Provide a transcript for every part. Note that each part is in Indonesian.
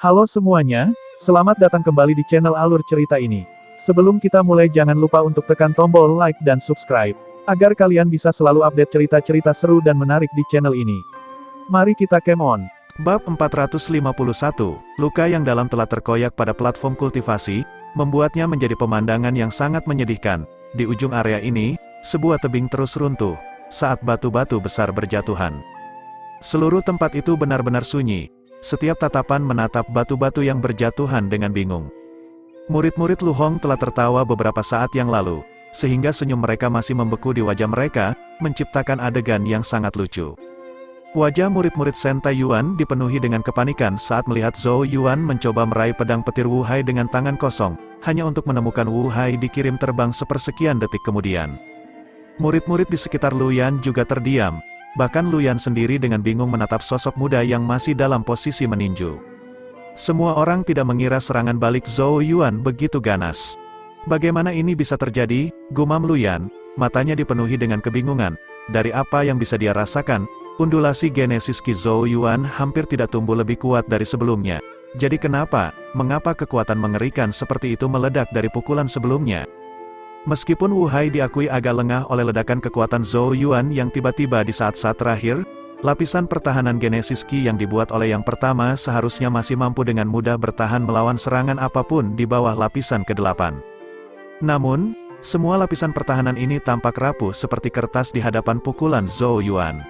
Halo semuanya, selamat datang kembali di channel Alur Cerita ini. Sebelum kita mulai jangan lupa untuk tekan tombol like dan subscribe, agar kalian bisa selalu update cerita-cerita seru dan menarik di channel ini. Mari kita game on. Bab 451, luka yang dalam telah terkoyak pada platform kultivasi, membuatnya menjadi pemandangan yang sangat menyedihkan. Di ujung area ini, sebuah tebing terus runtuh, saat batu-batu besar berjatuhan. Seluruh tempat itu benar-benar sunyi. Setiap tatapan menatap batu-batu yang berjatuhan dengan bingung. Murid-murid Lu Hong telah tertawa beberapa saat yang lalu, sehingga senyum mereka masih membeku di wajah mereka, menciptakan adegan yang sangat lucu. Wajah murid-murid Shen Taiyuan dipenuhi dengan kepanikan saat melihat Zhou Yuan mencoba meraih pedang petir Wu Hai dengan tangan kosong, hanya untuk menemukan Wu Hai dikirim terbang sepersekian detik kemudian. Murid-murid di sekitar Luyan juga terdiam. Bahkan Luyan sendiri dengan bingung menatap sosok muda yang masih dalam posisi meninju. Semua orang tidak mengira serangan balik Zhou Yuan begitu ganas. Bagaimana ini bisa terjadi? Gumam Luyan, matanya dipenuhi dengan kebingungan. Dari apa yang bisa dia rasakan, undulasi genesis Ki Zhou Yuan hampir tidak tumbuh lebih kuat dari sebelumnya. Jadi mengapa kekuatan mengerikan seperti itu meledak dari pukulan sebelumnya? Meskipun Wu Hai diakui agak lengah oleh ledakan kekuatan Zhou Yuan yang tiba-tiba di saat-saat terakhir, lapisan pertahanan genesis Ki yang dibuat oleh yang pertama seharusnya masih mampu dengan mudah bertahan melawan serangan apapun di bawah lapisan ke-8. Namun, semua lapisan pertahanan ini tampak rapuh seperti kertas di hadapan pukulan Zhou Yuan.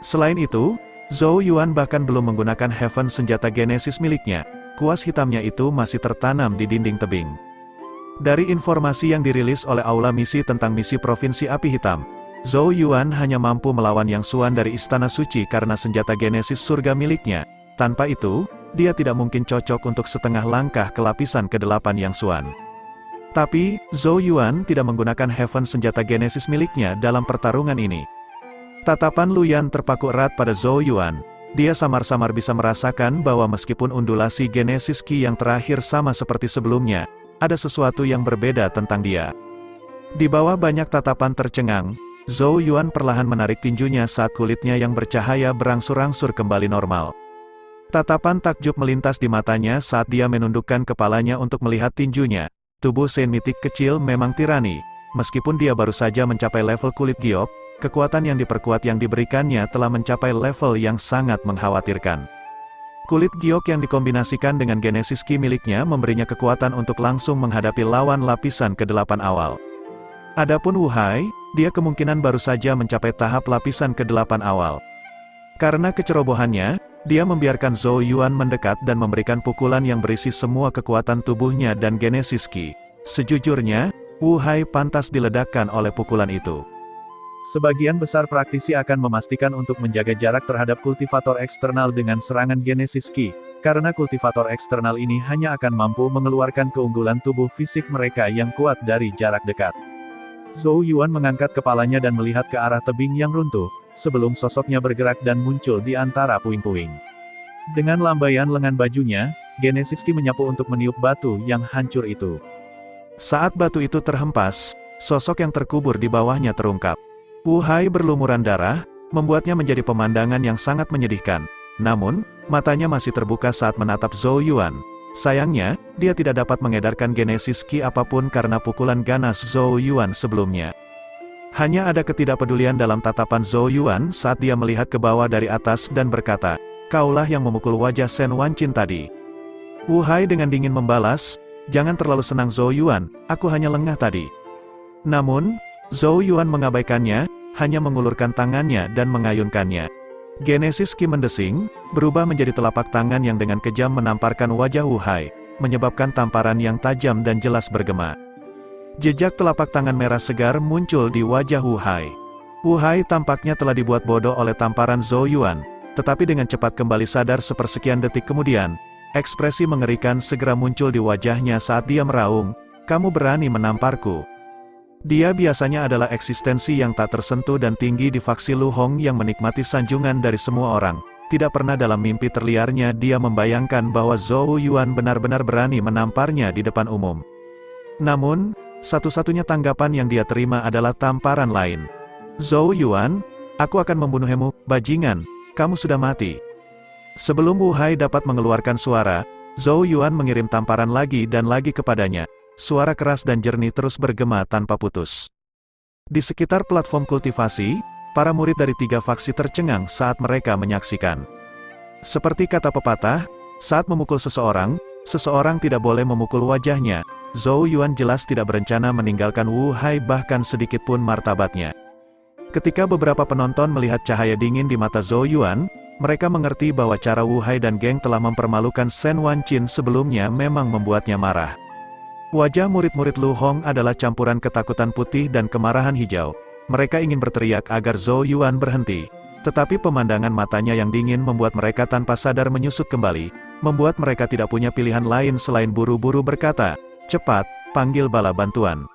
Selain itu, Zhou Yuan bahkan belum menggunakan Heaven senjata genesis miliknya, kuas hitamnya itu masih tertanam di dinding tebing. Dari informasi yang dirilis oleh Aula Misi tentang misi Provinsi Api Hitam, Zhou Yuan hanya mampu melawan Yang Xuan dari Istana Suci karena senjata genesis surga miliknya. Tanpa itu, dia tidak mungkin cocok untuk setengah langkah ke lapisan ke-8 Yang Xuan. Tapi, Zhou Yuan tidak menggunakan Heaven senjata genesis miliknya dalam pertarungan ini. Tatapan Luyan terpaku erat pada Zhou Yuan. Dia samar-samar bisa merasakan bahwa meskipun undulasi genesis Ki yang terakhir sama seperti sebelumnya, ada sesuatu yang berbeda tentang dia. Di bawah banyak tatapan tercengang, Zhou Yuan perlahan menarik tinjunya saat kulitnya yang bercahaya berangsur-angsur kembali normal. Tatapan takjub melintas di matanya saat dia menundukkan kepalanya untuk melihat tinjunya. Tubuh Shen mitik kecil memang tirani. Meskipun dia baru saja mencapai level kulit giok, kekuatan yang diperkuat yang diberikannya telah mencapai level yang sangat mengkhawatirkan. Kulit giok yang dikombinasikan dengan genesis Ki miliknya memberinya kekuatan untuk langsung menghadapi lawan lapisan ke-8 awal. Adapun Wu Hai, dia kemungkinan baru saja mencapai tahap lapisan ke-8 awal. Karena kecerobohannya, dia membiarkan Zhou Yuan mendekat dan memberikan pukulan yang berisi semua kekuatan tubuhnya dan genesis Ki. Sejujurnya, Wu Hai pantas diledakkan oleh pukulan itu. Sebagian besar praktisi akan memastikan untuk menjaga jarak terhadap kultivator eksternal dengan serangan genesis Ki, karena kultivator eksternal ini hanya akan mampu mengeluarkan keunggulan tubuh fisik mereka yang kuat dari jarak dekat. Zhou Yuan mengangkat kepalanya dan melihat ke arah tebing yang runtuh, sebelum sosoknya bergerak dan muncul di antara puing-puing. Dengan lambaian lengan bajunya, genesis Ki menyapu untuk meniup batu yang hancur itu. Saat batu itu terhempas, sosok yang terkubur di bawahnya terungkap. Wu Hai berlumuran darah, membuatnya menjadi pemandangan yang sangat menyedihkan. Namun, matanya masih terbuka saat menatap Zhou Yuan. Sayangnya, dia tidak dapat mengedarkan genesis Ki apapun karena pukulan ganas Zhou Yuan sebelumnya. Hanya ada ketidakpedulian dalam tatapan Zhou Yuan saat dia melihat ke bawah dari atas dan berkata, "Kaulah yang memukul wajah Shen Wanqin tadi." Wu Hai dengan dingin membalas, "Jangan terlalu senang Zhou Yuan, aku hanya lengah tadi." Namun, Zhou Yuan mengabaikannya, hanya mengulurkan tangannya dan mengayunkannya. Genesis Ki mendesing, berubah menjadi telapak tangan yang dengan kejam menamparkan wajah Wu Hai, menyebabkan tamparan yang tajam dan jelas bergema. Jejak telapak tangan merah segar muncul di wajah Wu Hai. Wu Hai tampaknya telah dibuat bodoh oleh tamparan Zhou Yuan, tetapi dengan cepat kembali sadar sepersekian detik kemudian, ekspresi mengerikan segera muncul di wajahnya saat dia meraung, "Kamu berani menamparku?" Dia biasanya adalah eksistensi yang tak tersentuh dan tinggi di faksi Lu Hong yang menikmati sanjungan dari semua orang. Tidak pernah dalam mimpi terliarnya dia membayangkan bahwa Zhou Yuan benar-benar berani menamparnya di depan umum. Namun, satu-satunya tanggapan yang dia terima adalah tamparan lain. "Zhou Yuan, aku akan membunuhmu, bajingan, kamu sudah mati." Sebelum Wu Hai dapat mengeluarkan suara, Zhou Yuan mengirim tamparan lagi dan lagi kepadanya. Suara keras dan jernih terus bergema tanpa putus. Di sekitar platform kultivasi, para murid dari 3 faksi tercengang saat mereka menyaksikan. Seperti kata pepatah, saat memukul seseorang, seseorang tidak boleh memukul wajahnya. Zhou Yuan jelas tidak berencana meninggalkan Wu Hai bahkan sedikit pun martabatnya. Ketika beberapa penonton melihat cahaya dingin di mata Zhou Yuan, mereka mengerti bahwa cara Wu Hai dan geng telah mempermalukan Shen Wanqin sebelumnya memang membuatnya marah. Wajah murid-murid Lu Hong adalah campuran ketakutan putih dan kemarahan hijau. Mereka ingin berteriak agar Zhou Yuan berhenti. Tetapi pemandangan matanya yang dingin membuat mereka tanpa sadar menyusut kembali, membuat mereka tidak punya pilihan lain selain buru-buru berkata, "Cepat, panggil bala bantuan."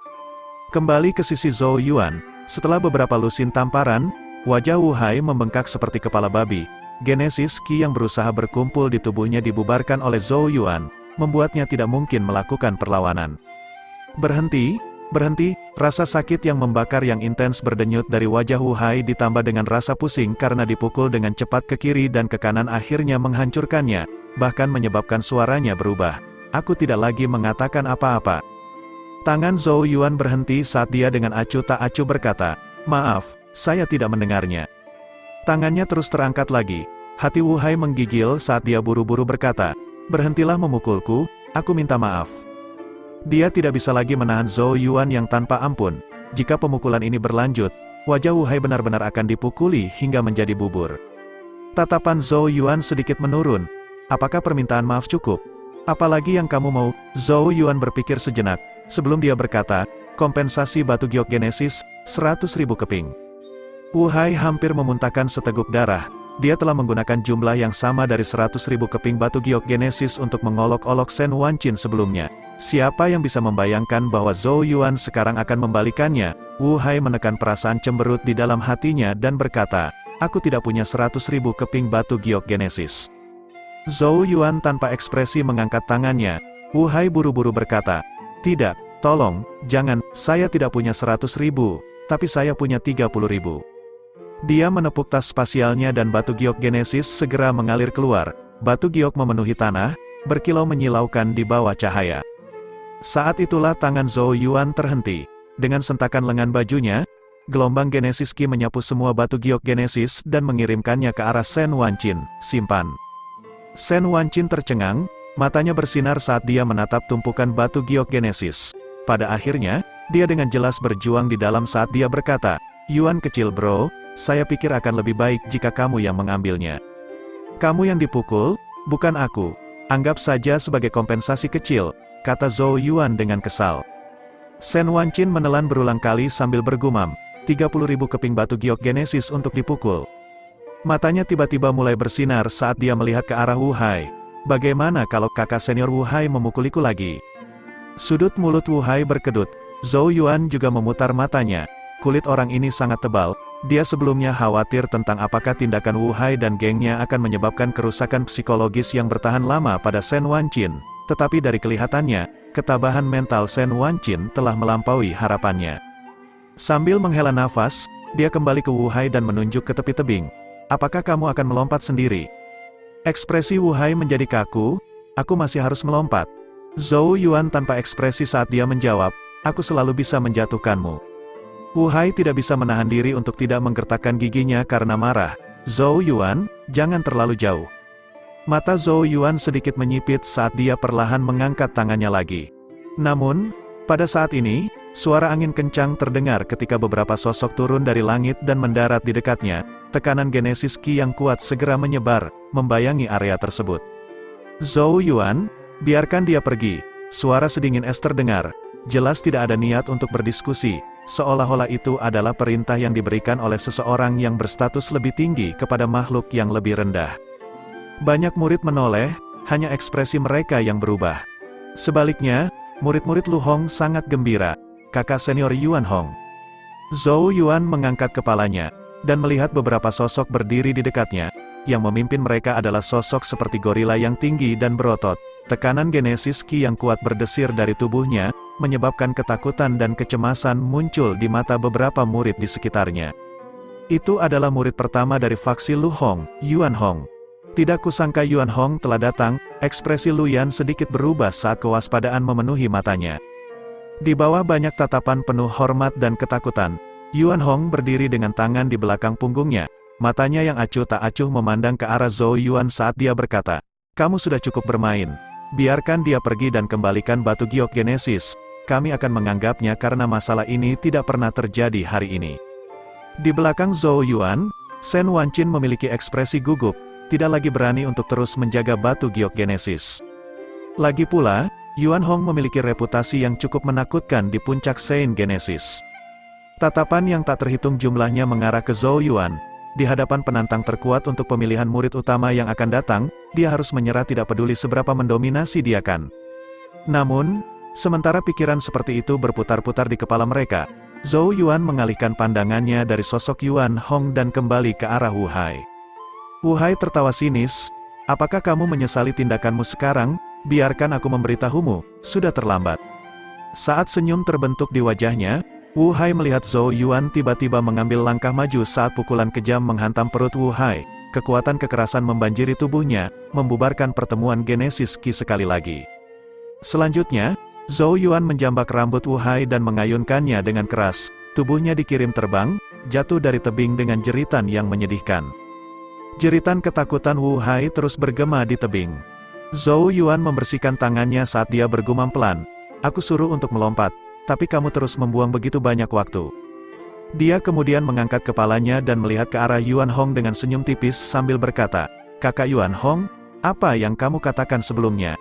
Kembali ke sisi Zhou Yuan, setelah beberapa lusin tamparan, wajah Wu Hai membengkak seperti kepala babi. Genesis Qi yang berusaha berkumpul di tubuhnya dibubarkan oleh Zhou Yuan, membuatnya tidak mungkin melakukan perlawanan. "Berhenti, berhenti!" Rasa sakit yang membakar yang intens berdenyut dari wajah Wu Hai ditambah dengan rasa pusing karena dipukul dengan cepat ke kiri dan ke kanan akhirnya menghancurkannya, bahkan menyebabkan suaranya berubah. "Aku tidak lagi mengatakan apa-apa." Tangan Zhou Yuan berhenti saat dia dengan acuh tak acuh berkata, "Maaf, saya tidak mendengarnya." Tangannya terus terangkat lagi. Hati Wu Hai menggigil saat dia buru-buru berkata, "Berhentilah memukulku, aku minta maaf." Dia tidak bisa lagi menahan Zhou Yuan yang tanpa ampun. Jika pemukulan ini berlanjut, wajah Wu Hai benar-benar akan dipukuli hingga menjadi bubur. Tatapan Zhou Yuan sedikit menurun. "Apakah permintaan maaf cukup? Apalagi yang kamu mau?" Zhou Yuan berpikir sejenak, sebelum dia berkata, "Kompensasi batu giok Genesis, 100.000 keping." Wu Hai hampir memuntahkan seteguk darah. Dia telah menggunakan jumlah yang sama dari 100.000 keping batu giok Genesis untuk mengolok-olok Shen Wanqin sebelumnya. Siapa yang bisa membayangkan bahwa Zhou Yuan sekarang akan membalikannya? Wu Hai menekan perasaan cemberut di dalam hatinya dan berkata, "Aku tidak punya 100.000 keping batu giok Genesis." Zhou Yuan tanpa ekspresi mengangkat tangannya. Wu Hai buru-buru berkata, "Tidak, tolong, jangan, saya tidak punya 100.000, tapi saya punya 30.000. Dia menepuk tas spasialnya dan batu giok Genesis segera mengalir keluar. Batu giok memenuhi tanah, berkilau menyilaukan di bawah cahaya. Saat itulah tangan Zhou Yuan terhenti. Dengan sentakan lengan bajunya, gelombang Genesis Qi menyapu semua batu giok Genesis dan mengirimkannya ke arah Shen Wanqin. "Simpan." Shen Wanqin tercengang, matanya bersinar saat dia menatap tumpukan batu giok Genesis. Pada akhirnya, dia dengan jelas berjuang di dalam saat dia berkata, "Yuan kecil bro, saya pikir akan lebih baik jika kamu yang mengambilnya. Kamu yang dipukul, bukan aku. Anggap saja sebagai kompensasi kecil," kata Zhou Yuan dengan kesal. Shen Wanqin menelan berulang kali sambil bergumam, 30.000 keping batu giok Genesis untuk dipukul. Matanya tiba-tiba mulai bersinar saat dia melihat ke arah Wu Hai. "Bagaimana kalau kakak senior Wu Hai memukuliku lagi?" Sudut mulut Wu Hai berkedut. Zhou Yuan juga memutar matanya. Kulit orang ini sangat tebal. Dia sebelumnya khawatir tentang apakah tindakan Wu Hai dan gengnya akan menyebabkan kerusakan psikologis yang bertahan lama pada Shen Wanqin. Tetapi dari kelihatannya, ketabahan mental Shen Wanqin telah melampaui harapannya. Sambil menghela nafas, dia kembali ke Wu Hai dan menunjuk ke tepi tebing. "Apakah kamu akan melompat sendiri?" Ekspresi Wu Hai menjadi kaku. "Aku masih harus melompat." Zhou Yuan tanpa ekspresi saat dia menjawab, "Aku selalu bisa menjatuhkanmu." Wu Hai tidak bisa menahan diri untuk tidak menggertakkan giginya karena marah. "Zhou Yuan, jangan terlalu jauh." Mata Zhou Yuan sedikit menyipit saat dia perlahan mengangkat tangannya lagi. Namun, pada saat ini, suara angin kencang terdengar ketika beberapa sosok turun dari langit dan mendarat di dekatnya. Tekanan Genesis Qi yang kuat segera menyebar, membayangi area tersebut. "Zhou Yuan, biarkan dia pergi." Suara sedingin es terdengar. Jelas tidak ada niat untuk berdiskusi, seolah-olah itu adalah perintah yang diberikan oleh seseorang yang berstatus lebih tinggi kepada makhluk yang lebih rendah. Banyak murid menoleh, hanya ekspresi mereka yang berubah. Sebaliknya, murid-murid Lu Hong sangat gembira. "Kakak senior Yuan Hong." Zhou Yuan mengangkat kepalanya, dan melihat beberapa sosok berdiri di dekatnya. Yang memimpin mereka adalah sosok seperti gorila yang tinggi dan berotot. Tekanan Genesis Qi yang kuat berdesir dari tubuhnya, menyebabkan ketakutan dan kecemasan muncul di mata beberapa murid di sekitarnya. Itu adalah murid pertama dari faksi Lu Hong, Yuan Hong. Tidak kusangka Yuan Hong telah datang, ekspresi Luyan sedikit berubah saat kewaspadaan memenuhi matanya. Di bawah banyak tatapan penuh hormat dan ketakutan, Yuan Hong berdiri dengan tangan di belakang punggungnya, matanya yang acuh tak acuh memandang ke arah Zhou Yuan saat dia berkata, "Kamu sudah cukup bermain. Biarkan dia pergi dan kembalikan batu giok Genesis. Kami akan menganggapnya karena masalah ini tidak pernah terjadi hari ini." Di belakang Zhou Yuan, Shen Wanqin memiliki ekspresi gugup, tidak lagi berani untuk terus menjaga batu giok Genesis. Lagi pula, Yuan Hong memiliki reputasi yang cukup menakutkan di puncak Saint Genesis. Tatapan yang tak terhitung jumlahnya mengarah ke Zhou Yuan. Di hadapan penantang terkuat untuk pemilihan murid utama yang akan datang, dia harus menyerah tidak peduli seberapa mendominasi dia kan. Namun, sementara pikiran seperti itu berputar-putar di kepala mereka, Zhou Yuan mengalihkan pandangannya dari sosok Yuan Hong dan kembali ke arah Wu Hai. Wu Hai tertawa sinis, "Apakah kamu menyesali tindakanmu sekarang? Biarkan aku memberitahumu, sudah terlambat." Saat senyum terbentuk di wajahnya, Wu Hai melihat Zhou Yuan tiba-tiba mengambil langkah maju saat pukulan kejam menghantam perut Wu Hai. Kekuatan kekerasan membanjiri tubuhnya, membubarkan pertemuan Genesis Ki sekali lagi. Selanjutnya, Zhou Yuan menjambak rambut Wu Hai dan mengayunkannya dengan keras. Tubuhnya dikirim terbang, jatuh dari tebing dengan jeritan yang menyedihkan. Jeritan ketakutan Wu Hai terus bergema di tebing. Zhou Yuan membersihkan tangannya saat dia bergumam pelan, "Aku suruh untuk melompat, tapi kamu terus membuang begitu banyak waktu." Dia kemudian mengangkat kepalanya dan melihat ke arah Yuan Hong dengan senyum tipis sambil berkata, "Kakak Yuan Hong, apa yang kamu katakan sebelumnya?"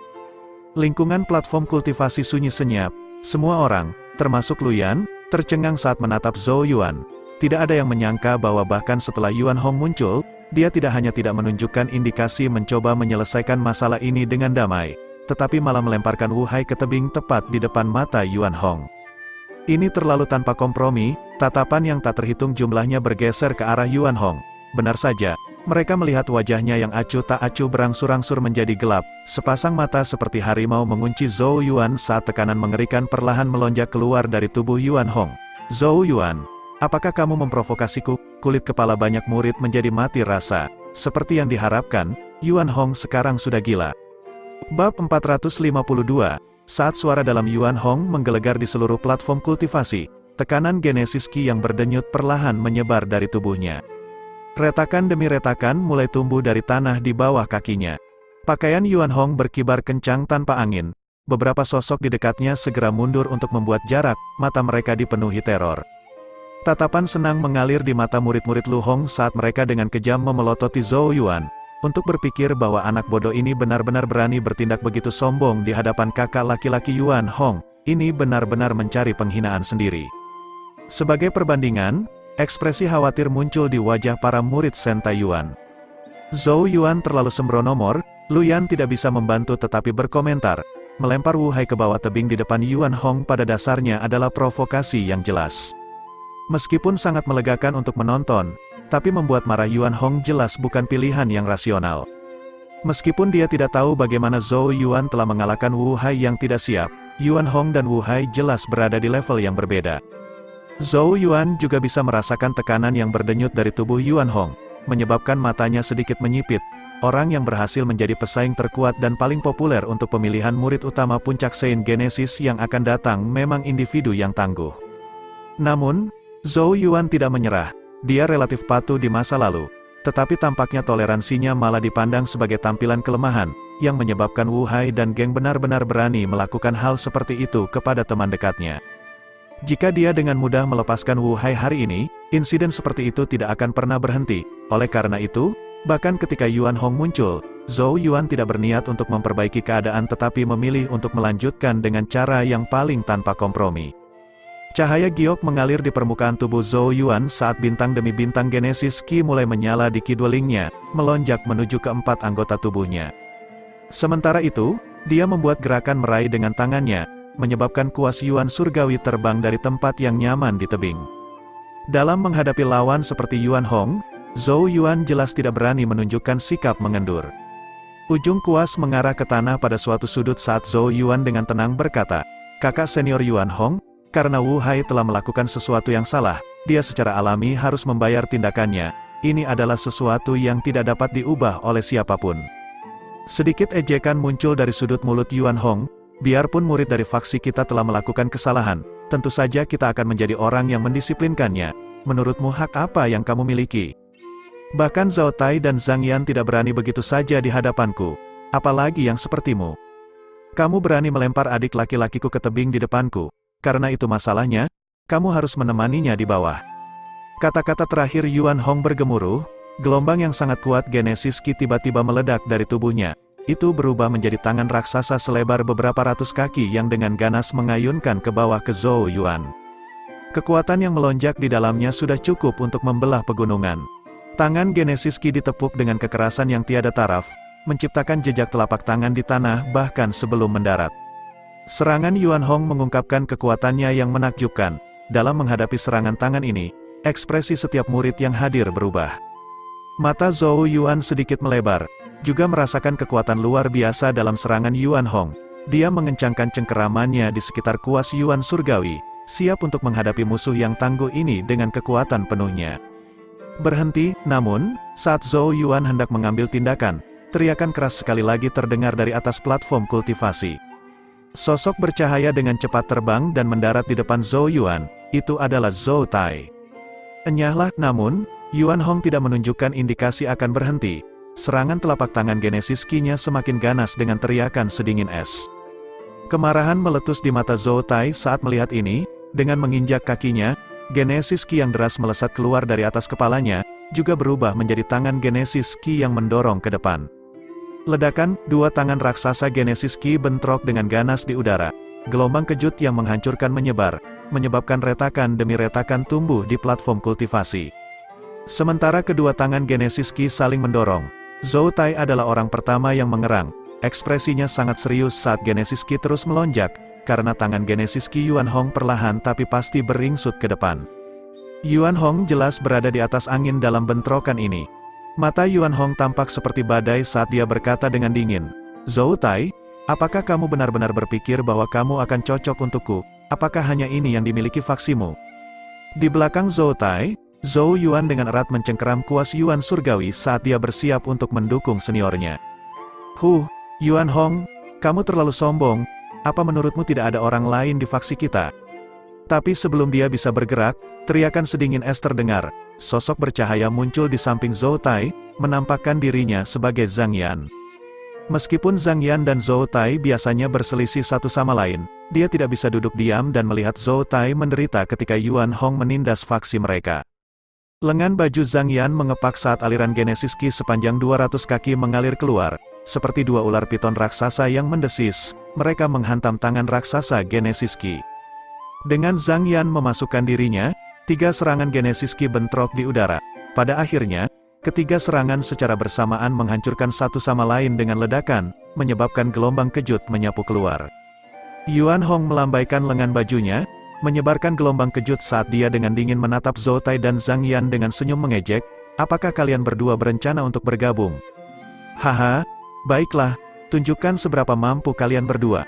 Lingkungan platform kultivasi sunyi senyap, semua orang, termasuk Luyan, tercengang saat menatap Zhou Yuan. Tidak ada yang menyangka bahwa bahkan setelah Yuan Hong muncul, dia tidak hanya tidak menunjukkan indikasi mencoba menyelesaikan masalah ini dengan damai, tetapi malah melemparkan Wu Hai ke tebing tepat di depan mata Yuan Hong. Ini terlalu tanpa kompromi, tatapan yang tak terhitung jumlahnya bergeser ke arah Yuan Hong. Benar saja, mereka melihat wajahnya yang acuh tak acuh berangsur-angsur menjadi gelap, sepasang mata seperti harimau mengunci Zhou Yuan saat tekanan mengerikan perlahan melonjak keluar dari tubuh Yuan Hong. "Zhou Yuan, apakah kamu memprovokasiku?" Kulit kepala banyak murid menjadi mati rasa. Seperti yang diharapkan, Yuan Hong sekarang sudah gila. Bab 452, saat suara dalam Yuan Hong menggelegar di seluruh platform kultivasi, tekanan Genesis Ki yang berdenyut perlahan menyebar dari tubuhnya. Retakan demi retakan mulai tumbuh dari tanah di bawah kakinya. Pakaian Yuan Hong berkibar kencang tanpa angin. Beberapa sosok di dekatnya segera mundur untuk membuat jarak, mata mereka dipenuhi teror. Tatapan senang mengalir di mata murid-murid Lu Hong saat mereka dengan kejam memelototi Zhou Yuan. Untuk berpikir bahwa anak bodoh ini benar-benar berani bertindak begitu sombong di hadapan kakak laki-laki Yuan Hong, ini benar-benar mencari penghinaan sendiri. Sebagai perbandingan, ekspresi khawatir muncul di wajah para murid Sentai Yuan. Zhou Yuan terlalu sembrono. Luyan tidak bisa membantu tetapi berkomentar. Melempar Wu Hai ke bawah tebing di depan Yuan Hong pada dasarnya adalah provokasi yang jelas. Meskipun sangat melegakan untuk menonton, tapi membuat marah Yuan Hong jelas bukan pilihan yang rasional. Meskipun dia tidak tahu bagaimana Zhou Yuan telah mengalahkan Wu Hai yang tidak siap, Yuan Hong dan Wu Hai jelas berada di level yang berbeda. Zhou Yuan juga bisa merasakan tekanan yang berdenyut dari tubuh Yuan Hong, menyebabkan matanya sedikit menyipit. Orang yang berhasil menjadi pesaing terkuat dan paling populer untuk pemilihan murid utama puncak Saint Genesis yang akan datang memang individu yang tangguh. Namun, Zhou Yuan tidak menyerah. Dia relatif patuh di masa lalu, tetapi tampaknya toleransinya malah dipandang sebagai tampilan kelemahan, yang menyebabkan Wu Hai dan geng benar-benar berani melakukan hal seperti itu kepada teman dekatnya. Jika dia dengan mudah melepaskan Wu Hai hari ini, insiden seperti itu tidak akan pernah berhenti. Oleh karena itu, bahkan ketika Yuan Hong muncul, Zhou Yuan tidak berniat untuk memperbaiki keadaan tetapi memilih untuk melanjutkan dengan cara yang paling tanpa kompromi. Cahaya giok mengalir di permukaan tubuh Zhou Yuan saat bintang demi bintang Genesis Ki mulai menyala di kidulingnya, melonjak menuju ke 4 anggota tubuhnya. Sementara itu, dia membuat gerakan meraih dengan tangannya, menyebabkan kuas Yuan surgawi terbang dari tempat yang nyaman di tebing. Dalam menghadapi lawan seperti Yuan Hong, Zhou Yuan jelas tidak berani menunjukkan sikap mengendur. Ujung kuas mengarah ke tanah pada suatu sudut saat Zhou Yuan dengan tenang berkata, "Kakak senior Yuan Hong, karena Wu Hai telah melakukan sesuatu yang salah, dia secara alami harus membayar tindakannya. ini adalah sesuatu yang tidak dapat diubah oleh siapapun. Sedikit ejekan muncul dari sudut mulut Yuan Hong, biarpun murid dari faksi kita telah melakukan kesalahan, tentu saja kita akan menjadi orang yang mendisiplinkannya. Menurutmu hak apa yang kamu miliki? Bahkan Zhao Tai dan Zhang Yan tidak berani begitu saja di hadapanku, apalagi yang sepertimu. Kamu berani melempar adik laki-lakiku ke tebing di depanku, karena itu masalahnya, kamu harus menemaninya di bawah. Kata-kata terakhir Yuan Hong bergemuruh, gelombang yang sangat kuat Genesis Ki tiba-tiba meledak dari tubuhnya. Itu berubah menjadi tangan raksasa selebar beberapa ratus kaki yang dengan ganas mengayunkan ke bawah ke Zhou Yuan. Kekuatan yang melonjak di dalamnya sudah cukup untuk membelah pegunungan. Tangan Genesis Ki ditepuk dengan kekerasan yang tiada taraf, menciptakan jejak telapak tangan di tanah bahkan sebelum mendarat. Serangan Yuan Hong mengungkapkan kekuatannya yang menakjubkan. Dalam menghadapi serangan tangan ini, ekspresi setiap murid yang hadir berubah. Mata Zhou Yuan sedikit melebar, juga merasakan kekuatan luar biasa dalam serangan Yuan Hong. Dia mengencangkan cengkeramannya di sekitar kuas Yuan Surgawi, siap untuk menghadapi musuh yang tangguh ini dengan kekuatan penuhnya. Berhenti, namun, saat Zhou Yuan hendak mengambil tindakan, teriakan keras sekali lagi terdengar dari atas platform kultivasi. Sosok bercahaya dengan cepat terbang dan mendarat di depan Zhou Yuan, itu adalah Zhou Tai. Enyahlah, namun, Yuan Hong tidak menunjukkan indikasi akan berhenti. Serangan telapak tangan Genesis Ki-nya semakin ganas dengan teriakan sedingin es. Kemarahan meletus di mata Zhou Tai saat melihat ini, dengan menginjak kakinya, Genesis Ki yang deras melesat keluar dari atas kepalanya, juga berubah menjadi tangan Genesis Ki yang mendorong ke depan. Ledakan, dua tangan raksasa Genesis Ki bentrok dengan ganas di udara. Gelombang kejut yang menghancurkan menyebar, menyebabkan retakan demi retakan tumbuh di platform kultivasi. Sementara kedua tangan Genesis Ki saling mendorong, Zhou Tai adalah orang pertama yang mengerang. Ekspresinya sangat serius saat Genesis Ki terus melonjak, karena tangan Genesis Ki Yuan Hong perlahan tapi pasti beringsut ke depan. Yuan Hong jelas berada di atas angin dalam bentrokan ini. Mata Yuan Hong tampak seperti badai saat dia berkata dengan dingin, "Zhou Tai, apakah kamu benar-benar berpikir bahwa kamu akan cocok untukku? Apakah hanya ini yang dimiliki faksimu?" Di belakang Zhou Tai, Zhou Yuan dengan erat mencengkeram kuas Yuan Surgawi saat dia bersiap untuk mendukung seniornya. Yuan Hong, kamu terlalu sombong, apa menurutmu tidak ada orang lain di faksi kita?" Tapi sebelum dia bisa bergerak, teriakan sedingin es terdengar. Sosok bercahaya muncul di samping Zhou Tai, menampakkan dirinya sebagai Zhang Yan. Meskipun Zhang Yan dan Zhou Tai biasanya berselisih satu sama lain, dia tidak bisa duduk diam dan melihat Zhou Tai menderita ketika Yuan Hong menindas faksi mereka. Lengan baju Zhang Yan mengepak saat aliran Genesis Ki sepanjang 200 kaki mengalir keluar, seperti dua ular piton raksasa yang mendesis, mereka menghantam tangan raksasa Genesis Ki. Dengan Zhang Yan memasukkan dirinya, 3 serangan Genesis Ki bentrok di udara. Pada akhirnya, ketiga serangan secara bersamaan menghancurkan satu sama lain dengan ledakan, menyebabkan gelombang kejut menyapu keluar. Yuan Hong melambaikan lengan bajunya, menyebarkan gelombang kejut saat dia dengan dingin menatap Zhou Tai dan Zhang Yan dengan senyum mengejek, "Apakah kalian berdua berencana untuk bergabung?" "Haha, baiklah, tunjukkan seberapa mampu kalian berdua."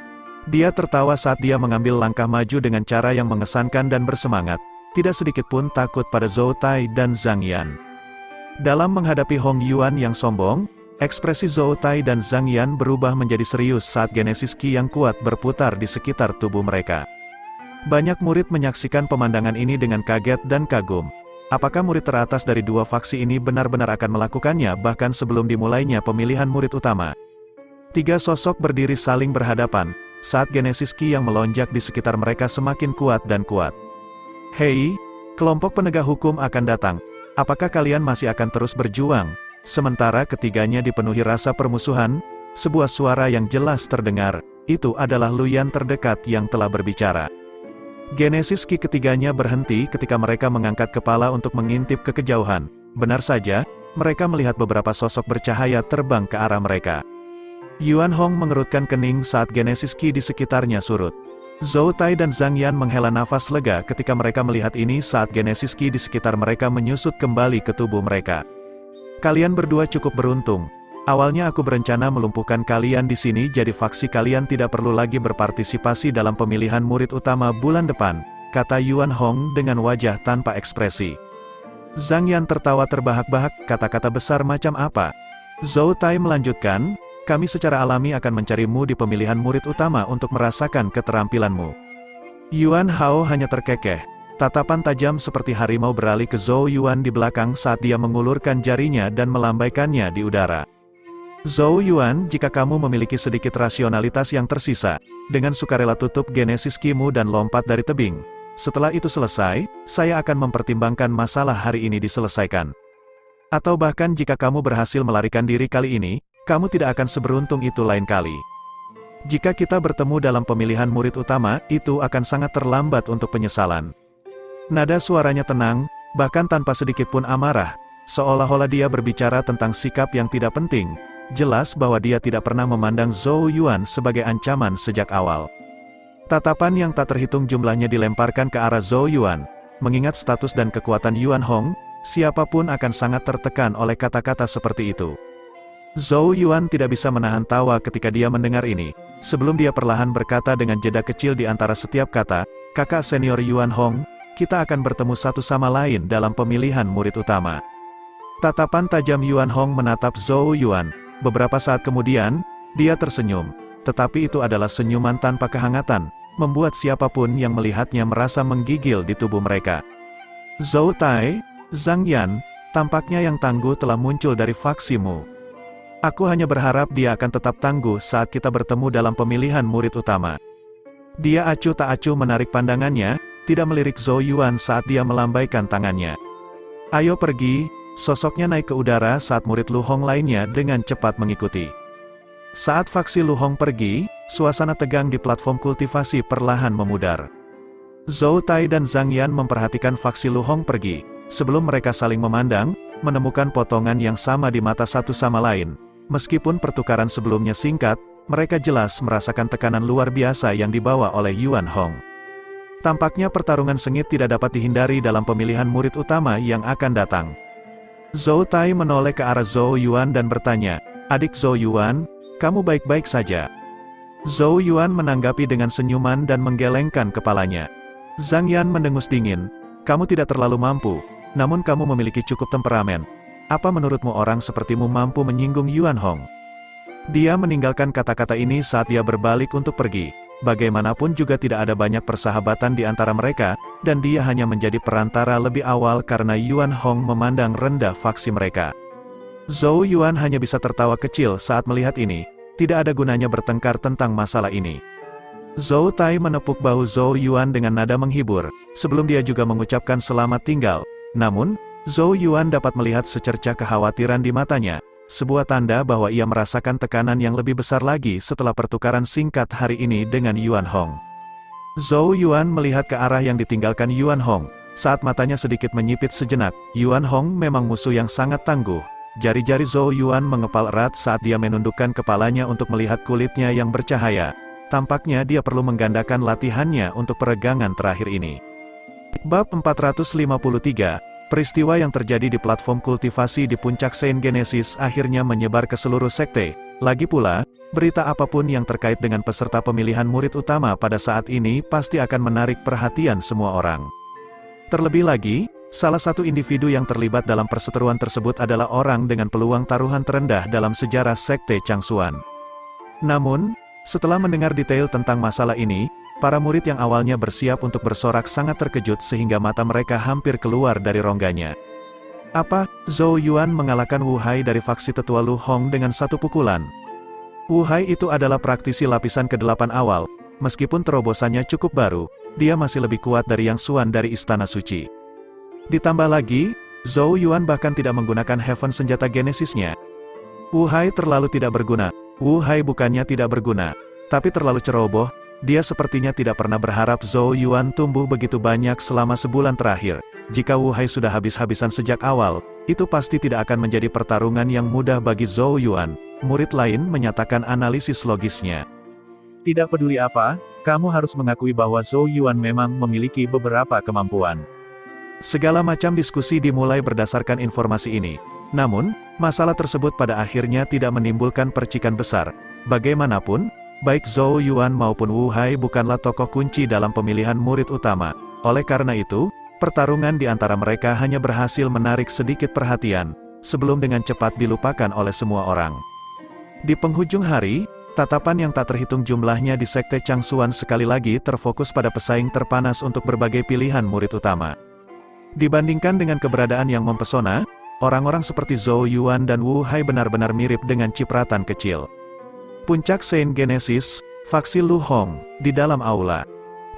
Dia tertawa saat dia mengambil langkah maju dengan cara yang mengesankan dan bersemangat, tidak sedikit pun takut pada Zhou Tai dan Zhang Yan. Dalam menghadapi Hong Yuan yang sombong, ekspresi Zhou Tai dan Zhang Yan berubah menjadi serius saat Genesis Ki yang kuat berputar di sekitar tubuh mereka. Banyak murid menyaksikan pemandangan ini dengan kaget dan kagum. Apakah murid teratas dari dua faksi ini benar-benar akan melakukannya bahkan sebelum dimulainya pemilihan murid utama? 3 sosok berdiri saling berhadapan, saat Genesis Ki yang melonjak di sekitar mereka semakin kuat dan kuat. "Hei, kelompok penegak hukum akan datang. Apakah kalian masih akan terus berjuang?" Sementara ketiganya dipenuhi rasa permusuhan, sebuah suara yang jelas terdengar, itu adalah Luyan terdekat yang telah berbicara. Genesis Ki ketiganya berhenti ketika mereka mengangkat kepala untuk mengintip ke kejauhan. Benar saja, mereka melihat beberapa sosok bercahaya terbang ke arah mereka. Yuan Hong mengerutkan kening saat Genesis Ki di sekitarnya surut. Zhou Tai dan Zhang Yan menghela nafas lega ketika mereka melihat ini saat Genesis Ki di sekitar mereka menyusut kembali ke tubuh mereka. "Kalian berdua cukup beruntung. Awalnya aku berencana melumpuhkan kalian di sini jadi faksi kalian tidak perlu lagi berpartisipasi dalam pemilihan murid utama bulan depan," kata Yuan Hong dengan wajah tanpa ekspresi. Zhang Yan tertawa terbahak-bahak, kata-kata besar macam apa? Zhou Tai melanjutkan, kami secara alami akan mencarimu di pemilihan murid utama untuk merasakan keterampilanmu. Yuan Hao hanya terkekeh. Tatapan tajam seperti harimau beralih ke Zhou Yuan di belakang saat dia mengulurkan jarinya dan melambaikannya di udara. Zhou Yuan, jika kamu memiliki sedikit rasionalitas yang tersisa, dengan sukarela tutup Genesis Ki-mu dan lompat dari tebing. Setelah itu selesai, saya akan mempertimbangkan masalah hari ini diselesaikan. Atau bahkan jika kamu berhasil melarikan diri kali ini, kamu tidak akan seberuntung itu lain kali. Jika kita bertemu dalam pemilihan murid utama, itu akan sangat terlambat untuk penyesalan. Nada suaranya tenang, bahkan tanpa sedikit pun amarah, seolah-olah dia berbicara tentang sikap yang tidak penting. Jelas bahwa dia tidak pernah memandang Zhou Yuan sebagai ancaman sejak awal. Tatapan yang tak terhitung jumlahnya dilemparkan ke arah Zhou Yuan. Mengingat status dan kekuatan Yuan Hong, siapapun akan sangat tertekan oleh kata-kata seperti itu. Zhou Yuan tidak bisa menahan tawa ketika dia mendengar ini. Sebelum dia perlahan berkata dengan jeda kecil di antara setiap kata, kakak senior Yuan Hong, kita akan bertemu satu sama lain dalam pemilihan murid utama. Tatapan tajam Yuan Hong menatap Zhou Yuan. Beberapa saat kemudian, dia tersenyum. Tetapi itu adalah senyuman tanpa kehangatan, membuat siapapun yang melihatnya merasa menggigil di tubuh mereka. Zhou Tai, Zhang Yan, tampaknya yang tangguh telah muncul dari faksimu. Aku hanya berharap dia akan tetap tangguh saat kita bertemu dalam pemilihan murid utama. Dia acuh tak acuh menarik pandangannya, tidak melirik Zhou Yuan saat dia melambaikan tangannya. Ayo pergi, sosoknya naik ke udara saat murid Lu Hong lainnya dengan cepat mengikuti. Saat faksi Lu Hong pergi, suasana tegang di platform kultivasi perlahan memudar. Zhou Tai dan Zhang Yan memperhatikan faksi Lu Hong pergi. Sebelum mereka saling memandang, menemukan potongan yang sama di mata satu sama lain. Meskipun pertukaran sebelumnya singkat, mereka jelas merasakan tekanan luar biasa yang dibawa oleh Yuan Hong. Tampaknya pertarungan sengit tidak dapat dihindari dalam pemilihan murid utama yang akan datang. Zhou Tai menoleh ke arah Zhou Yuan dan bertanya, adik Zhou Yuan, kamu baik-baik saja? Zhou Yuan menanggapi dengan senyuman dan menggelengkan kepalanya. Zhang Yan mendengus dingin, kamu tidak terlalu mampu, namun kamu memiliki cukup temperamen. Apa menurutmu orang sepertimu mampu menyinggung Yuan Hong? Dia meninggalkan kata-kata ini saat dia berbalik untuk pergi. Bagaimanapun juga tidak ada banyak persahabatan di antara mereka, dan dia hanya menjadi perantara lebih awal karena Yuan Hong memandang rendah faksi mereka. Zhou Yuan hanya bisa tertawa kecil saat melihat ini, tidak ada gunanya bertengkar tentang masalah ini. Zhou Tai menepuk bahu Zhou Yuan dengan nada menghibur, sebelum dia juga mengucapkan selamat tinggal. Namun, Zhou Yuan dapat melihat secercah kekhawatiran di matanya. Sebuah tanda bahwa ia merasakan tekanan yang lebih besar lagi setelah pertukaran singkat hari ini dengan Yuan Hong. Zhou Yuan melihat ke arah yang ditinggalkan Yuan Hong. Saat matanya sedikit menyipit sejenak, Yuan Hong memang musuh yang sangat tangguh. Jari-jari Zhou Yuan mengepal erat saat dia menundukkan kepalanya untuk melihat kulitnya yang bercahaya. Tampaknya dia perlu menggandakan latihannya untuk peregangan terakhir ini. Bab 453, peristiwa yang terjadi di platform kultivasi di puncak Saint Genesis akhirnya menyebar ke seluruh sekte. Lagi pula, berita apapun yang terkait dengan peserta pemilihan murid utama pada saat ini pasti akan menarik perhatian semua orang. Terlebih lagi, salah satu individu yang terlibat dalam perseteruan tersebut adalah orang dengan peluang taruhan terendah dalam sejarah sekte Changsuan. Namun, setelah mendengar detail tentang masalah ini, para murid yang awalnya bersiap untuk bersorak sangat terkejut sehingga mata mereka hampir keluar dari rongganya. Apa, Zhou Yuan mengalahkan Wu Hai dari faksi tetua Lu Hong dengan satu pukulan? Wu Hai itu adalah praktisi lapisan ke-8 awal, meskipun terobosannya cukup baru, dia masih lebih kuat dari Yang Xuan dari Istana Suci. Ditambah lagi, Zhou Yuan bahkan tidak menggunakan Heaven senjata Genesisnya. Wu Hai terlalu tidak berguna. Wu Hai bukannya tidak berguna, tapi terlalu ceroboh. Dia sepertinya tidak pernah berharap Zhou Yuan tumbuh begitu banyak selama sebulan terakhir. Jika Wu Hai sudah habis-habisan sejak awal, itu pasti tidak akan menjadi pertarungan yang mudah bagi Zhou Yuan. Murid lain menyatakan analisis logisnya. Tidak peduli apa, kamu harus mengakui bahwa Zhou Yuan memang memiliki beberapa kemampuan. Segala macam diskusi dimulai berdasarkan informasi ini. Namun, masalah tersebut pada akhirnya tidak menimbulkan percikan besar. Bagaimanapun, baik Zhou Yuan maupun Wu Hai bukanlah tokoh kunci dalam pemilihan murid utama. Oleh karena itu, Pertarungan di antara mereka hanya berhasil menarik sedikit perhatian, sebelum dengan cepat dilupakan oleh semua orang. Di penghujung hari, tatapan yang tak terhitung jumlahnya di Sekte Changsuan sekali lagi terfokus pada pesaing terpanas untuk berbagai pilihan murid utama. Dibandingkan dengan keberadaan yang mempesona, orang-orang seperti Zhou Yuan dan Wu Hai benar-benar mirip dengan cipratan kecil. Puncak Saint Genesis, faksi Lu Hong, di dalam aula.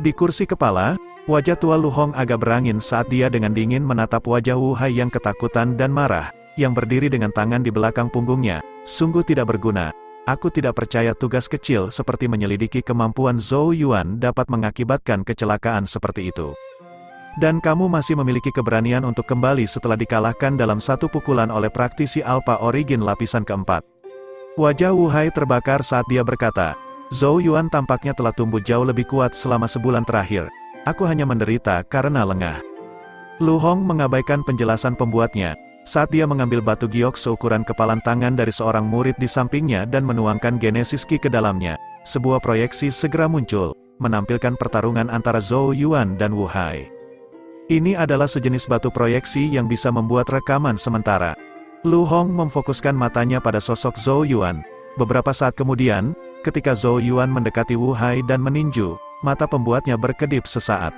Di kursi kepala, wajah tua Lu Hong agak berangin saat dia dengan dingin menatap wajah Wu Hai yang ketakutan dan marah, yang berdiri dengan tangan di belakang punggungnya. Sungguh tidak berguna. Aku tidak percaya tugas kecil seperti menyelidiki kemampuan Zhou Yuan dapat mengakibatkan kecelakaan seperti itu. Dan kamu masih memiliki keberanian untuk kembali setelah dikalahkan dalam satu pukulan oleh praktisi Alpha Origin lapisan keempat. Wajah Wu Hai terbakar saat dia berkata, Zhou Yuan tampaknya telah tumbuh jauh lebih kuat selama sebulan terakhir. Aku hanya menderita karena lengah. Lu Hong mengabaikan penjelasan pembuatnya, saat dia mengambil batu giok seukuran kepalan tangan dari seorang murid di sampingnya dan menuangkan Genesis Ki ke dalamnya. Sebuah proyeksi segera muncul, menampilkan pertarungan antara Zhou Yuan dan Wu Hai. Ini adalah sejenis batu proyeksi yang bisa membuat rekaman sementara. Lu Hong memfokuskan matanya pada sosok Zhou Yuan. Beberapa saat kemudian, ketika Zhou Yuan mendekati Wu Hai dan meninju, mata pembuatnya berkedip sesaat.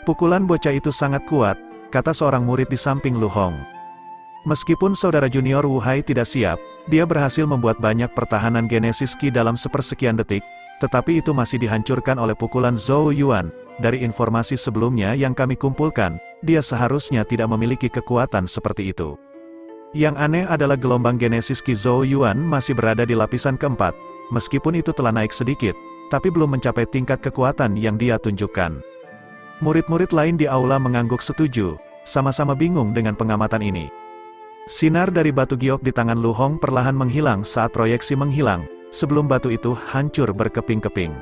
Pukulan bocah itu sangat kuat, kata seorang murid di samping Lu Hong. Meskipun saudara junior Wu Hai tidak siap, dia berhasil membuat banyak pertahanan Genesis Ki dalam sepersekian detik, tetapi itu masih dihancurkan oleh pukulan Zhou Yuan. Dari informasi sebelumnya yang kami kumpulkan, dia seharusnya tidak memiliki kekuatan seperti itu. Yang aneh adalah gelombang Genesis Ki Zhou Yuan masih berada di lapisan keempat, meskipun itu telah naik sedikit, tapi belum mencapai tingkat kekuatan yang dia tunjukkan. Murid-murid lain di aula mengangguk setuju, sama-sama bingung dengan pengamatan ini. Sinar dari batu giok di tangan Lu Hong perlahan menghilang saat proyeksi menghilang, sebelum batu itu hancur berkeping-keping.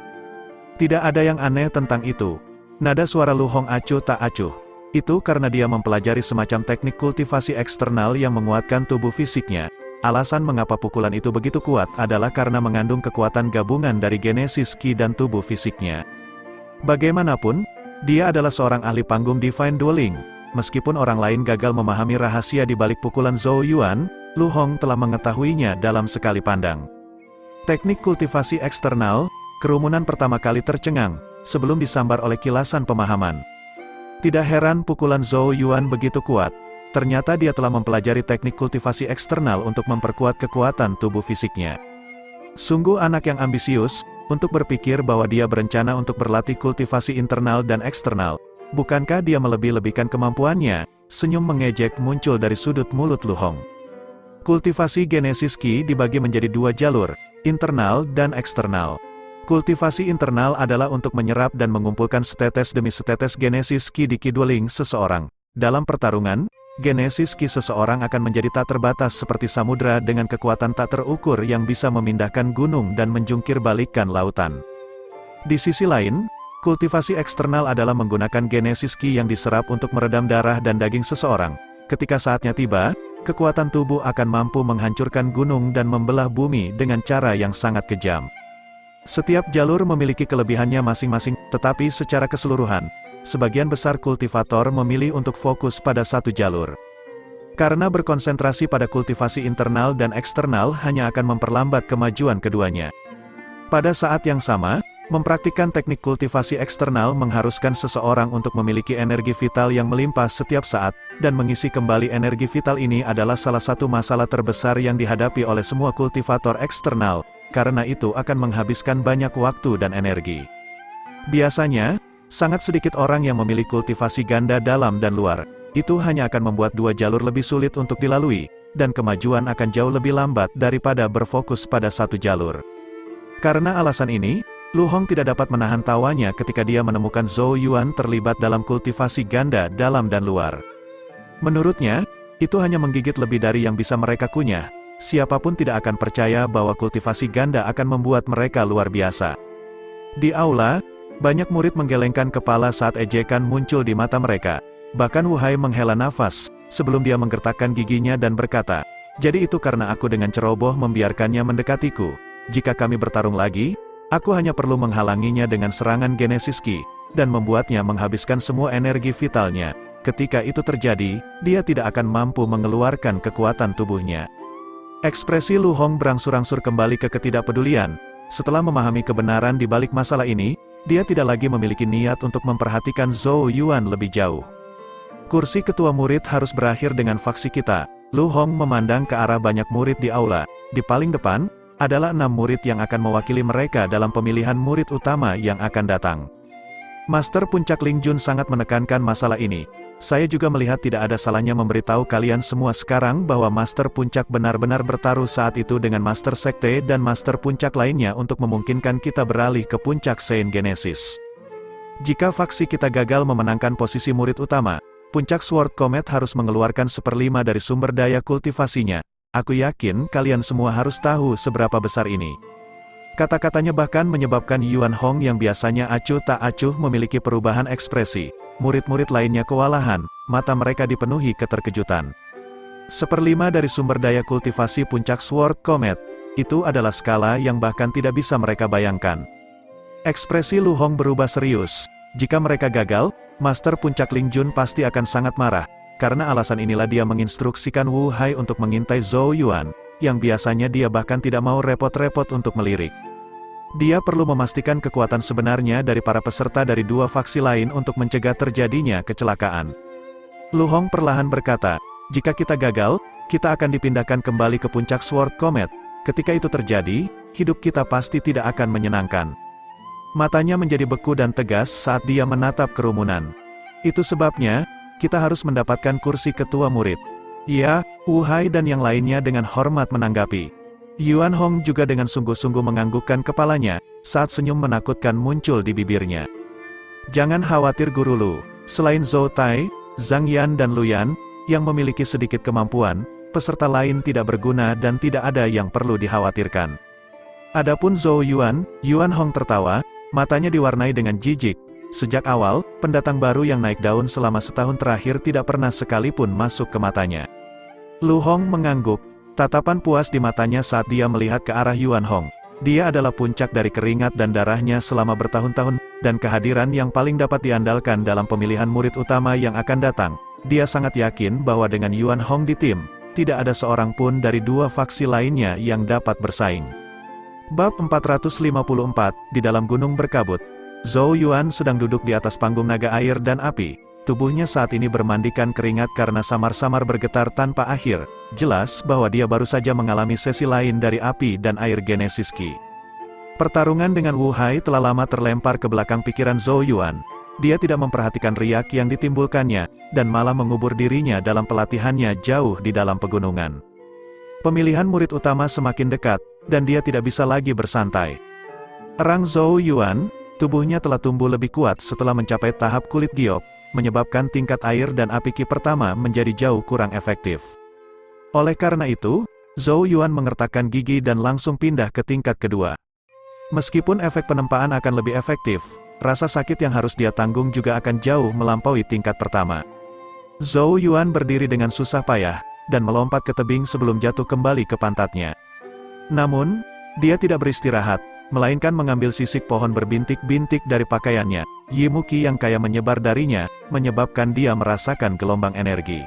Tidak ada yang aneh tentang itu. Nada suara Lu Hong acuh tak acuh. Itu karena dia mempelajari semacam teknik kultivasi eksternal yang menguatkan tubuh fisiknya. Alasan mengapa pukulan itu begitu kuat adalah karena mengandung kekuatan gabungan dari Genesis Ki dan tubuh fisiknya. Bagaimanapun, dia adalah seorang ahli panggung Divine Dueling. Meskipun orang lain gagal memahami rahasia di balik pukulan Zhou Yuan, Lu Hong telah mengetahuinya dalam sekali pandang. Teknik kultivasi eksternal, kerumunan pertama kali tercengang, sebelum disambar oleh kilasan pemahaman. Tidak heran pukulan Zhou Yuan begitu kuat, ternyata dia telah mempelajari teknik kultivasi eksternal untuk memperkuat kekuatan tubuh fisiknya. Sungguh anak yang ambisius, untuk berpikir bahwa dia berencana untuk berlatih kultivasi internal dan eksternal. Bukankah dia melebih-lebihkan kemampuannya? Senyum mengejek muncul dari sudut mulut Lu Hong. Kultivasi Genesis Ki dibagi menjadi dua jalur, internal dan eksternal. Kultivasi internal adalah untuk menyerap dan mengumpulkan setetes demi setetes Genesis Ki di Ki Dueling seseorang. Dalam pertarungan, Genesis Ki seseorang akan menjadi tak terbatas seperti samudra dengan kekuatan tak terukur yang bisa memindahkan gunung dan menjungkir balikkan lautan. Di sisi lain, kultivasi eksternal adalah menggunakan Genesis Ki yang diserap untuk meredam darah dan daging seseorang. Ketika saatnya tiba, kekuatan tubuh akan mampu menghancurkan gunung dan membelah bumi dengan cara yang sangat kejam. Setiap jalur memiliki kelebihannya masing-masing, tetapi secara keseluruhan, sebagian besar kultivator memilih untuk fokus pada satu jalur. Karena berkonsentrasi pada kultivasi internal dan eksternal hanya akan memperlambat kemajuan keduanya. Pada saat yang sama, mempraktikkan teknik kultivasi eksternal mengharuskan seseorang untuk memiliki energi vital yang melimpah setiap saat, dan mengisi kembali energi vital ini adalah salah satu masalah terbesar yang dihadapi oleh semua kultivator eksternal. Karena itu akan menghabiskan banyak waktu dan energi. Biasanya, sangat sedikit orang yang memilih kultivasi ganda dalam dan luar. Itu hanya akan membuat dua jalur lebih sulit untuk dilalui, dan kemajuan akan jauh lebih lambat daripada berfokus pada satu jalur. Karena alasan ini, Lu Hong tidak dapat menahan tawanya ketika dia menemukan Zhou Yuan terlibat dalam kultivasi ganda dalam dan luar. Menurutnya, itu hanya menggigit lebih dari yang bisa mereka kunyah. Siapapun tidak akan percaya bahwa kultivasi ganda akan membuat mereka luar biasa. Di aula, banyak murid menggelengkan kepala saat ejekan muncul di mata mereka. Bahkan Wu Hai menghela nafas, sebelum dia menggertakkan giginya dan berkata, "Jadi itu karena aku dengan ceroboh membiarkannya mendekatiku. Jika kami bertarung lagi, aku hanya perlu menghalanginya dengan serangan Genesis Ki, dan membuatnya menghabiskan semua energi vitalnya. ketika itu terjadi, dia tidak akan mampu mengeluarkan kekuatan tubuhnya. Ekspresi Lu Hong berangsur-angsur kembali ke ketidakpedulian. Setelah memahami kebenaran di balik masalah ini, dia tidak lagi memiliki niat untuk memperhatikan Zhou Yuan lebih jauh. Kursi ketua murid harus berakhir dengan faksi kita. Lu Hong memandang ke arah banyak murid di aula. Di paling depan, adalah 6 murid yang akan mewakili mereka dalam pemilihan murid utama yang akan datang. Master Puncak Ling Jun sangat menekankan masalah ini. Saya juga melihat tidak ada salahnya memberitahu kalian semua sekarang bahwa Master Puncak benar-benar bertaruh saat itu dengan Master Sekte dan Master Puncak lainnya untuk memungkinkan kita beralih ke Puncak Saint Genesis. Jika faksi kita gagal memenangkan posisi murid utama, Puncak Sword Comet harus mengeluarkan 1/5 dari sumber daya kultivasinya. Aku yakin kalian semua harus tahu seberapa besar ini. Kata-katanya bahkan menyebabkan Yuan Hong yang biasanya acuh tak acuh memiliki perubahan ekspresi. Murid-murid lainnya kewalahan, mata mereka dipenuhi keterkejutan. 1/5 dari sumber daya kultivasi Puncak Sword Comet, itu adalah skala yang bahkan tidak bisa mereka bayangkan. Ekspresi Lu Hong berubah serius. Jika mereka gagal, Master Puncak Ling Jun pasti akan sangat marah. Karena alasan inilah dia menginstruksikan Wu Hai untuk mengintai Zhou Yuan, yang biasanya dia bahkan tidak mau repot-repot untuk melirik. Dia perlu memastikan kekuatan sebenarnya dari para peserta dari 2 faksi lain untuk mencegah terjadinya kecelakaan. Lu Hong perlahan berkata, jika kita gagal, kita akan dipindahkan kembali ke Puncak Sword Comet. Ketika itu terjadi, hidup kita pasti tidak akan menyenangkan. Matanya menjadi beku dan tegas saat dia menatap kerumunan. Itu sebabnya, kita harus mendapatkan kursi ketua murid. Ya, Wu Hai dan yang lainnya dengan hormat menanggapi. Yuan Hong juga dengan sungguh-sungguh menganggukkan kepalanya, saat senyum menakutkan muncul di bibirnya. Jangan khawatir Guru Lu, selain Zhou Tai, Zhang Yan dan Lu Yan, yang memiliki sedikit kemampuan, peserta lain tidak berguna dan tidak ada yang perlu dikhawatirkan. Adapun Zhou Yuan, Yuan Hong tertawa, matanya diwarnai dengan jijik. Sejak awal, pendatang baru yang naik daun selama setahun terakhir tidak pernah sekalipun masuk ke matanya. Lu Hong mengangguk, tatapan puas di matanya saat dia melihat ke arah Yuan Hong. Dia adalah puncak dari keringat dan darahnya selama bertahun-tahun, dan kehadiran yang paling dapat diandalkan dalam pemilihan murid utama yang akan datang. Dia sangat yakin bahwa dengan Yuan Hong di tim, tidak ada seorang pun dari 2 faksi lainnya yang dapat bersaing. Bab 454, di dalam gunung berkabut. Zhou Yuan sedang duduk di atas panggung naga air dan api. Tubuhnya saat ini bermandikan keringat karena samar-samar bergetar tanpa akhir. Jelas bahwa dia baru saja mengalami sesi lain dari api dan air Genesis Ki. Pertarungan dengan Wu Hai telah lama terlempar ke belakang pikiran Zhou Yuan. Dia tidak memperhatikan riak yang ditimbulkannya, dan malah mengubur dirinya dalam pelatihannya jauh di dalam pegunungan. Pemilihan murid utama semakin dekat, dan dia tidak bisa lagi bersantai. Erang Zhou Yuan, tubuhnya telah tumbuh lebih kuat setelah mencapai tahap kulit giok, menyebabkan tingkat air dan api Ki pertama menjadi jauh kurang efektif. Oleh karena itu, Zhou Yuan mengertakkan gigi dan langsung pindah ke tingkat kedua. Meskipun efek penempaan akan lebih efektif, rasa sakit yang harus dia tanggung juga akan jauh melampaui tingkat pertama. Zhou Yuan berdiri dengan susah payah, dan melompat ke tebing sebelum jatuh kembali ke pantatnya. Namun, dia tidak beristirahat, melainkan mengambil sisik pohon berbintik-bintik dari pakaiannya. Yimuki yang kaya menyebar darinya, menyebabkan dia merasakan gelombang energi.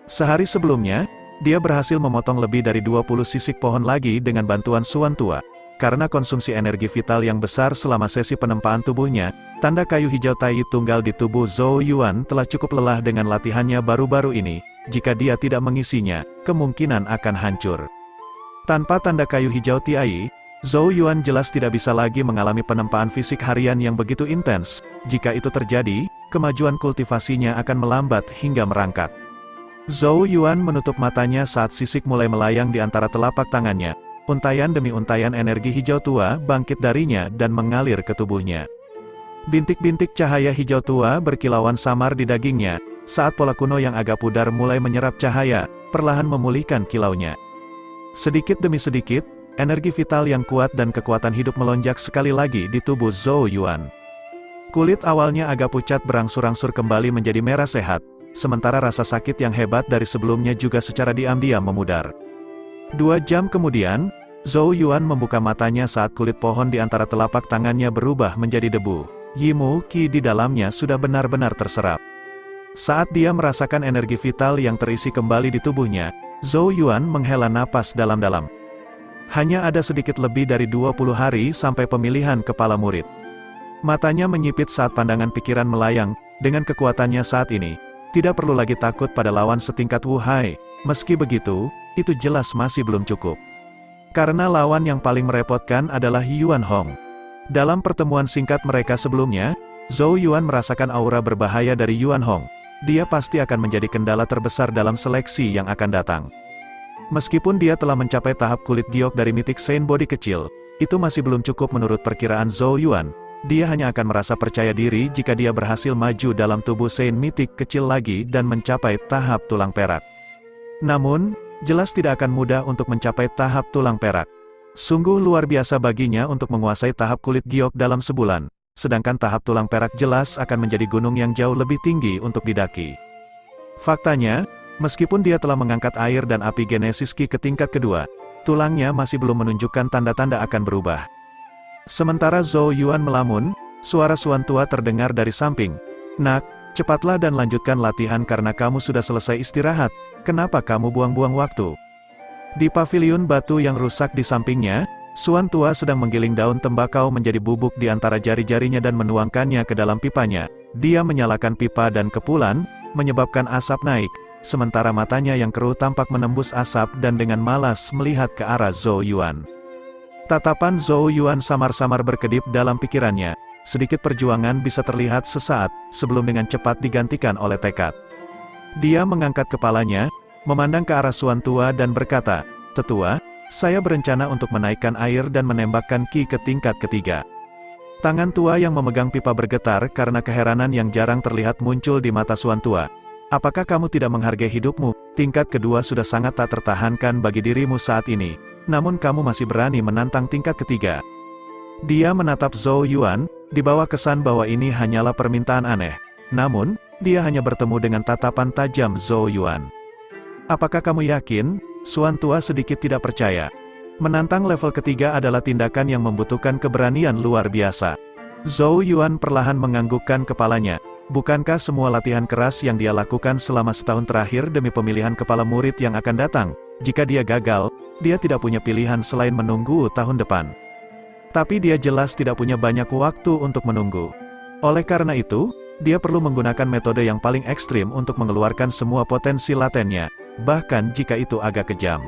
Sehari sebelumnya, dia berhasil memotong lebih dari 20 sisik pohon lagi dengan bantuan Suan Tua. Karena konsumsi energi vital yang besar selama sesi penempaan tubuhnya, tanda kayu hijau Tai tunggal di tubuh Zhou Yuan telah cukup lelah dengan latihannya baru-baru ini. Jika dia tidak mengisinya, kemungkinan akan hancur. Tanpa tanda kayu hijau Tai, Zhou Yuan jelas tidak bisa lagi mengalami penempaan fisik harian yang begitu intens. Jika itu terjadi, kemajuan kultivasinya akan melambat hingga merangkak. Zhou Yuan menutup matanya saat sisik mulai melayang di antara telapak tangannya. Untayan demi untayan energi hijau tua bangkit darinya dan mengalir ke tubuhnya. Bintik-bintik cahaya hijau tua berkilauan samar di dagingnya, saat pola kuno yang agak pudar mulai menyerap cahaya, perlahan memulihkan kilaunya. Sedikit demi sedikit, energi vital yang kuat dan kekuatan hidup melonjak sekali lagi di tubuh Zhou Yuan. Kulit awalnya agak pucat berangsur-angsur kembali menjadi merah sehat, sementara rasa sakit yang hebat dari sebelumnya juga secara diam-diam memudar. 2 jam kemudian, Zhou Yuan membuka matanya saat kulit pohon di antara telapak tangannya berubah menjadi debu. Yimu Ki di dalamnya sudah benar-benar terserap. Saat dia merasakan energi vital yang terisi kembali di tubuhnya, Zhou Yuan menghela napas dalam-dalam. Hanya ada sedikit lebih dari 20 hari sampai pemilihan kepala murid. Matanya menyipit saat pandangan pikiran melayang, dengan kekuatannya saat ini, tidak perlu lagi takut pada lawan setingkat Wu Hai. Meski begitu, itu jelas masih belum cukup. Karena lawan yang paling merepotkan adalah Yuan Hong. Dalam pertemuan singkat mereka sebelumnya, Zhou Yuan merasakan aura berbahaya dari Yuan Hong. Dia pasti akan menjadi kendala terbesar dalam seleksi yang akan datang. Meskipun dia telah mencapai tahap kulit giok dari Mythic Saint Body kecil, itu masih belum cukup menurut perkiraan Zhou Yuan. Dia hanya akan merasa percaya diri jika dia berhasil maju dalam tubuh Saint Mythic kecil lagi dan mencapai tahap tulang perak. Namun, jelas tidak akan mudah untuk mencapai tahap tulang perak. Sungguh luar biasa baginya untuk menguasai tahap kulit giok dalam sebulan. Sedangkan tahap tulang perak jelas akan menjadi gunung yang jauh lebih tinggi untuk didaki. Faktanya, meskipun dia telah mengangkat air dan api Genesis Ki ke tingkat kedua, tulangnya masih belum menunjukkan tanda-tanda akan berubah. Sementara Zhou Yuan melamun, suara Suan tua terdengar dari samping. "Nak, cepatlah dan lanjutkan latihan karena kamu sudah selesai istirahat, kenapa kamu buang-buang waktu?" Di pavilion batu yang rusak di sampingnya, Suan tua sedang menggiling daun tembakau menjadi bubuk di antara jari-jarinya dan menuangkannya ke dalam pipanya. Dia menyalakan pipa dan kepulan, menyebabkan asap naik, sementara matanya yang keruh tampak menembus asap dan dengan malas melihat ke arah Zhou Yuan. Tatapan Zhou Yuan samar-samar berkedip dalam pikirannya. Sedikit perjuangan bisa terlihat sesaat, sebelum dengan cepat digantikan oleh tekad. Dia mengangkat kepalanya, memandang ke arah Suan tua dan berkata, "Tetua, saya berencana untuk menaikkan air dan menembakkan ki ke tingkat ketiga." Tangan tua yang memegang pipa bergetar karena keheranan yang jarang terlihat muncul di mata Suan tua. "Apakah kamu tidak menghargai hidupmu? Tingkat kedua sudah sangat tak tertahankan bagi dirimu saat ini, namun kamu masih berani menantang tingkat ketiga." Dia menatap Zhou Yuan, di bawah kesan bahwa ini hanyalah permintaan aneh. Namun, dia hanya bertemu dengan tatapan tajam Zhou Yuan. "Apakah kamu yakin?" Suan tua sedikit tidak percaya. Menantang level ketiga adalah tindakan yang membutuhkan keberanian luar biasa. Zhou Yuan perlahan menganggukkan kepalanya. Bukankah semua latihan keras yang dia lakukan selama setahun terakhir demi pemilihan kepala murid yang akan datang? Jika dia gagal, dia tidak punya pilihan selain menunggu tahun depan. Tapi dia jelas tidak punya banyak waktu untuk menunggu. Oleh karena itu, dia perlu menggunakan metode yang paling ekstrim untuk mengeluarkan semua potensi latennya, bahkan jika itu agak kejam.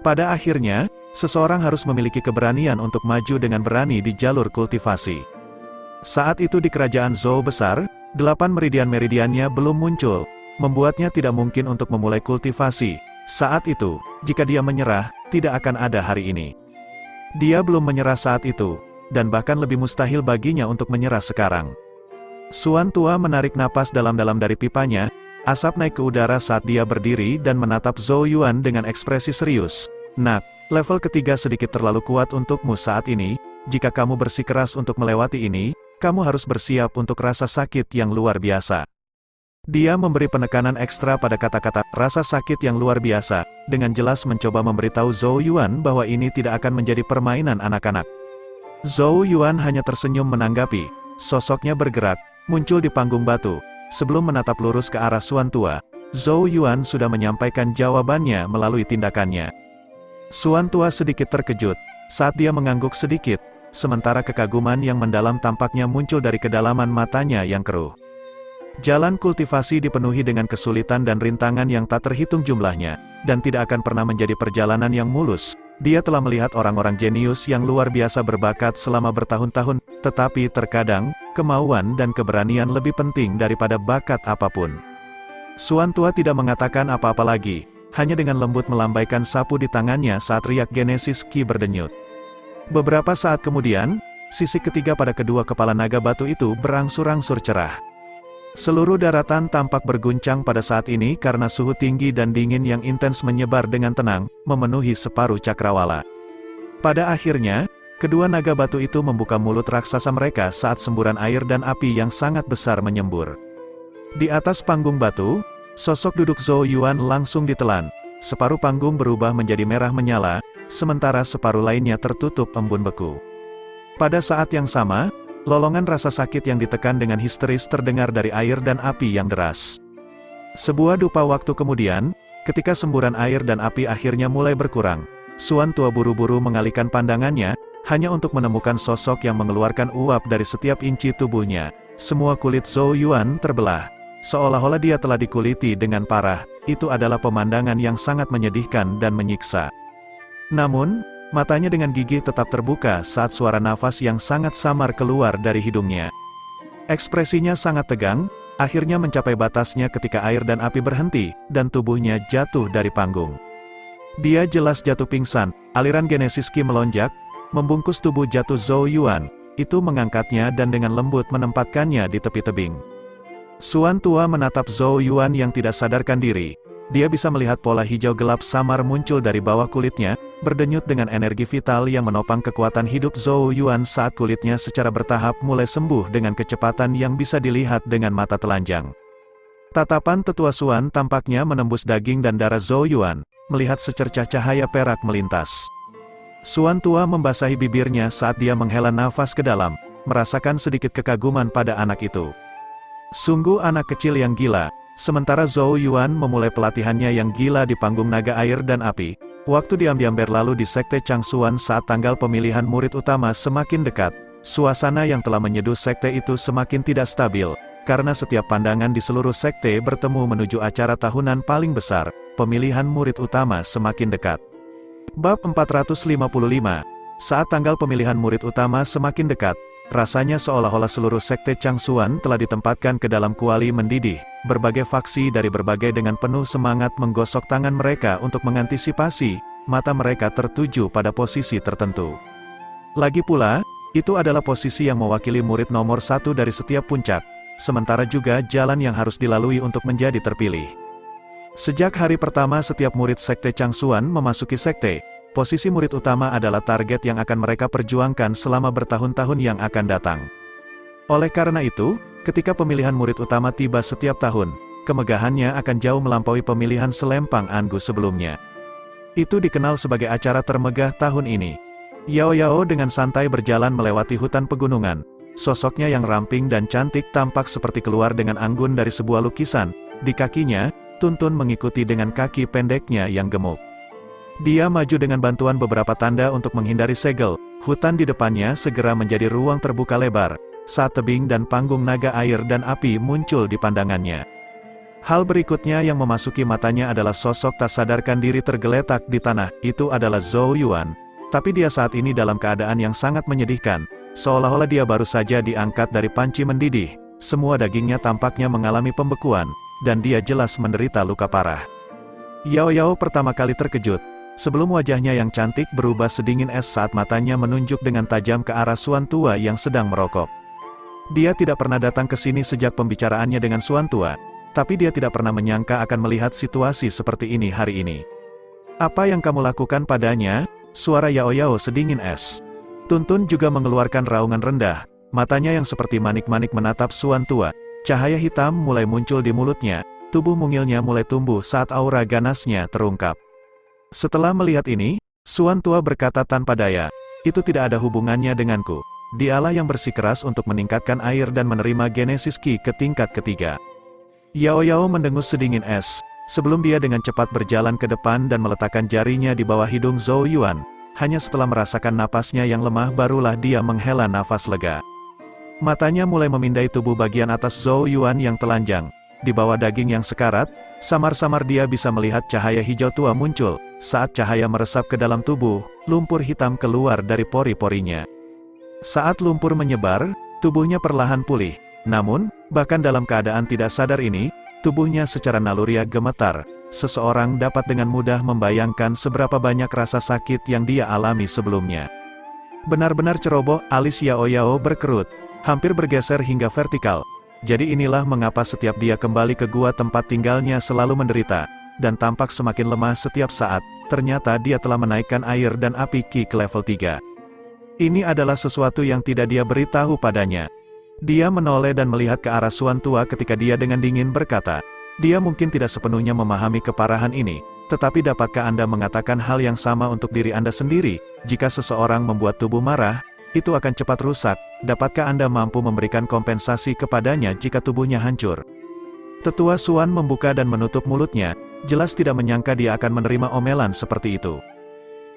Pada akhirnya, seseorang harus memiliki keberanian untuk maju dengan berani di jalur kultivasi. Saat itu di kerajaan Zhou besar, 8 meridian-meridiannya belum muncul, membuatnya tidak mungkin untuk memulai kultivasi. Saat itu, jika dia menyerah, tidak akan ada hari ini. Dia belum menyerah saat itu, dan bahkan lebih mustahil baginya untuk menyerah sekarang. Suan tua menarik napas dalam-dalam dari pipanya, asap naik ke udara saat dia berdiri dan menatap Zhou Yuan dengan ekspresi serius. "Nak, level ketiga sedikit terlalu kuat untukmu saat ini, jika kamu bersikeras untuk melewati ini, kamu harus bersiap untuk rasa sakit yang luar biasa." Dia memberi penekanan ekstra pada kata-kata "rasa sakit yang luar biasa", dengan jelas mencoba memberitahu Zhou Yuan bahwa ini tidak akan menjadi permainan anak-anak. Zhou Yuan hanya tersenyum menanggapi, sosoknya bergerak, muncul di panggung batu. Sebelum menatap lurus ke arah Suan tua, Zhou Yuan sudah menyampaikan jawabannya melalui tindakannya. Suan tua sedikit terkejut, saat dia mengangguk sedikit, sementara kekaguman yang mendalam tampaknya muncul dari kedalaman matanya yang keruh. Jalan kultivasi dipenuhi dengan kesulitan dan rintangan yang tak terhitung jumlahnya, dan tidak akan pernah menjadi perjalanan yang mulus. Dia telah melihat orang-orang jenius yang luar biasa berbakat selama bertahun-tahun, tetapi terkadang, kemauan dan keberanian lebih penting daripada bakat apapun. Suan tua tidak mengatakan apa-apa lagi, hanya dengan lembut melambaikan sapu di tangannya saat riak Genesis Ki berdenyut. Beberapa saat kemudian, sisik ketiga pada kedua kepala naga batu itu berangsur-angsur cerah. Seluruh daratan tampak berguncang pada saat ini karena suhu tinggi dan dingin yang intens menyebar dengan tenang, memenuhi separuh cakrawala. Pada akhirnya, kedua naga batu itu membuka mulut raksasa mereka saat semburan air dan api yang sangat besar menyembur. Di atas panggung batu, sosok duduk Zhou Yuan langsung ditelan. Separuh panggung berubah menjadi merah menyala, sementara separuh lainnya tertutup embun beku. Pada saat yang sama, lolongan rasa sakit yang ditekan dengan histeris terdengar dari air dan api yang deras. Sebuah dupa waktu kemudian, ketika semburan air dan api akhirnya mulai berkurang, Suan Tua buru-buru mengalihkan pandangannya, hanya untuk menemukan sosok yang mengeluarkan uap dari setiap inci tubuhnya. Semua kulit Zhou Yuan terbelah. Seolah-olah dia telah dikuliti dengan parah. Itu adalah pemandangan yang sangat menyedihkan dan menyiksa. Namun, matanya dengan gigih tetap terbuka saat suara nafas yang sangat samar keluar dari hidungnya. Ekspresinya sangat tegang, akhirnya mencapai batasnya ketika air dan api berhenti, dan tubuhnya jatuh dari panggung. Dia jelas jatuh pingsan, aliran Genesis Qi melonjak, membungkus tubuh jatuh Zhou Yuan, itu mengangkatnya dan dengan lembut menempatkannya di tepi tebing. Suan Tua menatap Zhou Yuan yang tidak sadarkan diri. Dia bisa melihat pola hijau gelap samar muncul dari bawah kulitnya, berdenyut dengan energi vital yang menopang kekuatan hidup Zhou Yuan saat kulitnya secara bertahap mulai sembuh dengan kecepatan yang bisa dilihat dengan mata telanjang. Tatapan tetua Suan tampaknya menembus daging dan darah Zhou Yuan, melihat secercah cahaya perak melintas. Suan Tua membasahi bibirnya saat dia menghela nafas ke dalam, merasakan sedikit kekaguman pada anak itu. Sungguh anak kecil yang gila. Sementara Zhou Yuan memulai pelatihannya yang gila di panggung naga air dan api, waktu diambil lalu di Sekte Changsuan saat tanggal pemilihan murid utama semakin dekat, suasana yang telah menyeduh sekte itu semakin tidak stabil, karena setiap pandangan di seluruh sekte bertemu menuju acara tahunan paling besar, pemilihan murid utama semakin dekat. Bab 455. Saat tanggal pemilihan murid utama semakin dekat, rasanya seolah-olah seluruh sekte Changsuan telah ditempatkan ke dalam kuali mendidih. Berbagai faksi dari berbagai dengan penuh semangat menggosok tangan mereka untuk mengantisipasi, mata mereka tertuju pada posisi tertentu. Lagi pula, itu adalah posisi yang mewakili murid nomor 1 dari setiap puncak, sementara juga jalan yang harus dilalui untuk menjadi terpilih. Sejak hari pertama setiap murid sekte Changsuan memasuki sekte, posisi murid utama adalah target yang akan mereka perjuangkan selama bertahun-tahun yang akan datang. Oleh karena itu, ketika pemilihan murid utama tiba setiap tahun, kemegahannya akan jauh melampaui pemilihan selempang Angu sebelumnya. Itu dikenal sebagai acara termegah tahun ini. Yao Yao dengan santai berjalan melewati hutan pegunungan. Sosoknya yang ramping dan cantik tampak seperti keluar dengan anggun dari sebuah lukisan. Di kakinya, tuntun mengikuti dengan kaki pendeknya yang gemuk. Dia maju dengan bantuan beberapa tanda untuk menghindari segel. Hutan di depannya segera menjadi ruang terbuka lebar, saat tebing dan panggung naga air dan api muncul di pandangannya. Hal berikutnya yang memasuki matanya adalah sosok tak sadarkan diri tergeletak di tanah. Itu adalah Zhou Yuan. Tapi dia saat ini dalam keadaan yang sangat menyedihkan, seolah-olah dia baru saja diangkat dari panci mendidih. Semua dagingnya tampaknya mengalami pembekuan, dan dia jelas menderita luka parah. Yao Yao pertama kali terkejut, sebelum wajahnya yang cantik berubah sedingin es saat matanya menunjuk dengan tajam ke arah Suan Tua yang sedang merokok. Dia tidak pernah datang ke sini sejak pembicaraannya dengan Suan Tua, tapi dia tidak pernah menyangka akan melihat situasi seperti ini hari ini. "Apa yang kamu lakukan padanya?" Suara Yao Yao sedingin es. Tuntun juga mengeluarkan raungan rendah, matanya yang seperti manik-manik menatap Suan Tua. Cahaya hitam mulai muncul di mulutnya, tubuh mungilnya mulai tumbuh saat aura ganasnya terungkap. Setelah melihat ini, Suan Tua berkata tanpa daya, "Itu tidak ada hubungannya denganku. Dialah yang bersikeras untuk meningkatkan air dan menerima Genesis Qi ke tingkat ketiga." Yao Yao mendengus sedingin es, sebelum dia dengan cepat berjalan ke depan dan meletakkan jarinya di bawah hidung Zhou Yuan. Hanya setelah merasakan napasnya yang lemah barulah dia menghela nafas lega. Matanya mulai memindai tubuh bagian atas Zhou Yuan yang telanjang. Di bawah daging yang sekarat, samar-samar dia bisa melihat cahaya hijau tua muncul. Saat cahaya meresap ke dalam tubuh, lumpur hitam keluar dari pori-porinya. Saat lumpur menyebar, tubuhnya perlahan pulih. Namun, bahkan dalam keadaan tidak sadar ini, tubuhnya secara naluriah gemetar. Seseorang dapat dengan mudah membayangkan seberapa banyak rasa sakit yang dia alami sebelumnya. Benar-benar ceroboh, alis Yao Yao berkerut, hampir bergeser hingga vertikal. Jadi inilah mengapa setiap dia kembali ke gua tempat tinggalnya selalu menderita, dan tampak semakin lemah setiap saat. Ternyata dia telah menaikkan air dan api Qi ke level 3. Ini adalah sesuatu yang tidak dia beritahu padanya. Dia menoleh dan melihat ke arah Suan Tua ketika dia dengan dingin berkata, "Dia mungkin tidak sepenuhnya memahami keparahan ini, tetapi dapatkah Anda mengatakan hal yang sama untuk diri Anda sendiri? Jika seseorang membuat tubuh marah, itu akan cepat rusak. Dapatkah Anda mampu memberikan kompensasi kepadanya jika tubuhnya hancur?" Tetua Xuan membuka dan menutup mulutnya, jelas tidak menyangka dia akan menerima omelan seperti itu.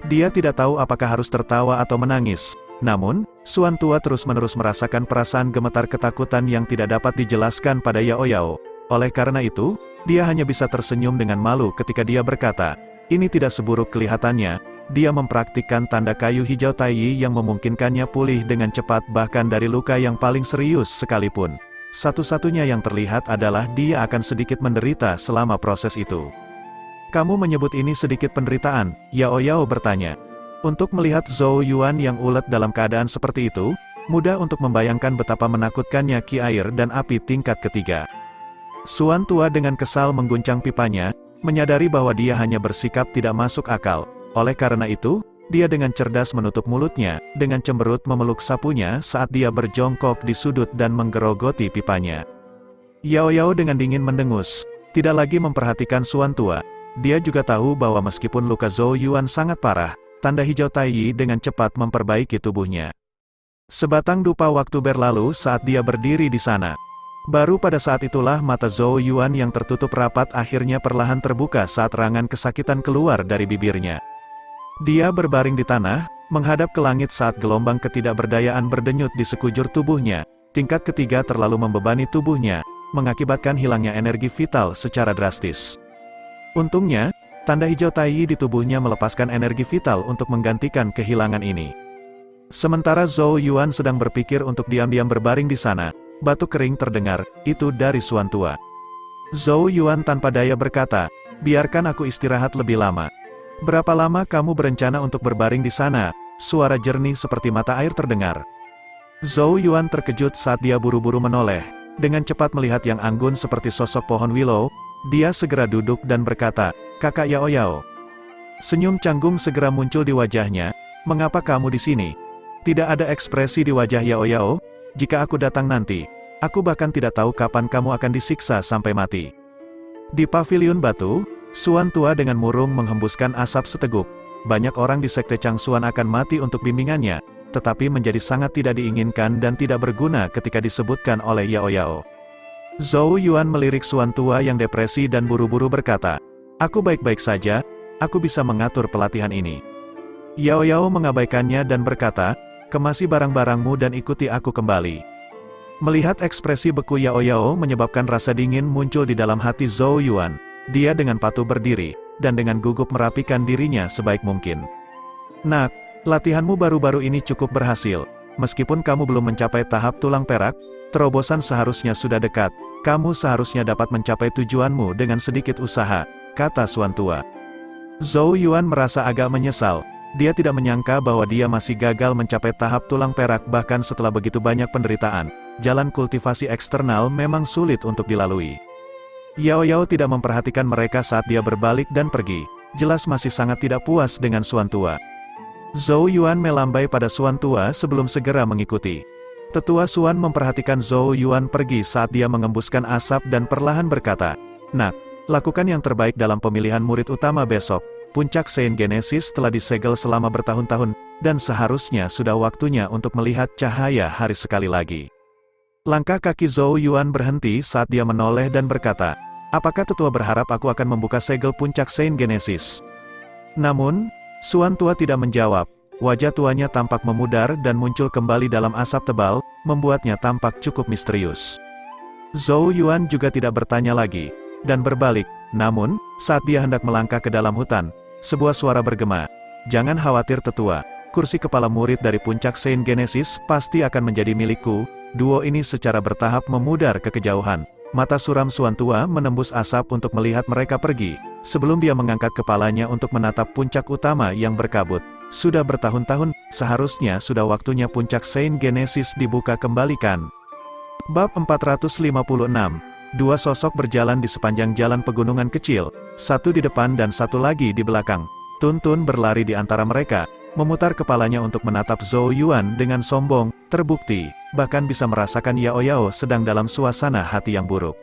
Dia tidak tahu apakah harus tertawa atau menangis. Namun, Xuan tua terus-menerus merasakan perasaan gemetar ketakutan yang tidak dapat dijelaskan pada Yao Yao. Oleh karena itu, dia hanya bisa tersenyum dengan malu ketika dia berkata, ini tidak seburuk kelihatannya. Dia mempraktikkan tanda kayu hijau Taiyi yang memungkinkannya pulih dengan cepat bahkan dari luka yang paling serius sekalipun. Satu-satunya yang terlihat adalah dia akan sedikit menderita selama proses itu. Kamu menyebut ini sedikit penderitaan? Yao Yao bertanya. Untuk melihat Zhou Yuan yang ulet dalam keadaan seperti itu, mudah untuk membayangkan betapa menakutkannya ki air dan api tingkat ketiga. Xuan tua dengan kesal mengguncang pipanya, menyadari bahwa dia hanya bersikap tidak masuk akal. Oleh karena itu, dia dengan cerdas menutup mulutnya, dengan cemberut memeluk sapunya saat dia berjongkok di sudut dan menggerogoti pipanya. Yao Yao dengan dingin mendengus, tidak lagi memperhatikan Xuan tua. Dia juga tahu bahwa meskipun luka Zhou Yuan sangat parah, tanda hijau Taiyi dengan cepat memperbaiki tubuhnya. Sebatang dupa waktu berlalu saat dia berdiri di sana. Baru pada saat itulah mata Zhou Yuan yang tertutup rapat akhirnya perlahan terbuka saat rangan kesakitan keluar dari bibirnya. Dia berbaring di tanah, menghadap ke langit saat gelombang ketidakberdayaan berdenyut di sekujur tubuhnya. Tingkat ketiga terlalu membebani tubuhnya, mengakibatkan hilangnya energi vital secara drastis. Untungnya, tanda hijau Taiyi di tubuhnya melepaskan energi vital untuk menggantikan kehilangan ini. Sementara Zhou Yuan sedang berpikir untuk diam-diam berbaring di sana, batuk kering terdengar, itu dari Xuan tua. Zhou Yuan tanpa daya berkata, biarkan aku istirahat lebih lama. Berapa lama kamu berencana untuk berbaring di sana? Suara jernih seperti mata air terdengar. Zhou Yuan terkejut saat dia buru-buru menoleh. Dengan cepat melihat yang anggun seperti sosok pohon willow, dia segera duduk dan berkata, Kakak Yao Yao. Senyum canggung segera muncul di wajahnya, mengapa kamu di sini? Tidak ada ekspresi di wajah Yao Yao, jika aku datang nanti, aku bahkan tidak tahu kapan kamu akan disiksa sampai mati. Di paviliun batu, Xuan tua dengan murung menghembuskan asap seteguk. Banyak orang di sekte Changxuan akan mati untuk bimbingannya, tetapi menjadi sangat tidak diinginkan dan tidak berguna ketika disebutkan oleh Yao Yao. Zhou Yuan melirik Xuan tua yang depresi dan buru-buru berkata, aku baik-baik saja, aku bisa mengatur pelatihan ini. Yao Yao mengabaikannya dan berkata, kemasi barang-barangmu dan ikuti aku kembali. Melihat ekspresi beku Yao Yao menyebabkan rasa dingin muncul di dalam hati Zhou Yuan. Dia dengan patuh berdiri, dan dengan gugup merapikan dirinya sebaik mungkin. Nak, latihanmu baru-baru ini cukup berhasil. Meskipun kamu belum mencapai tahap tulang perak, terobosan seharusnya sudah dekat. Kamu seharusnya dapat mencapai tujuanmu dengan sedikit usaha, kata Xuan tua. Zhou Yuan merasa agak menyesal. Dia tidak menyangka bahwa dia masih gagal mencapai tahap tulang perak bahkan setelah begitu banyak penderitaan. Jalan kultivasi eksternal memang sulit untuk dilalui. Yao Yao tidak memperhatikan mereka saat dia berbalik dan pergi. Jelas masih sangat tidak puas dengan Xuan tua. Zhou Yuan melambai pada Xuan tua sebelum segera mengikuti. Tetua Xuan memperhatikan Zhou Yuan pergi saat dia mengembuskan asap dan perlahan berkata, Nak, lakukan yang terbaik dalam pemilihan murid utama besok. Puncak Sein Genesis telah disegel selama bertahun-tahun, dan seharusnya sudah waktunya untuk melihat cahaya hari sekali lagi. Langkah kaki Zhou Yuan berhenti saat dia menoleh dan berkata, apakah tetua berharap aku akan membuka segel puncak Sein Genesis? Namun, Xuan tua tidak menjawab. Wajah tuanya tampak memudar dan muncul kembali dalam asap tebal, membuatnya tampak cukup misterius. Zhou Yuan juga tidak bertanya lagi, dan berbalik. Namun, saat dia hendak melangkah ke dalam hutan, sebuah suara bergema, jangan khawatir tetua, kursi kepala murid dari puncak Sein Genesis pasti akan menjadi milikku. Duo ini secara bertahap memudar ke kejauhan. Mata suram Xuan tua menembus asap untuk melihat mereka pergi, sebelum dia mengangkat kepalanya untuk menatap puncak utama yang berkabut. Sudah bertahun-tahun, seharusnya sudah waktunya puncak Sein Genesis dibuka kembalikan. Bab 456. Dua sosok berjalan di sepanjang jalan pegunungan kecil, satu di depan dan satu lagi di belakang. Tuntun berlari di antara mereka, memutar kepalanya untuk menatap Zhou Yuan dengan sombong, terbukti, bahkan bisa merasakan Yao Yao sedang dalam suasana hati yang buruk.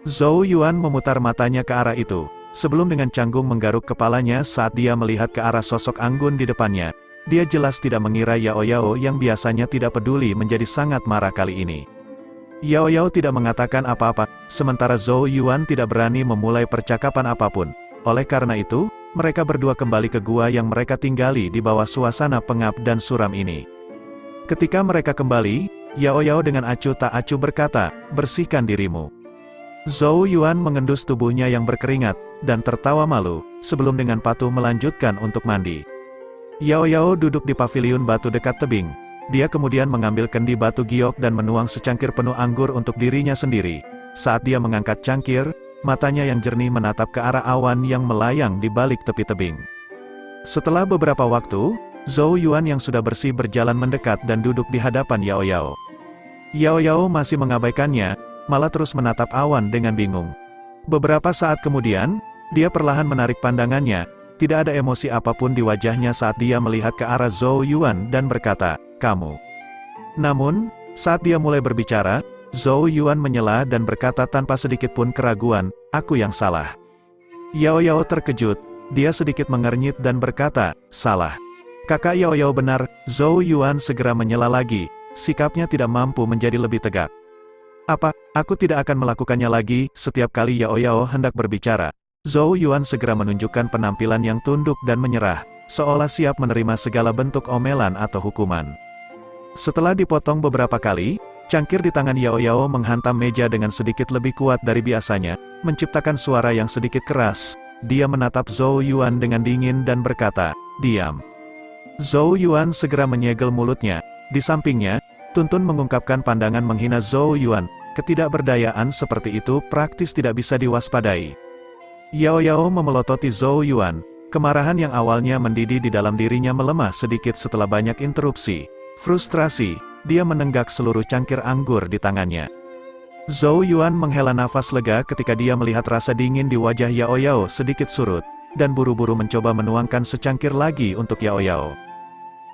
Zhou Yuan memutar matanya ke arah itu, sebelum dengan canggung menggaruk kepalanya saat dia melihat ke arah sosok anggun di depannya. Dia jelas tidak mengira Yao Yao yang biasanya tidak peduli menjadi sangat marah kali ini. Yao Yao tidak mengatakan apa-apa, sementara Zhou Yuan tidak berani memulai percakapan apapun. Oleh karena itu, mereka berdua kembali ke gua yang mereka tinggali di bawah suasana pengap dan suram ini. Ketika mereka kembali, Yao Yao dengan acuh tak acuh berkata, "Bersihkan dirimu." Zhou Yuan mengendus tubuhnya yang berkeringat, dan tertawa malu, sebelum dengan patuh melanjutkan untuk mandi. Yao Yao duduk di paviliun batu dekat tebing. Dia kemudian mengambil kendi batu giok dan menuang secangkir penuh anggur untuk dirinya sendiri. Saat dia mengangkat cangkir, matanya yang jernih menatap ke arah awan yang melayang di balik tepi tebing. Setelah beberapa waktu, Zhou Yuan yang sudah bersih berjalan mendekat dan duduk di hadapan Yao Yao. Yao Yao masih mengabaikannya, malah terus menatap awan dengan bingung. Beberapa saat kemudian, dia perlahan menarik pandangannya, tidak ada emosi apapun di wajahnya saat dia melihat ke arah Zhou Yuan dan berkata, "Kamu." Namun, saat dia mulai berbicara, Zhou Yuan menyela dan berkata tanpa sedikit pun keraguan, "Aku yang salah." Yao Yao terkejut, dia sedikit mengernyit dan berkata, "Salah." Kakak Yao Yao benar, Zhou Yuan segera menyela lagi, sikapnya tidak mampu menjadi lebih tegak. "Apa, aku tidak akan melakukannya lagi?" Setiap kali Yao Yao hendak berbicara, Zhou Yuan segera menunjukkan penampilan yang tunduk dan menyerah, seolah siap menerima segala bentuk omelan atau hukuman. Setelah dipotong beberapa kali, cangkir di tangan Yao Yao menghantam meja dengan sedikit lebih kuat dari biasanya, menciptakan suara yang sedikit keras. Dia menatap Zhou Yuan dengan dingin dan berkata, "Diam." Zhou Yuan segera menyegel mulutnya. Di sampingnya, Tuntun mengungkapkan pandangan menghina Zhou Yuan. Ketidakberdayaan seperti itu praktis tidak bisa diwaspadai. Yao Yao memelototi Zhou Yuan. Kemarahan yang awalnya mendidih di dalam dirinya melemah sedikit setelah banyak interupsi. Frustrasi, dia menenggak seluruh cangkir anggur di tangannya. Zhou Yuan menghela nafas lega ketika dia melihat rasa dingin di wajah Yao Yao sedikit surut, dan buru-buru mencoba menuangkan secangkir lagi untuk Yao Yao.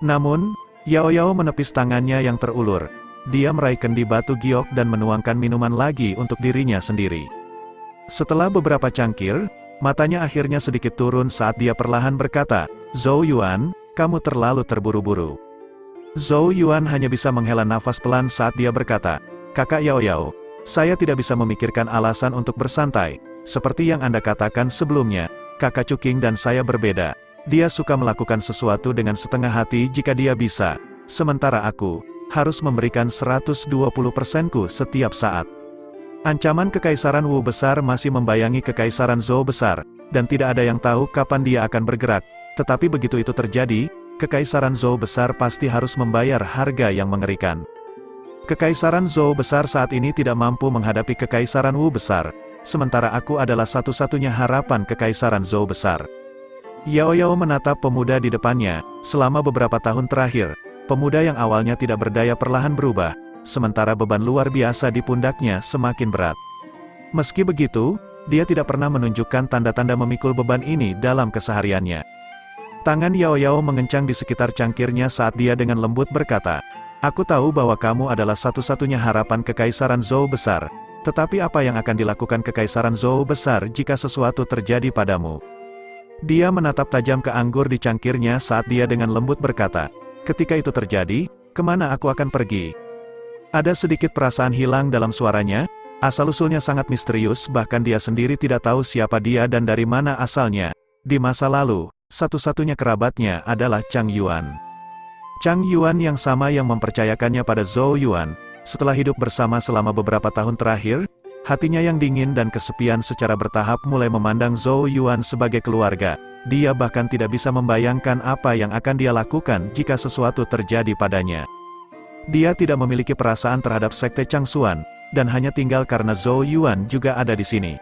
Namun, Yao Yao menepis tangannya yang terulur. Dia meraih kendi batu giok dan menuangkan minuman lagi untuk dirinya sendiri. Setelah beberapa cangkir, matanya akhirnya sedikit turun saat dia perlahan berkata, "Zhou Yuan, kamu terlalu terburu-buru." Zhou Yuan hanya bisa menghela nafas pelan saat dia berkata, "Kakak Yao Yao, saya tidak bisa memikirkan alasan untuk bersantai. Seperti yang Anda katakan sebelumnya, Kakak Cuking dan saya berbeda. Dia suka melakukan sesuatu dengan setengah hati jika dia bisa, sementara aku harus memberikan 120%-ku setiap saat." Ancaman Kekaisaran Wu Besar masih membayangi Kekaisaran Zhou Besar, dan tidak ada yang tahu kapan dia akan bergerak. Tetapi begitu itu terjadi, Kekaisaran Zhou Besar pasti harus membayar harga yang mengerikan. Kekaisaran Zhou Besar saat ini tidak mampu menghadapi Kekaisaran Wu Besar, sementara aku adalah satu-satunya harapan Kekaisaran Zhou Besar. Yao Yao menatap pemuda di depannya. Selama beberapa tahun terakhir, pemuda yang awalnya tidak berdaya perlahan berubah, sementara beban luar biasa di pundaknya semakin berat. Meski begitu, dia tidak pernah menunjukkan tanda-tanda memikul beban ini dalam kesehariannya. Tangan Yao Yao mengencang di sekitar cangkirnya saat dia dengan lembut berkata, "Aku tahu bahwa kamu adalah satu-satunya harapan Kekaisaran Zhou Besar, tetapi apa yang akan dilakukan Kekaisaran Zhou Besar jika sesuatu terjadi padamu?" Dia menatap tajam ke anggur di cangkirnya saat dia dengan lembut berkata, "Ketika itu terjadi, kemana aku akan pergi?" Ada sedikit perasaan hilang dalam suaranya, asal-usulnya sangat misterius bahkan dia sendiri tidak tahu siapa dia dan dari mana asalnya. Di masa lalu, satu-satunya kerabatnya adalah Chang Yuan. Chang Yuan yang sama yang mempercayakannya pada Zhou Yuan. Setelah hidup bersama selama beberapa tahun terakhir, hatinya yang dingin dan kesepian secara bertahap mulai memandang Zhou Yuan sebagai keluarga. Dia bahkan tidak bisa membayangkan apa yang akan dia lakukan jika sesuatu terjadi padanya. Dia tidak memiliki perasaan terhadap sekte Changsuan, dan hanya tinggal karena Zhou Yuan juga ada di sini.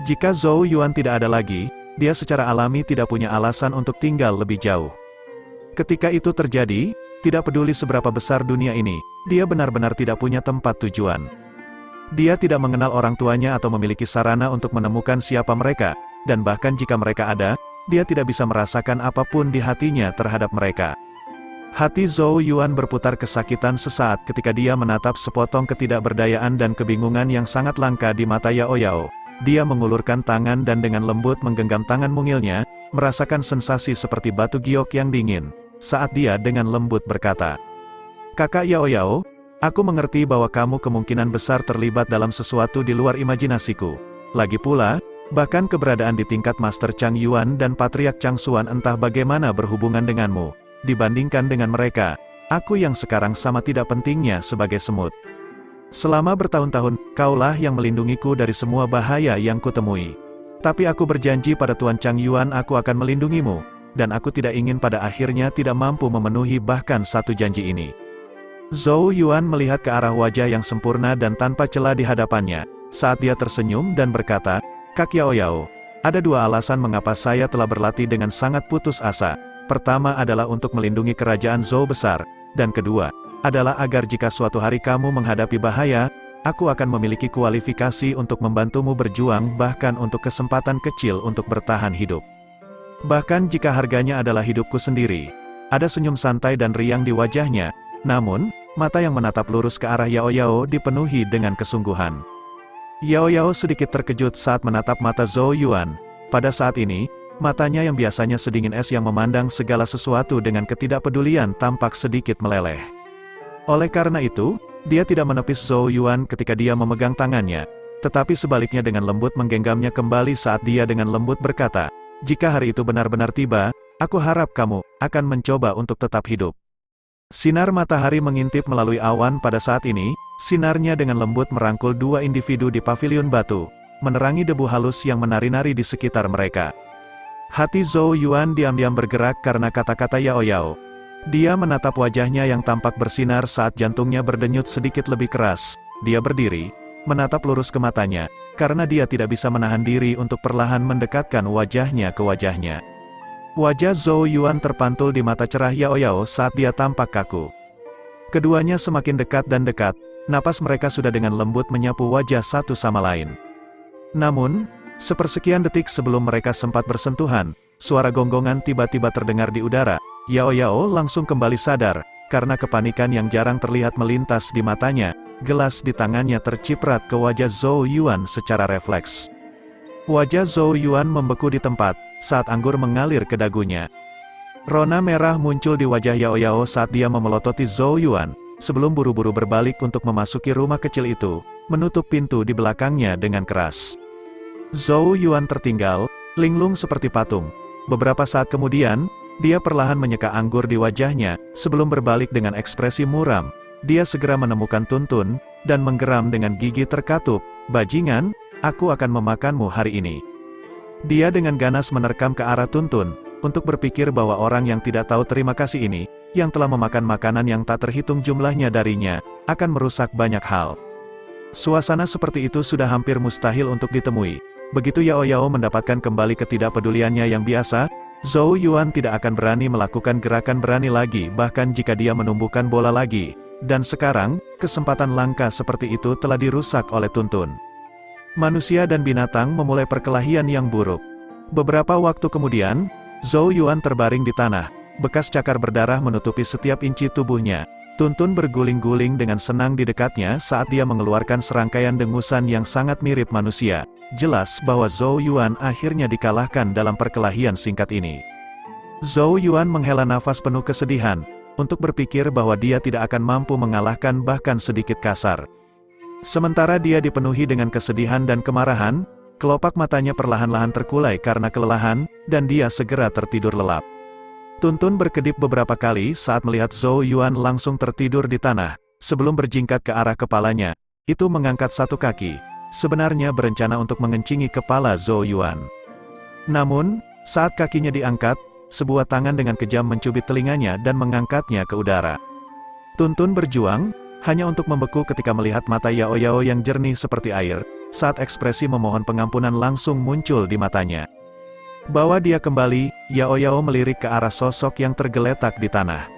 Jika Zhou Yuan tidak ada lagi, dia secara alami tidak punya alasan untuk tinggal lebih jauh. Ketika itu terjadi, tidak peduli seberapa besar dunia ini, dia benar-benar tidak punya tempat tujuan. Dia tidak mengenal orang tuanya atau memiliki sarana untuk menemukan siapa mereka, dan bahkan jika mereka ada, dia tidak bisa merasakan apapun di hatinya terhadap mereka. Hati Zhou Yuan berputar kesakitan sesaat ketika dia menatap sepotong ketidakberdayaan dan kebingungan yang sangat langka di mata Yao Yao. Dia mengulurkan tangan dan dengan lembut menggenggam tangan mungilnya, merasakan sensasi seperti batu giok yang dingin, saat dia dengan lembut berkata, "Kakak Yao Yao, Aku mengerti bahwa kamu kemungkinan besar terlibat dalam sesuatu di luar imajinasiku. Lagi pula, bahkan keberadaan di tingkat Master Chang Yuan dan Patriark Chang Xuan entah bagaimana berhubungan denganmu. Dibandingkan dengan mereka, aku yang sekarang sama tidak pentingnya sebagai semut. Selama bertahun-tahun, kaulah yang melindungiku dari semua bahaya yang kutemui. Tapi aku berjanji pada Tuan Chang Yuan aku akan melindungimu, dan aku tidak ingin pada akhirnya tidak mampu memenuhi bahkan satu janji ini. Zhou Yuan melihat ke arah wajah yang sempurna dan tanpa celah di hadapannya, saat dia tersenyum dan berkata, "Kak Yao Yao, ada dua alasan mengapa saya telah berlatih dengan sangat putus asa. Pertama adalah untuk melindungi kerajaan Zhou besar, dan kedua, adalah agar jika suatu hari kamu menghadapi bahaya, aku akan memiliki kualifikasi untuk membantumu berjuang bahkan untuk kesempatan kecil untuk bertahan hidup. Bahkan jika harganya adalah hidupku sendiri." Ada senyum santai dan riang di wajahnya, namun, mata yang menatap lurus ke arah Yao Yao dipenuhi dengan kesungguhan. Yao Yao sedikit terkejut saat menatap mata Zhou Yuan. Pada saat ini, matanya yang biasanya sedingin es yang memandang segala sesuatu dengan ketidakpedulian tampak sedikit meleleh. Oleh karena itu, dia tidak menepis Zhou Yuan ketika dia memegang tangannya, tetapi sebaliknya dengan lembut menggenggamnya kembali saat dia dengan lembut berkata, "Jika hari itu benar-benar tiba, aku harap kamu akan mencoba untuk tetap hidup." Sinar matahari mengintip melalui awan pada saat ini, sinarnya dengan lembut merangkul dua individu di pavilion batu, menerangi debu halus yang menari-nari di sekitar mereka. Hati Zhou Yuan diam-diam bergerak karena kata-kata Yao Yao. Dia menatap wajahnya yang tampak bersinar saat jantungnya berdenyut sedikit lebih keras. Dia berdiri, menatap lurus ke matanya, karena dia tidak bisa menahan diri untuk perlahan mendekatkan wajahnya ke wajahnya. Wajah Zhou Yuan terpantul di mata cerah Yao Yao saat dia tampak kaku. Keduanya semakin dekat dan dekat, napas mereka sudah dengan lembut menyapu wajah satu sama lain. Namun, sepersekian detik sebelum mereka sempat bersentuhan, suara gonggongan tiba-tiba terdengar di udara. Yao Yao langsung kembali sadar, karena kepanikan yang jarang terlihat melintas di matanya, gelas di tangannya terciprat ke wajah Zhou Yuan secara refleks. Wajah Zhou Yuan membeku di tempat, saat anggur mengalir ke dagunya. Rona merah muncul di wajah Yao Yao saat dia memelototi Zhou Yuan, sebelum buru-buru berbalik untuk memasuki rumah kecil itu, menutup pintu di belakangnya dengan keras. Zhou Yuan tertinggal, linglung seperti patung. Beberapa saat kemudian, dia perlahan menyeka anggur di wajahnya, sebelum berbalik dengan ekspresi muram. Dia segera menemukan Tuntun, dan menggeram dengan gigi terkatup, "Bajingan, aku akan memakanmu hari ini." Dia dengan ganas menerkam ke arah Tuntun, untuk berpikir bahwa orang yang tidak tahu terima kasih ini, yang telah memakan makanan yang tak terhitung jumlahnya darinya, akan merusak banyak hal. Suasana seperti itu sudah hampir mustahil untuk ditemui. Begitu Yao Yao mendapatkan kembali ketidakpeduliannya yang biasa, Zhou Yuan tidak akan berani melakukan gerakan berani lagi bahkan jika dia menumbuhkan bola lagi. Dan sekarang, kesempatan langka seperti itu telah dirusak oleh Tuntun. Manusia dan binatang memulai perkelahian yang buruk. Beberapa waktu kemudian, Zhou Yuan terbaring di tanah, bekas cakar berdarah menutupi setiap inci tubuhnya. Tuntun berguling-guling dengan senang di dekatnya saat dia mengeluarkan serangkaian dengusan yang sangat mirip manusia. Jelas bahwa Zhou Yuan akhirnya dikalahkan dalam perkelahian singkat ini. Zhou Yuan menghela nafas penuh kesedihan, untuk berpikir bahwa dia tidak akan mampu mengalahkan bahkan sedikit kasar. Sementara dia dipenuhi dengan kesedihan dan kemarahan, kelopak matanya perlahan-lahan terkulai karena kelelahan, dan dia segera tertidur lelap. Tuntun berkedip beberapa kali saat melihat Zhou Yuan langsung tertidur di tanah, sebelum berjingkat ke arah kepalanya, itu mengangkat satu kaki, sebenarnya berencana untuk mengencingi kepala Zhou Yuan. Namun, saat kakinya diangkat, sebuah tangan dengan kejam mencubit telinganya dan mengangkatnya ke udara. Tuntun berjuang, hanya untuk membeku ketika melihat mata Yao Yao yang jernih seperti air, saat ekspresi memohon pengampunan langsung muncul di matanya. Bawa dia kembali, Yao Yao melirik ke arah sosok yang tergeletak di tanah.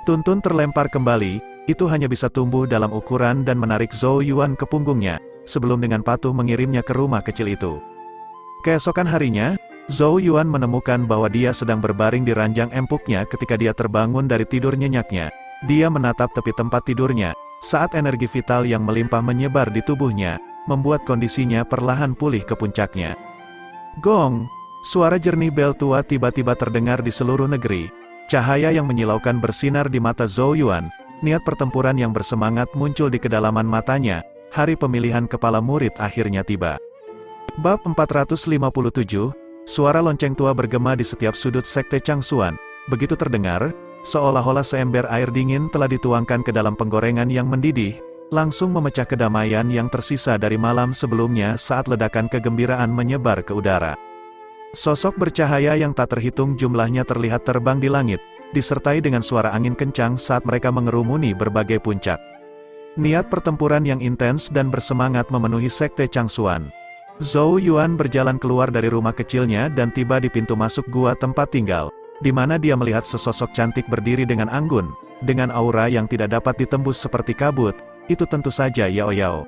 Tuntun terlempar kembali, itu hanya bisa tumbuh dalam ukuran dan menarik Zhou Yuan ke punggungnya, sebelum dengan patuh mengirimnya ke rumah kecil itu. Keesokan harinya, Zhou Yuan menemukan bahwa dia sedang berbaring di ranjang empuknya ketika dia terbangun dari tidur nyenyaknya. Dia menatap tepi tempat tidurnya, saat energi vital yang melimpah menyebar di tubuhnya, membuat kondisinya perlahan pulih ke puncaknya. Gong! Suara jernih bel tua tiba-tiba terdengar di seluruh negeri. Cahaya yang menyilaukan bersinar di mata Zhou Yuan, niat pertempuran yang bersemangat muncul di kedalaman matanya. Hari pemilihan kepala murid akhirnya tiba. Bab 457, suara lonceng tua bergema di setiap sudut sekte Changsuan. Begitu terdengar, seolah-olah seember air dingin telah dituangkan ke dalam penggorengan yang mendidih, langsung memecah kedamaian yang tersisa dari malam sebelumnya saat ledakan kegembiraan menyebar ke udara. Sosok bercahaya yang tak terhitung jumlahnya terlihat terbang di langit, disertai dengan suara angin kencang saat mereka mengerumuni berbagai puncak. Niat pertempuran yang intens dan bersemangat memenuhi sekte Changsuan. Zhou Yuan berjalan keluar dari rumah kecilnya dan tiba di pintu masuk gua tempat tinggal, di mana dia melihat sesosok cantik berdiri dengan anggun, dengan aura yang tidak dapat ditembus seperti kabut. Itu tentu saja Yao Yao.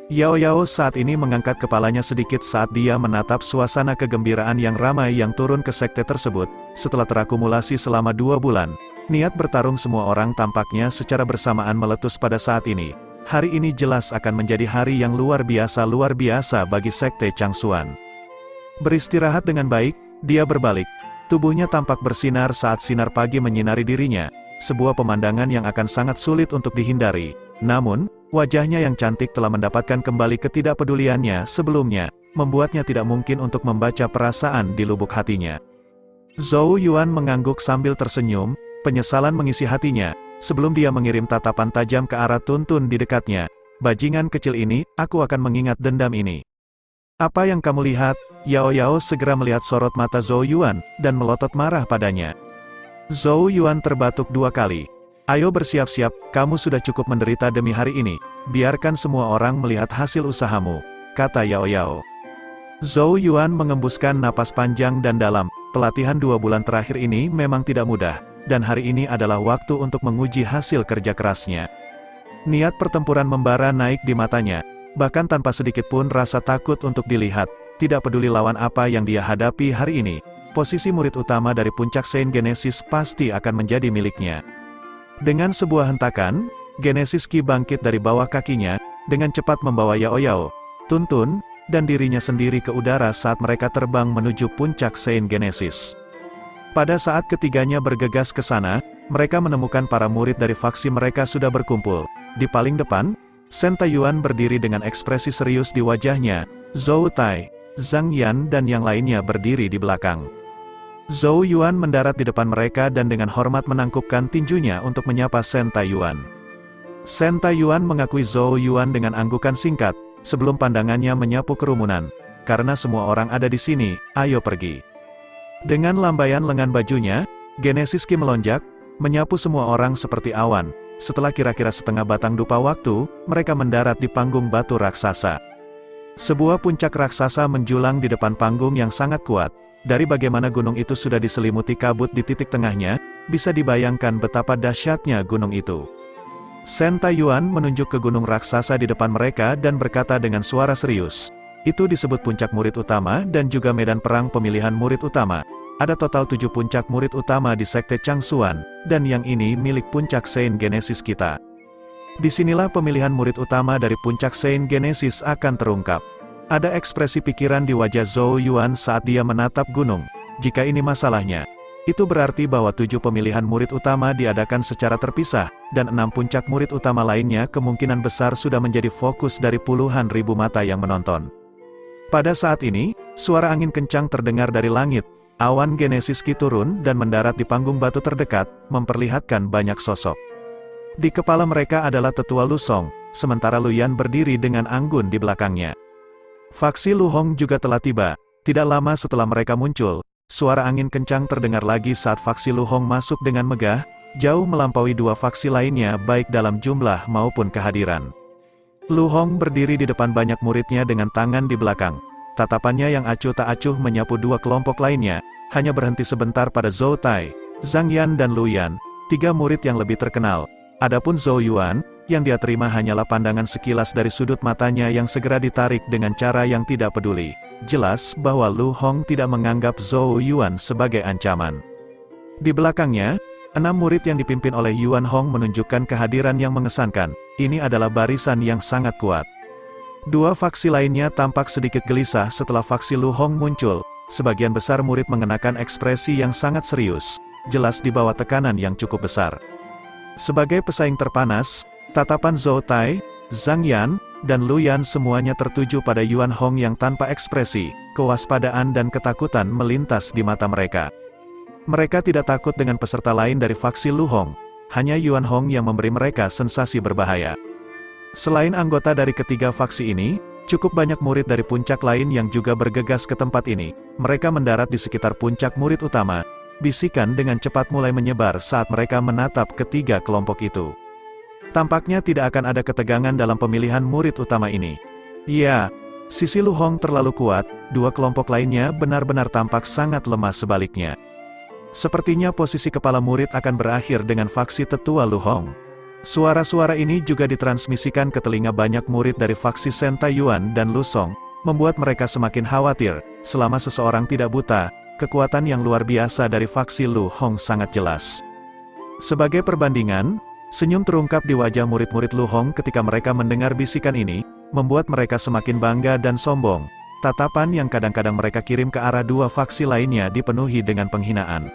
Yao Yao saat ini mengangkat kepalanya sedikit saat dia menatap suasana kegembiraan yang ramai yang turun ke sekte tersebut. Setelah terakumulasi selama 2 bulan, niat bertarung semua orang tampaknya secara bersamaan meletus pada saat ini. Hari ini jelas akan menjadi hari yang luar biasa bagi sekte Changsuan. Beristirahat dengan baik, dia berbalik. Tubuhnya tampak bersinar saat sinar pagi menyinari dirinya, sebuah pemandangan yang akan sangat sulit untuk dihindari. Namun, wajahnya yang cantik telah mendapatkan kembali ketidakpeduliannya sebelumnya, membuatnya tidak mungkin untuk membaca perasaan di lubuk hatinya. Zhou Yuan mengangguk sambil tersenyum, penyesalan mengisi hatinya, sebelum dia mengirim tatapan tajam ke arah Tuntun di dekatnya. Bajingan kecil ini, aku akan mengingat dendam ini. Apa yang kamu lihat? Yao Yao segera melihat sorot mata Zhou Yuan, dan melotot marah padanya. Zhou Yuan terbatuk 2 kali. Ayo bersiap-siap, kamu sudah cukup menderita demi hari ini. Biarkan semua orang melihat hasil usahamu, kata Yao Yao. Zhou Yuan mengembuskan napas panjang dan dalam. Pelatihan 2 bulan terakhir ini memang tidak mudah, dan hari ini adalah waktu untuk menguji hasil kerja kerasnya. Niat pertempuran membara naik di matanya, bahkan tanpa sedikit pun rasa takut untuk dilihat. Tidak peduli lawan apa yang dia hadapi hari ini, posisi murid utama dari puncak Saint Genesis pasti akan menjadi miliknya. Dengan sebuah hentakan, Genesis Ki bangkit dari bawah kakinya, dengan cepat membawa Yao Yao, Tuntun, dan dirinya sendiri ke udara saat mereka terbang menuju puncak Saint Genesis. Pada saat ketiganya bergegas ke sana, mereka menemukan para murid dari faksi mereka sudah berkumpul. Di paling depan, Shen Taiyuan berdiri dengan ekspresi serius di wajahnya, Zhou Tai, Zhang Yan dan yang lainnya berdiri di belakang. Zhou Yuan mendarat di depan mereka dan dengan hormat menangkupkan tinjunya untuk menyapa Shen Taiyuan. Shen Taiyuan mengakui Zhou Yuan dengan anggukan singkat, sebelum pandangannya menyapu kerumunan. Karena semua orang ada di sini, ayo pergi. Dengan lambaian lengan bajunya, Genesis Ki melonjak, menyapu semua orang seperti awan. Setelah kira-kira setengah batang dupa waktu, mereka mendarat di panggung batu raksasa. Sebuah puncak raksasa menjulang di depan panggung yang sangat kuat. Dari bagaimana gunung itu sudah diselimuti kabut di titik tengahnya, bisa dibayangkan betapa dahsyatnya gunung itu. Shen Taiyuan menunjuk ke gunung raksasa di depan mereka dan berkata dengan suara serius, itu disebut puncak murid utama dan juga medan perang pemilihan murid utama. Ada total 7 puncak murid utama di sekte Changsuan, dan yang ini milik puncak Saint Genesis kita. Disinilah pemilihan murid utama dari puncak Saint Genesis akan terungkap. Ada ekspresi pikiran di wajah Zhou Yuan saat dia menatap gunung. Jika ini masalahnya, itu berarti bahwa 7 pemilihan murid utama diadakan secara terpisah, dan 6 puncak murid utama lainnya kemungkinan besar sudah menjadi fokus dari puluhan ribu mata yang menonton. Pada saat ini, suara angin kencang terdengar dari langit. Awan Genesis Ki turun dan mendarat di panggung batu terdekat, memperlihatkan banyak sosok. Di kepala mereka adalah tetua Lu Song, sementara Lu Yan berdiri dengan anggun di belakangnya. Faksi Lu Hong juga telah tiba. Tidak lama setelah mereka muncul, suara angin kencang terdengar lagi saat faksi Lu Hong masuk dengan megah, jauh melampaui 2 faksi lainnya baik dalam jumlah maupun kehadiran. Lu Hong berdiri di depan banyak muridnya dengan tangan di belakang. Tatapannya yang acuh tak acuh menyapu 2 kelompok lainnya, hanya berhenti sebentar pada Zhou Tai, Zhang Yan dan Lu Yan, 3 murid yang lebih terkenal. Adapun Zhou Yuan, yang dia terima hanyalah pandangan sekilas dari sudut matanya yang segera ditarik dengan cara yang tidak peduli. Jelas bahwa Lu Hong tidak menganggap Zhou Yuan sebagai ancaman. Di belakangnya, 6 murid yang dipimpin oleh Yuan Hong menunjukkan kehadiran yang mengesankan. Ini adalah barisan yang sangat kuat. 2 faksi lainnya tampak sedikit gelisah setelah faksi Lu Hong muncul. Sebagian besar murid mengenakan ekspresi yang sangat serius, jelas di bawah tekanan yang cukup besar. Sebagai pesaing terpanas, tatapan Zhou Tai, Zhang Yan, dan Lu Yan semuanya tertuju pada Yuan Hong yang tanpa ekspresi, kewaspadaan dan ketakutan melintas di mata mereka. Mereka tidak takut dengan peserta lain dari faksi Lu Hong, hanya Yuan Hong yang memberi mereka sensasi berbahaya. Selain anggota dari ketiga faksi ini, cukup banyak murid dari puncak lain yang juga bergegas ke tempat ini. Mereka mendarat di sekitar puncak murid utama. Bisikan dengan cepat mulai menyebar saat mereka menatap ketiga kelompok itu. Tampaknya tidak akan ada ketegangan dalam pemilihan murid utama ini. Ya, sisi Lu Hong terlalu kuat, dua kelompok lainnya benar-benar tampak sangat lemah sebaliknya. Sepertinya posisi kepala murid akan berakhir dengan faksi tetua Lu Hong. Suara-suara ini juga ditransmisikan ke telinga banyak murid dari faksi Shen Taiyuan dan Lu Song, membuat mereka semakin khawatir. Selama seseorang tidak buta, kekuatan yang luar biasa dari faksi Lu Hong sangat jelas. Sebagai perbandingan, senyum terungkap di wajah murid-murid Lu Hong ketika mereka mendengar bisikan ini, membuat mereka semakin bangga dan sombong. Tatapan yang kadang-kadang mereka kirim ke arah dua faksi lainnya dipenuhi dengan penghinaan.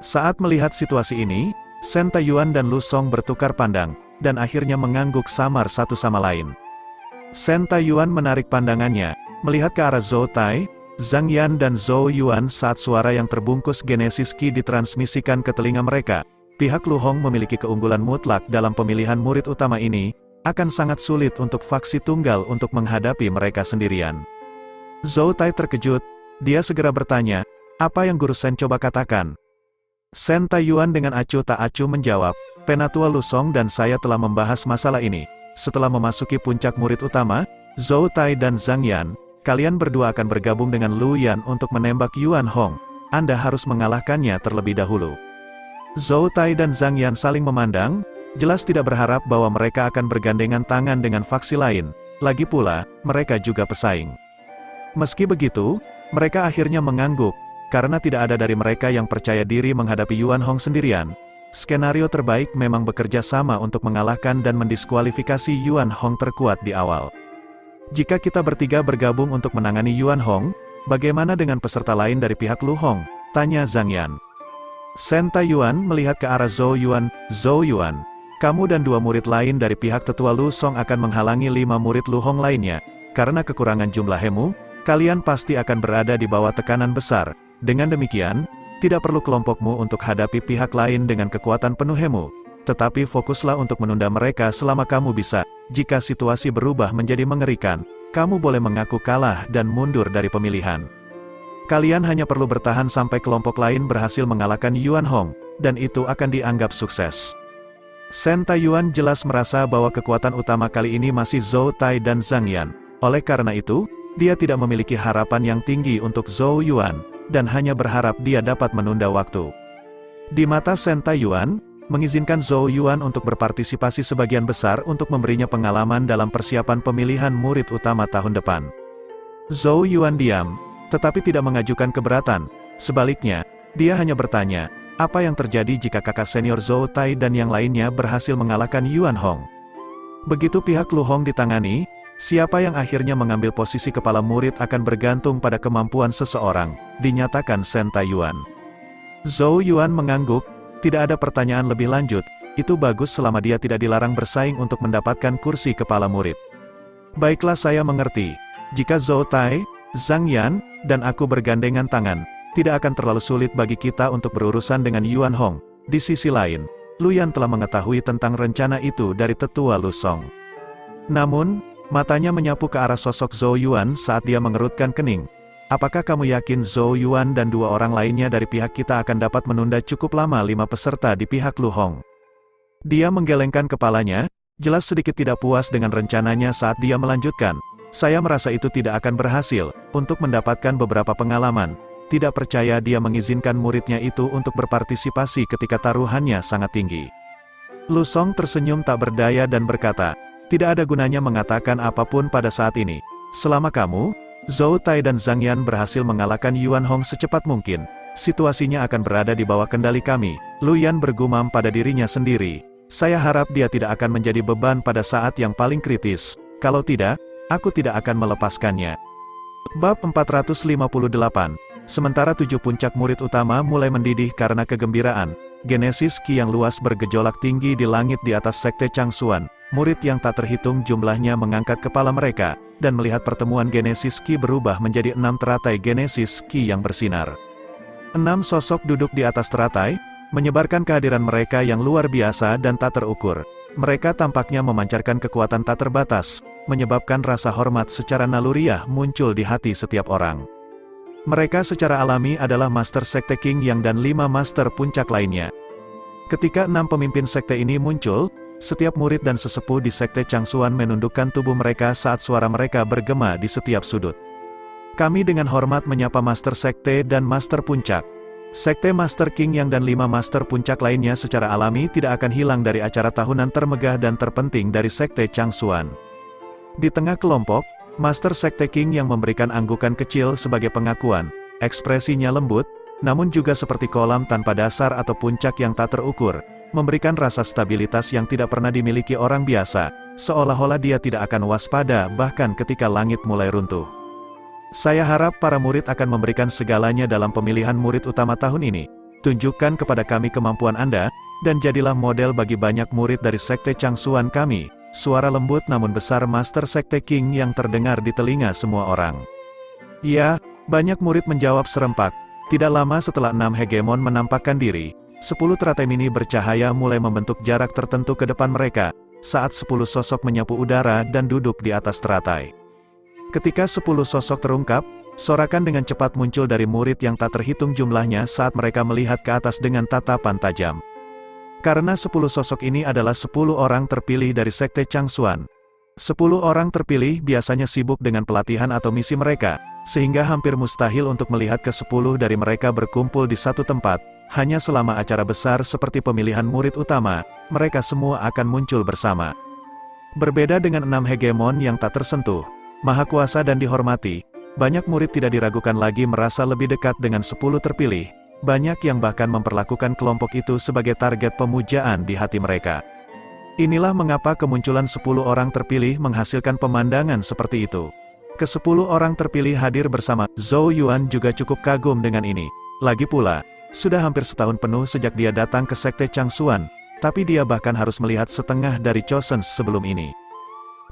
Saat melihat situasi ini, Shen Taiyuan dan Lu Song bertukar pandang, dan akhirnya mengangguk samar satu sama lain. Shen Taiyuan menarik pandangannya, melihat ke arah Zhou Tai, Zhang Yan dan Zhou Yuan saat suara yang terbungkus Genesis Qi ditransmisikan ke telinga mereka. Pihak Lu Hong memiliki keunggulan mutlak dalam pemilihan murid utama ini, akan sangat sulit untuk faksi tunggal untuk menghadapi mereka sendirian. Zhou Tai terkejut, dia segera bertanya, apa yang Guru Shen coba katakan? Shen Taiyuan dengan acuh tak acuh menjawab, Penatua Lu Song dan saya telah membahas masalah ini. Setelah memasuki puncak murid utama, Zhou Tai dan Zhang Yan, kalian berdua akan bergabung dengan Lu Yan untuk menembak Yuan Hong. Anda harus mengalahkannya terlebih dahulu. Zhou Tai dan Zhang Yan saling memandang, jelas tidak berharap bahwa mereka akan bergandengan tangan dengan faksi lain. Lagi pula, mereka juga pesaing. Meski begitu, mereka akhirnya mengangguk, karena tidak ada dari mereka yang percaya diri menghadapi Yuan Hong sendirian. Skenario terbaik memang bekerja sama untuk mengalahkan dan mendiskualifikasi Yuan Hong terkuat di awal. Jika kita bertiga bergabung untuk menangani Yuan Hong, bagaimana dengan peserta lain dari pihak Lu Hong? Tanya Zhang Yan. Shen Taiyuan melihat ke arah Zhou Yuan. Zhou Yuan, kamu dan dua murid lain dari pihak tetua Lu Song akan menghalangi 5 murid Lu Hong lainnya. Karena kekurangan jumlah Hemu, kalian pasti akan berada di bawah tekanan besar. Dengan demikian, tidak perlu kelompokmu untuk hadapi pihak lain dengan kekuatan penuh Hemu. Tetapi fokuslah untuk menunda mereka selama kamu bisa. Jika situasi berubah menjadi mengerikan, kamu boleh mengaku kalah dan mundur dari pemilihan. Kalian hanya perlu bertahan sampai kelompok lain berhasil mengalahkan Yuan Hong, dan itu akan dianggap sukses. Shen Taiyuan jelas merasa bahwa kekuatan utama kali ini masih Zhou Tai dan Zhang Yan. Oleh karena itu, dia tidak memiliki harapan yang tinggi untuk Zhou Yuan, dan hanya berharap dia dapat menunda waktu. Di mata Shen Taiyuan, mengizinkan Zhou Yuan untuk berpartisipasi sebagian besar untuk memberinya pengalaman dalam persiapan pemilihan murid utama tahun depan. Zhou Yuan diam, tetapi tidak mengajukan keberatan. Sebaliknya, dia hanya bertanya, apa yang terjadi jika kakak senior Zhou Tai dan yang lainnya berhasil mengalahkan Yuan Hong? Begitu pihak Lu Hong ditangani, siapa yang akhirnya mengambil posisi kepala murid akan bergantung pada kemampuan seseorang, dinyatakan Shen Taiyuan. Zhou Yuan mengangguk, tidak ada pertanyaan lebih lanjut, itu bagus selama dia tidak dilarang bersaing untuk mendapatkan kursi kepala murid. Baiklah, saya mengerti. Jika Zhou Tai, Zhang Yan, dan aku bergandengan tangan, tidak akan terlalu sulit bagi kita untuk berurusan dengan Yuan Hong. Di sisi lain, Lu Yan telah mengetahui tentang rencana itu dari tetua Lu Song. Namun, matanya menyapu ke arah sosok Zhou Yuan saat dia mengerutkan kening. Apakah kamu yakin Zhou Yuan dan dua orang lainnya dari pihak kita akan dapat menunda cukup lama 5 peserta di pihak Lu Hong? Dia menggelengkan kepalanya, jelas sedikit tidak puas dengan rencananya saat dia melanjutkan. Saya merasa itu tidak akan berhasil, untuk mendapatkan beberapa pengalaman. Tidak percaya dia mengizinkan muridnya itu untuk berpartisipasi ketika taruhannya sangat tinggi. Lu Song tersenyum tak berdaya dan berkata, tidak ada gunanya mengatakan apapun pada saat ini. Selama kamu, Zhou Tai dan Zhang Yan berhasil mengalahkan Yuan Hong secepat mungkin, situasinya akan berada di bawah kendali kami. Lu Yan bergumam pada dirinya sendiri. Saya harap dia tidak akan menjadi beban pada saat yang paling kritis. Kalau tidak, aku tidak akan melepaskannya. Bab 458. Sementara 7 puncak murid utama mulai mendidih karena kegembiraan, Genesis Qi yang luas bergejolak tinggi di langit di atas Sekte Changsuan. Murid yang tak terhitung jumlahnya mengangkat kepala mereka, dan melihat pertemuan Genesis Qi berubah menjadi 6 teratai Genesis Qi yang bersinar. 6 sosok duduk di atas teratai, menyebarkan kehadiran mereka yang luar biasa dan tak terukur. Mereka tampaknya memancarkan kekuatan tak terbatas, menyebabkan rasa hormat secara naluriah muncul di hati setiap orang. Mereka secara alami adalah Master Sekte King Yang dan 5 Master Puncak lainnya. Ketika 6 pemimpin sekte ini muncul, setiap murid dan sesepuh di Sekte Changsuan menundukkan tubuh mereka saat suara mereka bergema di setiap sudut. Kami dengan hormat menyapa Master Sekte dan Master Puncak. Sekte Master King Yang dan 5 Master Puncak lainnya secara alami tidak akan hilang dari acara tahunan termegah dan terpenting dari Sekte Changsuan. Di tengah kelompok, Master Sekte King yang memberikan anggukan kecil sebagai pengakuan. Ekspresinya lembut, namun juga seperti kolam tanpa dasar atau puncak yang tak terukur, memberikan rasa stabilitas yang tidak pernah dimiliki orang biasa, seolah-olah dia tidak akan waspada bahkan ketika langit mulai runtuh. Saya harap para murid akan memberikan segalanya dalam pemilihan murid utama tahun ini. Tunjukkan kepada kami kemampuan Anda, dan jadilah model bagi banyak murid dari Sekte Changsuan kami. Suara lembut namun besar Master Sekte King yang terdengar di telinga semua orang. Ya, banyak murid menjawab serempak. Tidak lama setelah 6 hegemon menampakkan diri, 10 teratai mini bercahaya mulai membentuk jarak tertentu ke depan mereka, saat 10 sosok menyapu udara dan duduk di atas teratai. Ketika 10 sosok terungkap, sorakan dengan cepat muncul dari murid yang tak terhitung jumlahnya saat mereka melihat ke atas dengan tatapan tajam. Karena 10 sosok ini adalah 10 orang terpilih dari Sekte Changsuan. 10 orang terpilih biasanya sibuk dengan pelatihan atau misi mereka, sehingga hampir mustahil untuk melihat ke-10 dari mereka berkumpul di satu tempat. Hanya selama acara besar seperti pemilihan murid utama, mereka semua akan muncul bersama. Berbeda dengan 6 hegemon yang tak tersentuh, maha kuasa dan dihormati, banyak murid tidak diragukan lagi merasa lebih dekat dengan 10 terpilih. Banyak yang bahkan memperlakukan kelompok itu sebagai target pemujaan di hati mereka. Inilah mengapa kemunculan 10 orang terpilih menghasilkan pemandangan seperti itu. Ke-10 orang terpilih hadir bersama, Zhou Yuan juga cukup kagum dengan ini. Lagi pula, sudah hampir setahun penuh sejak dia datang ke Sekte Changsuan, tapi dia bahkan harus melihat setengah dari Chosen sebelum ini.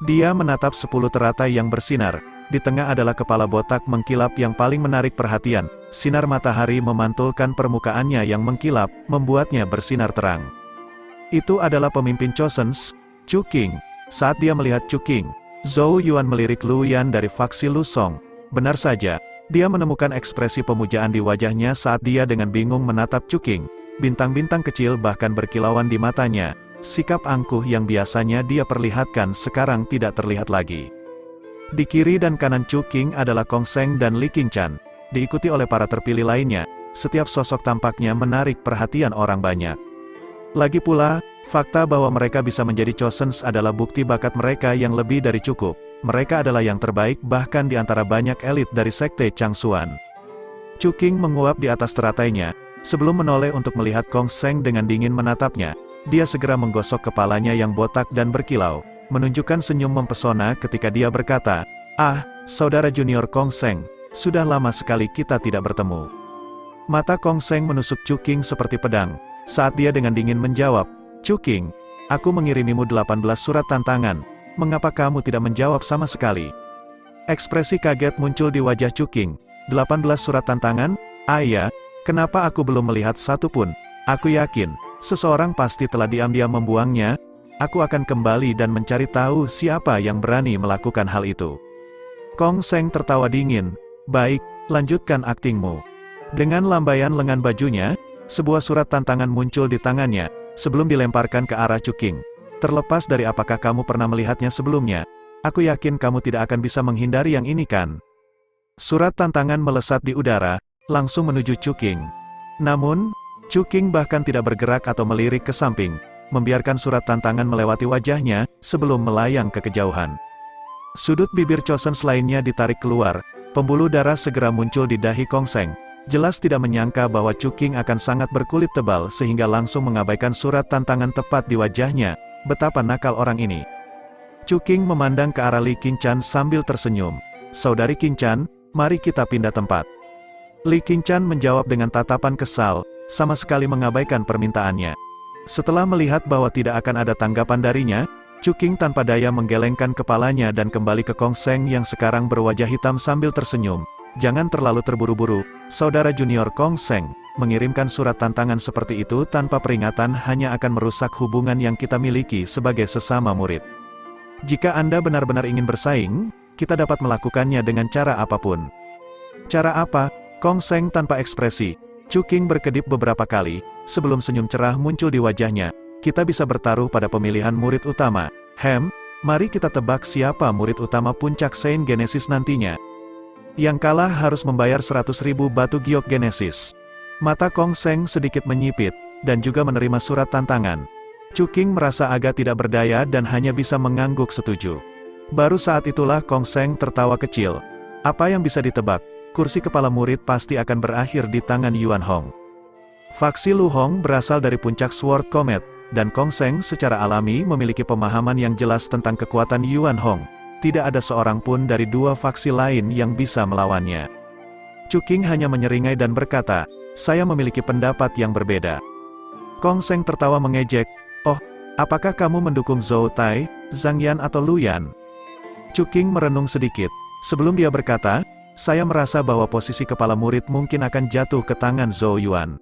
Dia menatap 10 teratai yang bersinar. Di tengah adalah kepala botak mengkilap yang paling menarik perhatian. Sinar matahari memantulkan permukaannya yang mengkilap, membuatnya bersinar terang. Itu adalah pemimpin Chosen, Chu Qing. Saat dia melihat Chu Qing, Zhou Yuan melirik Lu Yan dari faksi Lu Song. Benar saja, dia menemukan ekspresi pemujaan di wajahnya saat dia dengan bingung menatap Chu Qing. Bintang-bintang kecil bahkan berkilauan di matanya. Sikap angkuh yang biasanya dia perlihatkan sekarang tidak terlihat lagi. Di kiri dan kanan Chu Qing adalah Kong Seng dan Li Qingchan. Diikuti oleh para terpilih lainnya, setiap sosok tampaknya menarik perhatian orang banyak. Lagi pula, fakta bahwa mereka bisa menjadi Chosen adalah bukti bakat mereka yang lebih dari cukup. Mereka adalah yang terbaik bahkan di antara banyak elit dari Sekte Changsuan. Chu Qing menguap di atas teratainya, sebelum menoleh untuk melihat Kong Seng dengan dingin menatapnya. Dia segera menggosok kepalanya yang botak dan berkilau, menunjukkan senyum mempesona ketika dia berkata, "Ah, saudara junior Kong Seng, sudah lama sekali kita tidak bertemu." Mata Kong Seng menusuk Chu Qing seperti pedang, saat dia dengan dingin menjawab, "Chu Qing, aku mengirimimu 18 surat tantangan, mengapa kamu tidak menjawab sama sekali?" Ekspresi kaget muncul di wajah Chu Qing. 18 surat tantangan? Ah iya, kenapa aku belum melihat satu pun? Aku yakin, seseorang pasti telah diam-diam membuangnya. Aku akan kembali dan mencari tahu siapa yang berani melakukan hal itu. Kong Seng tertawa dingin. "Baik, lanjutkan aktingmu." Dengan lambaian lengan bajunya, sebuah surat tantangan muncul di tangannya, sebelum dilemparkan ke arah Chu Qing. "Terlepas dari apakah kamu pernah melihatnya sebelumnya, aku yakin kamu tidak akan bisa menghindari yang ini kan?" Surat tantangan melesat di udara, langsung menuju Chu Qing. Namun, Chu Qing bahkan tidak bergerak atau melirik ke samping, membiarkan surat tantangan melewati wajahnya, sebelum melayang ke kejauhan. Sudut bibir Chosen lainnya ditarik keluar, pembuluh darah segera muncul di dahi Kong Seng. Jelas tidak menyangka bahwa Chu Qing akan sangat berkulit tebal sehingga langsung mengabaikan surat tantangan tepat di wajahnya. Betapa nakal orang ini. Chu Qing memandang ke arah Li Qingchan sambil tersenyum. "Saudari Qingchan, mari kita pindah tempat." Li Qingchan menjawab dengan tatapan kesal, sama sekali mengabaikan permintaannya. Setelah melihat bahwa tidak akan ada tanggapan darinya, Chu Qing tanpa daya menggelengkan kepalanya dan kembali ke Kong Seng yang sekarang berwajah hitam sambil tersenyum. Jangan terlalu terburu-buru, saudara junior Kong Seng. Mengirimkan surat tantangan seperti itu tanpa peringatan hanya akan merusak hubungan yang kita miliki sebagai sesama murid. Jika Anda benar-benar ingin bersaing, kita dapat melakukannya dengan cara apapun. Cara apa? Kong Seng tanpa ekspresi. Chu Qing berkedip beberapa kali, sebelum senyum cerah muncul di wajahnya. Kita bisa bertaruh pada pemilihan murid utama. Mari kita tebak siapa murid utama puncak Saint Genesis nantinya. Yang kalah harus membayar 100.000 batu giok Genesis. Mata Kong Seng sedikit menyipit, dan juga menerima surat tantangan. Chu Qing merasa agak tidak berdaya dan hanya bisa mengangguk setuju. Baru saat itulah Kong Seng tertawa kecil. Apa yang bisa ditebak? Kursi kepala murid pasti akan berakhir di tangan Yuan Hong. Faksi Lu Hong berasal dari puncak Sword Comet, dan Kong Seng secara alami memiliki pemahaman yang jelas tentang kekuatan Yuan Hong. Tidak ada seorang pun dari dua faksi lain yang bisa melawannya. Chu Qing hanya menyeringai dan berkata, saya memiliki pendapat yang berbeda. Kong Seng tertawa mengejek, oh, apakah kamu mendukung Zhou Tai, Zhang Yan atau Lu Yan? Chu Qing merenung sedikit. Sebelum dia berkata, saya merasa bahwa posisi kepala murid mungkin akan jatuh ke tangan Zhou Yuan.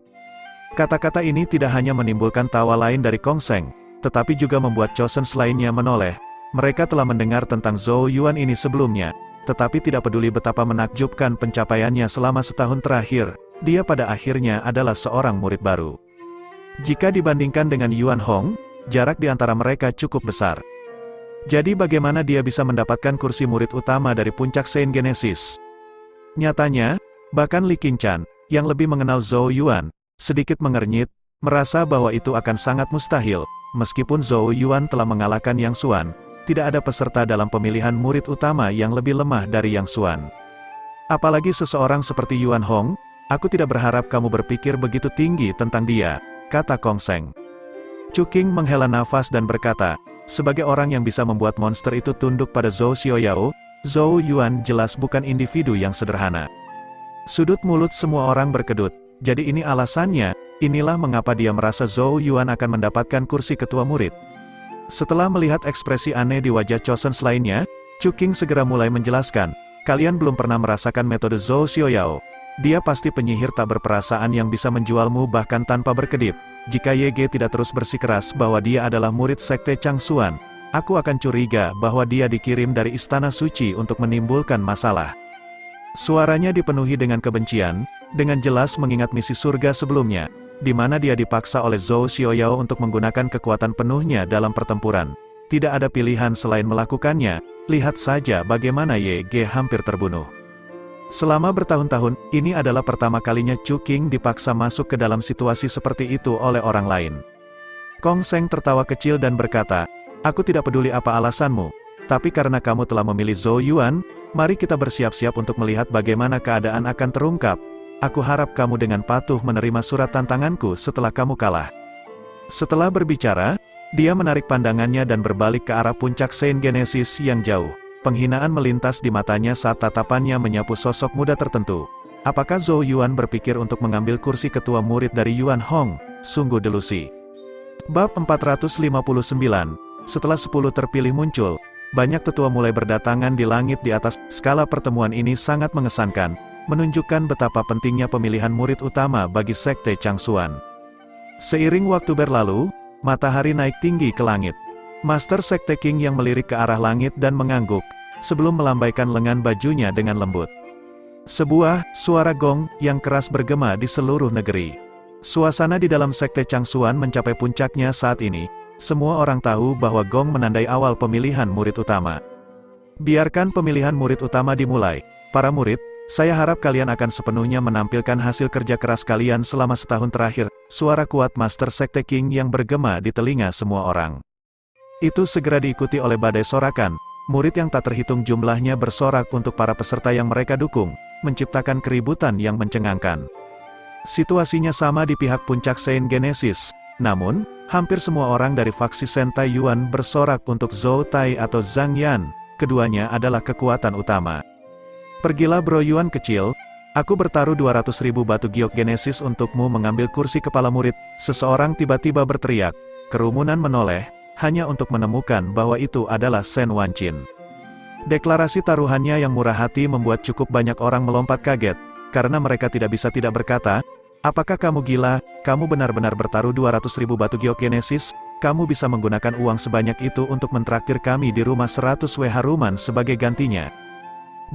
Kata-kata ini tidak hanya menimbulkan tawa lain dari Kong Seng, tetapi juga membuat Chosen lainnya menoleh. Mereka telah mendengar tentang Zhou Yuan ini sebelumnya, tetapi tidak peduli betapa menakjubkan pencapaiannya selama setahun terakhir, dia pada akhirnya adalah seorang murid baru. Jika dibandingkan dengan Yuan Hong, jarak di antara mereka cukup besar. Jadi bagaimana dia bisa mendapatkan kursi murid utama dari puncak Saint Genesis? Nyatanya, bahkan Li Qingchan, yang lebih mengenal Zhou Yuan, sedikit mengernyit, merasa bahwa itu akan sangat mustahil. Meskipun Zhou Yuan telah mengalahkan Yang Xuan, tidak ada peserta dalam pemilihan murid utama yang lebih lemah dari Yang Xuan. Apalagi seseorang seperti Yuan Hong, aku tidak berharap kamu berpikir begitu tinggi tentang dia, kata Kong Seng. Chu Qing menghela nafas dan berkata, sebagai orang yang bisa membuat monster itu tunduk pada Zhou Xiaoyao, Zhou Yuan jelas bukan individu yang sederhana. Sudut mulut semua orang berkedut. Jadi ini alasannya, inilah mengapa dia merasa Zhou Yuan akan mendapatkan kursi ketua murid. Setelah melihat ekspresi aneh di wajah Chosen lainnya, Chu Qing segera mulai menjelaskan, kalian belum pernah merasakan metode Zhou Xiaoyao. Dia pasti penyihir tak berperasaan yang bisa menjualmu bahkan tanpa berkedip. Jika Ye tidak terus bersikeras bahwa dia adalah murid sekte Changsuan, aku akan curiga bahwa dia dikirim dari Istana Suci untuk menimbulkan masalah. Suaranya dipenuhi dengan kebencian, dengan jelas mengingat misi surga sebelumnya, di mana dia dipaksa oleh Zhou Xiaoyao untuk menggunakan kekuatan penuhnya dalam pertempuran. Tidak ada pilihan selain melakukannya, lihat saja bagaimana Ye hampir terbunuh. Selama bertahun-tahun, ini adalah pertama kalinya Chu Qing dipaksa masuk ke dalam situasi seperti itu oleh orang lain. Kong Seng tertawa kecil dan berkata, aku tidak peduli apa alasanmu, tapi karena kamu telah memilih Zhou Yuan, mari kita bersiap-siap untuk melihat bagaimana keadaan akan terungkap. Aku harap kamu dengan patuh menerima surat tantanganku setelah kamu kalah. Setelah berbicara, dia menarik pandangannya dan berbalik ke arah puncak Saint Genesis yang jauh. Penghinaan melintas di matanya saat tatapannya menyapu sosok muda tertentu. Apakah Zhou Yuan berpikir untuk mengambil kursi ketua murid dari Yuan Hong? Sungguh delusi. Bab 459. Setelah 10 terpilih muncul, banyak tetua mulai berdatangan di langit di atas. Skala pertemuan ini sangat mengesankan, menunjukkan betapa pentingnya pemilihan murid utama bagi sekte Changsuan. Seiring waktu berlalu, matahari naik tinggi ke langit. Master Sekte King yang melirik ke arah langit dan mengangguk, sebelum melambaikan lengan bajunya dengan lembut. Sebuah suara gong yang keras bergema di seluruh negeri. Suasana di dalam Sekte Changsuan mencapai puncaknya saat ini. Semua orang tahu bahwa gong menandai awal pemilihan murid utama. Biarkan pemilihan murid utama dimulai. Para murid, saya harap kalian akan sepenuhnya menampilkan hasil kerja keras kalian selama setahun terakhir. Suara kuat Master Sekte King yang bergema di telinga semua orang. Itu segera diikuti oleh badai sorakan. Murid yang tak terhitung jumlahnya bersorak untuk para peserta yang mereka dukung, menciptakan keributan yang mencengangkan. Situasinya sama di pihak puncak Saint Genesis. Namun, hampir semua orang dari faksi Sentai Yuan bersorak untuk Zhou Tai atau Zhang Yan. Keduanya adalah kekuatan utama. Pergilah Bro Yuan kecil, Aku bertaruh 200.000 batu giok Genesis untukmu mengambil kursi kepala murid. Seseorang tiba-tiba berteriak. Kerumunan menoleh, hanya untuk menemukan bahwa itu adalah Shen Wanqin. Deklarasi taruhannya yang murah hati membuat cukup banyak orang melompat kaget, karena mereka tidak bisa tidak berkata, apakah kamu gila, kamu benar-benar bertaruh 200.000 batu giok Genesis, kamu bisa menggunakan uang sebanyak itu untuk mentraktir kami di rumah 100 WH Ruman sebagai gantinya.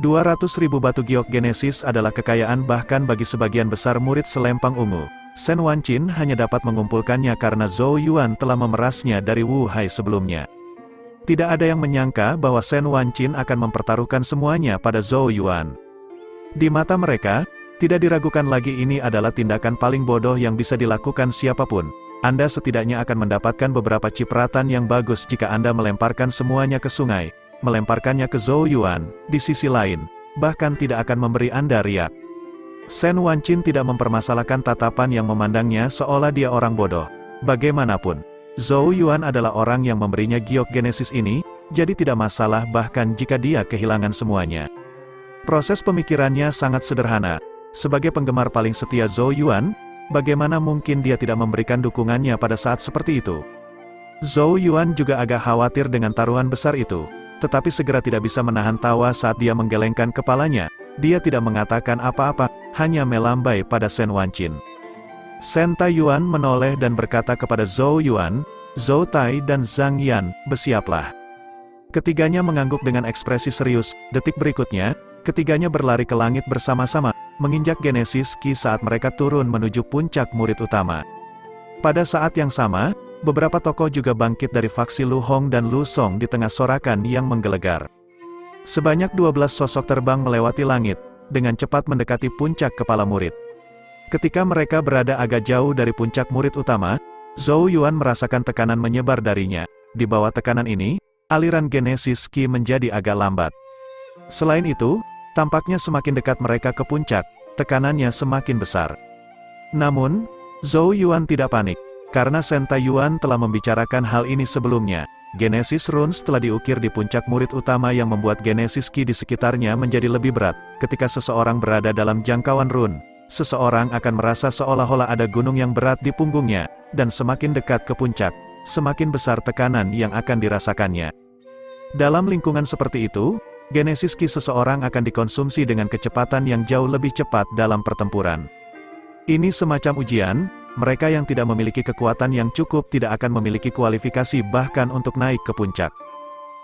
200.000 batu giok Genesis adalah kekayaan bahkan bagi sebagian besar murid selempang ungu. Shen Wanqin hanya dapat mengumpulkannya karena Zhou Yuan telah memerasnya dari Wu Hai sebelumnya. Tidak ada yang menyangka bahwa Shen Wanqin akan mempertaruhkan semuanya pada Zhou Yuan. Di mata mereka, tidak diragukan lagi ini adalah tindakan paling bodoh yang bisa dilakukan siapapun. Anda setidaknya akan mendapatkan beberapa cipratan yang bagus jika Anda melemparkan semuanya ke sungai. Melemparkannya ke Zhou Yuan, di sisi lain, bahkan tidak akan memberi Anda riak. Shen Wanqin tidak mempermasalahkan tatapan yang memandangnya seolah dia orang bodoh. Bagaimanapun, Zhou Yuan adalah orang yang memberinya giok Genesis ini, jadi tidak masalah bahkan jika dia kehilangan semuanya. Proses pemikirannya sangat sederhana. Sebagai penggemar paling setia Zhou Yuan, bagaimana mungkin dia tidak memberikan dukungannya pada saat seperti itu? Zhou Yuan juga agak khawatir dengan taruhan besar itu. Tetapi segera tidak bisa menahan tawa saat dia menggelengkan kepalanya. Dia tidak mengatakan apa-apa, hanya melambai pada Shen Wanqin. Shen Taiyuan menoleh dan berkata kepada Zhou Yuan, Zhou Tai dan Zhang Yan, bersiaplah. Ketiganya mengangguk dengan ekspresi serius. Detik berikutnya, ketiganya berlari ke langit bersama-sama, menginjak Genesis Ki saat mereka turun menuju puncak murid utama. Pada saat yang sama, beberapa tokoh juga bangkit dari faksi Lu Hong dan Lu Song di tengah sorakan yang menggelegar. Sebanyak 12 sosok terbang melewati langit, dengan cepat mendekati puncak kepala murid. Ketika mereka berada agak jauh dari puncak murid utama, Zhou Yuan merasakan tekanan menyebar darinya. Di bawah tekanan ini, aliran Genesis Ki menjadi agak lambat. Selain itu, tampaknya semakin dekat mereka ke puncak, tekanannya semakin besar. Namun, Zhou Yuan tidak panik. Karena Shen Taiyuan telah membicarakan hal ini sebelumnya, Genesis Runes telah diukir di puncak murid utama yang membuat Genesis Ki di sekitarnya menjadi lebih berat. Ketika seseorang berada dalam jangkauan rune, seseorang akan merasa seolah-olah ada gunung yang berat di punggungnya, dan semakin dekat ke puncak, semakin besar tekanan yang akan dirasakannya. Dalam lingkungan seperti itu, Genesis Ki seseorang akan dikonsumsi dengan kecepatan yang jauh lebih cepat dalam pertempuran. Ini semacam ujian. Mereka yang tidak memiliki kekuatan yang cukup tidak akan memiliki kualifikasi bahkan untuk naik ke puncak.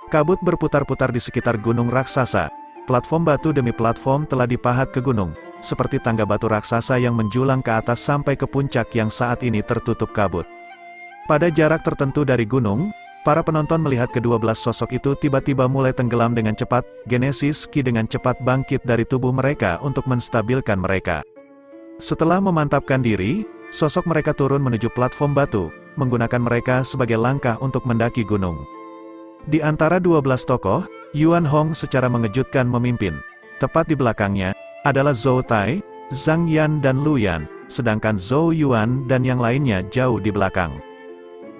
Kabut berputar-putar di sekitar gunung raksasa. Platform batu demi platform telah dipahat ke gunung, seperti tangga batu raksasa yang menjulang ke atas sampai ke puncak yang saat ini tertutup kabut. Pada jarak tertentu dari gunung, para penonton melihat ke-12 sosok itu tiba-tiba mulai tenggelam dengan cepat. Genesis Ki dengan cepat bangkit dari tubuh mereka untuk menstabilkan mereka. Setelah memantapkan diri, sosok mereka turun menuju platform batu, menggunakan mereka sebagai langkah untuk mendaki gunung. Di antara 12 tokoh, Yuan Hong secara mengejutkan memimpin. Tepat di belakangnya, adalah Zhou Tai, Zhang Yan dan Lu Yan, sedangkan Zhou Yuan dan yang lainnya jauh di belakang.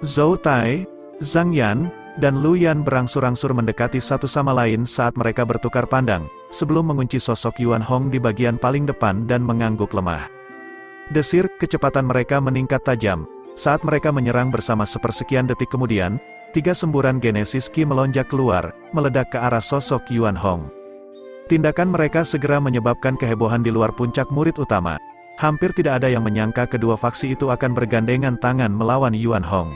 Zhou Tai, Zhang Yan, dan Lu Yan berangsur-angsur mendekati satu sama lain saat mereka bertukar pandang, sebelum mengunci sosok Yuan Hong di bagian paling depan dan mengangguk lemah. Desir, kecepatan mereka meningkat tajam. Saat mereka menyerang bersama sepersekian detik kemudian, 3 semburan Genesis Ki melonjak keluar, meledak ke arah sosok Yuan Hong. Tindakan mereka segera menyebabkan kehebohan di luar puncak murid utama. Hampir tidak ada yang menyangka kedua faksi itu akan bergandengan tangan melawan Yuan Hong.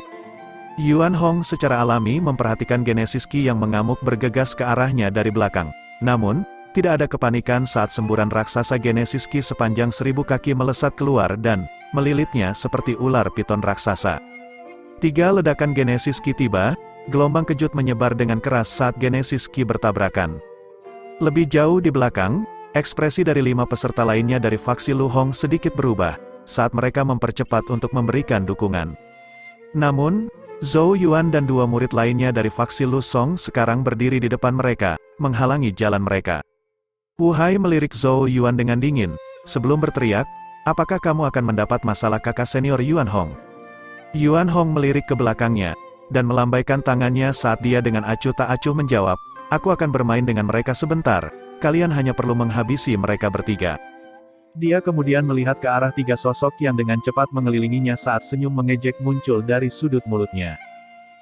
Yuan Hong secara alami memperhatikan Genesis Ki yang mengamuk bergegas ke arahnya dari belakang. Namun, tidak ada kepanikan saat semburan raksasa Genesis Ki sepanjang 1000 kaki melesat keluar dan melilitnya seperti ular piton raksasa. 3 ledakan Genesis Ki tiba, gelombang kejut menyebar dengan keras saat Genesis Ki bertabrakan. Lebih jauh di belakang, ekspresi dari 5 peserta lainnya dari faksi Lu Hong sedikit berubah, saat mereka mempercepat untuk memberikan dukungan. Namun, Zhou Yuan dan 2 murid lainnya dari faksi Lu Song sekarang berdiri di depan mereka, menghalangi jalan mereka. Wu Hai melirik Zhou Yuan dengan dingin, sebelum berteriak, apakah kamu akan mendapat masalah kakak senior Yuan Hong? Yuan Hong melirik ke belakangnya, dan melambaikan tangannya saat dia dengan acuh tak acuh menjawab, aku akan bermain dengan mereka sebentar, kalian hanya perlu menghabisi mereka bertiga. Dia kemudian melihat ke arah tiga sosok yang dengan cepat mengelilinginya saat senyum mengejek muncul dari sudut mulutnya.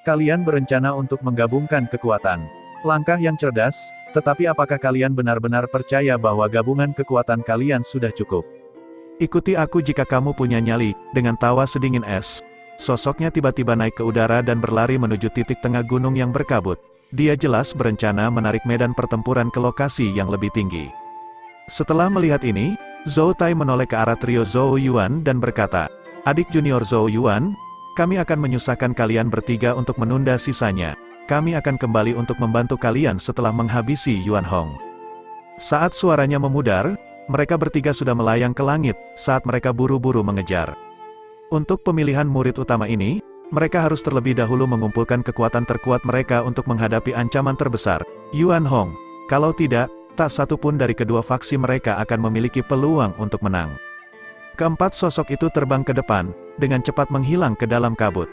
Kalian berencana untuk menggabungkan kekuatan. Langkah yang cerdas, tetapi apakah kalian benar-benar percaya bahwa gabungan kekuatan kalian sudah cukup? Ikuti aku jika kamu punya nyali, dengan tawa sedingin es. Sosoknya tiba-tiba naik ke udara dan berlari menuju titik tengah gunung yang berkabut. Dia jelas berencana menarik medan pertempuran ke lokasi yang lebih tinggi. Setelah melihat ini, Zhou Tai menoleh ke arah trio Zhou Yuan dan berkata, "Adik junior Zhou Yuan, kami akan menyusahkan kalian bertiga untuk menunda sisanya. Kami akan kembali untuk membantu kalian setelah menghabisi Yuan Hong." Saat suaranya memudar, mereka bertiga sudah melayang ke langit, saat mereka buru-buru mengejar. Untuk pemilihan murid utama ini, mereka harus terlebih dahulu mengumpulkan kekuatan terkuat mereka untuk menghadapi ancaman terbesar, Yuan Hong. Kalau tidak, tak satu pun dari kedua faksi mereka akan memiliki peluang untuk menang. Keempat sosok itu terbang ke depan, dengan cepat menghilang ke dalam kabut.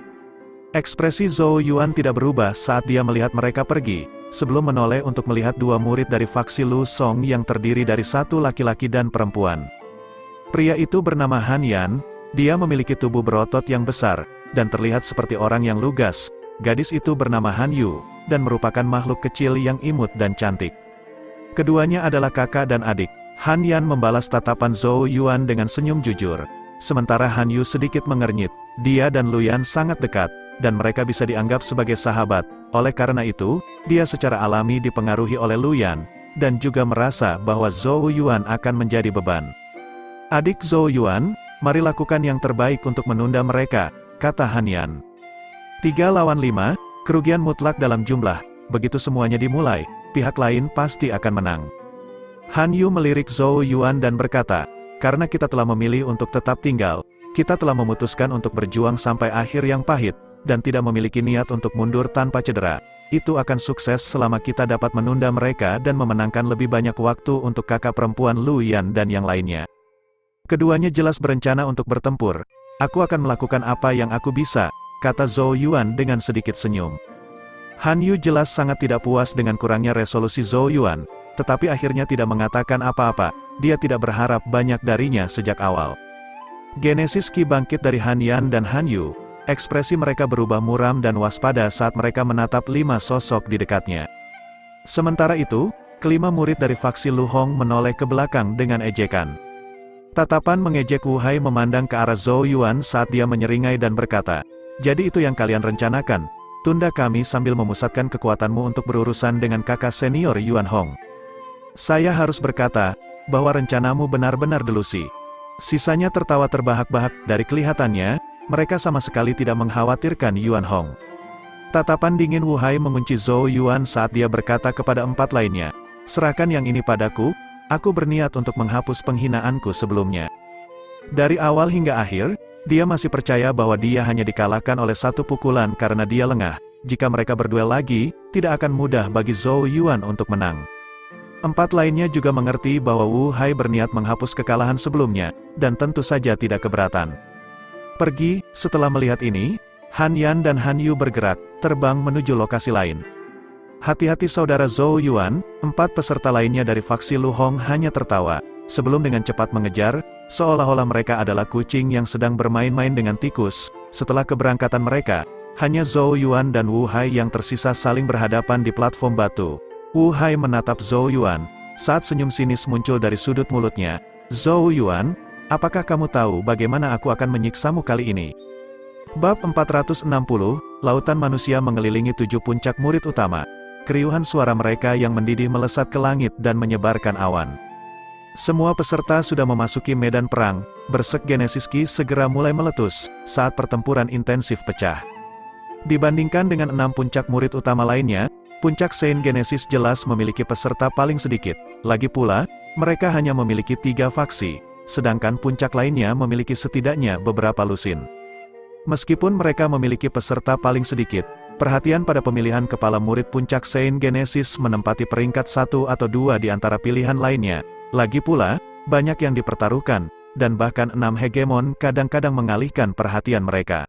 Ekspresi Zhou Yuan tidak berubah saat dia melihat mereka pergi, sebelum menoleh untuk melihat dua murid dari faksi Lu Song yang terdiri dari satu laki-laki dan perempuan. Pria itu bernama Han Yan, dia memiliki tubuh berotot yang besar, dan terlihat seperti orang yang lugas. Gadis itu bernama Han Yu, dan merupakan makhluk kecil yang imut dan cantik. Keduanya adalah kakak dan adik. Han Yan membalas tatapan Zhou Yuan dengan senyum jujur. Sementara Han Yu sedikit mengernyit, dia dan Lu Yan sangat dekat, dan mereka bisa dianggap sebagai sahabat. Oleh karena itu, dia secara alami dipengaruhi oleh Lu Yan, dan juga merasa bahwa Zhou Yuan akan menjadi beban. "Adik Zhou Yuan, mari lakukan yang terbaik untuk menunda mereka," kata Han Yan. 3 lawan 5, kerugian mutlak dalam jumlah. Begitu semuanya dimulai, pihak lain pasti akan menang. Han Yu melirik Zhou Yuan dan berkata, "Karena kita telah memilih untuk tetap tinggal, kita telah memutuskan untuk berjuang sampai akhir yang pahit, dan tidak memiliki niat untuk mundur tanpa cedera. Itu akan sukses selama kita dapat menunda mereka dan memenangkan lebih banyak waktu untuk kakak perempuan Lu Yan dan yang lainnya." Keduanya jelas berencana untuk bertempur. "Aku akan melakukan apa yang aku bisa," kata Zhou Yuan dengan sedikit senyum. Han Yu jelas sangat tidak puas dengan kurangnya resolusi Zhou Yuan, tetapi akhirnya tidak mengatakan apa-apa. Dia tidak berharap banyak darinya sejak awal. Genesis Qi bangkit dari Han Yan dan Han Yu. Ekspresi mereka berubah muram dan waspada saat mereka menatap 5 sosok di dekatnya. Sementara itu, kelima murid dari faksi Lu Hong menoleh ke belakang dengan ejekan. Tatapan mengejek Wu Hai memandang ke arah Zhou Yuan saat dia menyeringai dan berkata, "Jadi itu yang kalian rencanakan? Tunda kami sambil memusatkan kekuatanmu untuk berurusan dengan kakak senior Yuan Hong." "Saya harus berkata, bahwa rencanamu benar-benar delusi." Sisanya tertawa terbahak-bahak. Dari kelihatannya, mereka sama sekali tidak mengkhawatirkan Yuan Hong. Tatapan dingin Wu Hai mengunci Zhou Yuan saat dia berkata kepada 4 lainnya, "Serahkan yang ini padaku, aku berniat untuk menghapus penghinaanku sebelumnya." Dari awal hingga akhir, dia masih percaya bahwa dia hanya dikalahkan oleh satu pukulan karena dia lengah. Jika mereka berduel lagi, tidak akan mudah bagi Zhou Yuan untuk menang. 4 lainnya juga mengerti bahwa Wu Hai berniat menghapus kekalahan sebelumnya, dan tentu saja tidak keberatan. Pergi. Setelah melihat ini, Han Yan dan Han Yu bergerak, terbang menuju lokasi lain. "Hati-hati saudara Zhou Yuan," 4 peserta lainnya dari faksi Lu Hong hanya tertawa, sebelum dengan cepat mengejar, seolah-olah mereka adalah kucing yang sedang bermain-main dengan tikus. Setelah keberangkatan mereka, hanya Zhou Yuan dan Wu Hai yang tersisa saling berhadapan di platform batu. Wu Hai menatap Zhou Yuan, saat senyum sinis muncul dari sudut mulutnya. "Zhou Yuan, apakah kamu tahu bagaimana aku akan menyiksamu kali ini?" Bab 460, Lautan Manusia mengelilingi 7 puncak murid utama. Keriuhan suara mereka yang mendidih melesat ke langit dan menyebarkan awan. Semua peserta sudah memasuki medan perang. Bersek Genesis Qi segera mulai meletus, saat pertempuran intensif pecah. Dibandingkan dengan 6 puncak murid utama lainnya, puncak Saint Genesis jelas memiliki peserta paling sedikit. Lagi pula, mereka hanya memiliki 3 faksi, sedangkan puncak lainnya memiliki setidaknya beberapa lusin. Meskipun mereka memiliki peserta paling sedikit, perhatian pada pemilihan kepala murid puncak Saint Genesis menempati peringkat 1 atau 2 di antara pilihan lainnya. Lagi pula, banyak yang dipertaruhkan, dan bahkan 6 hegemon kadang-kadang mengalihkan perhatian mereka.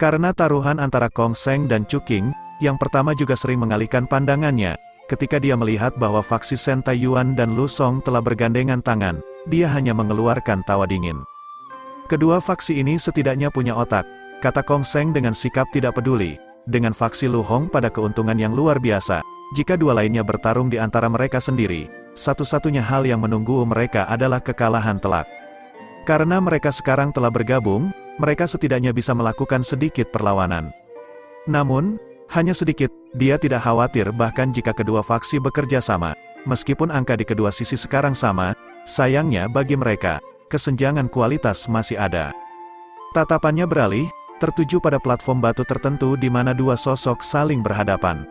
Karena taruhan antara Kong Seng dan Chu Qing, yang pertama juga sering mengalihkan pandangannya, ketika dia melihat bahwa faksi Shen Taiyuan dan Lu Song telah bergandengan tangan, dia hanya mengeluarkan tawa dingin. Kedua faksi ini setidaknya punya otak, kata Kong Seng dengan sikap tidak peduli, dengan faksi Lu Hong pada keuntungan yang luar biasa. Jika dua lainnya bertarung di antara mereka sendiri, satu-satunya hal yang menunggu mereka adalah kekalahan telak. Karena mereka sekarang telah bergabung, mereka setidaknya bisa melakukan sedikit perlawanan. Namun, hanya sedikit, dia tidak khawatir bahkan jika kedua faksi bekerja sama. Meskipun angka di kedua sisi sekarang sama, sayangnya bagi mereka, kesenjangan kualitas masih ada. Tatapannya beralih, tertuju pada platform batu tertentu di mana dua sosok saling berhadapan.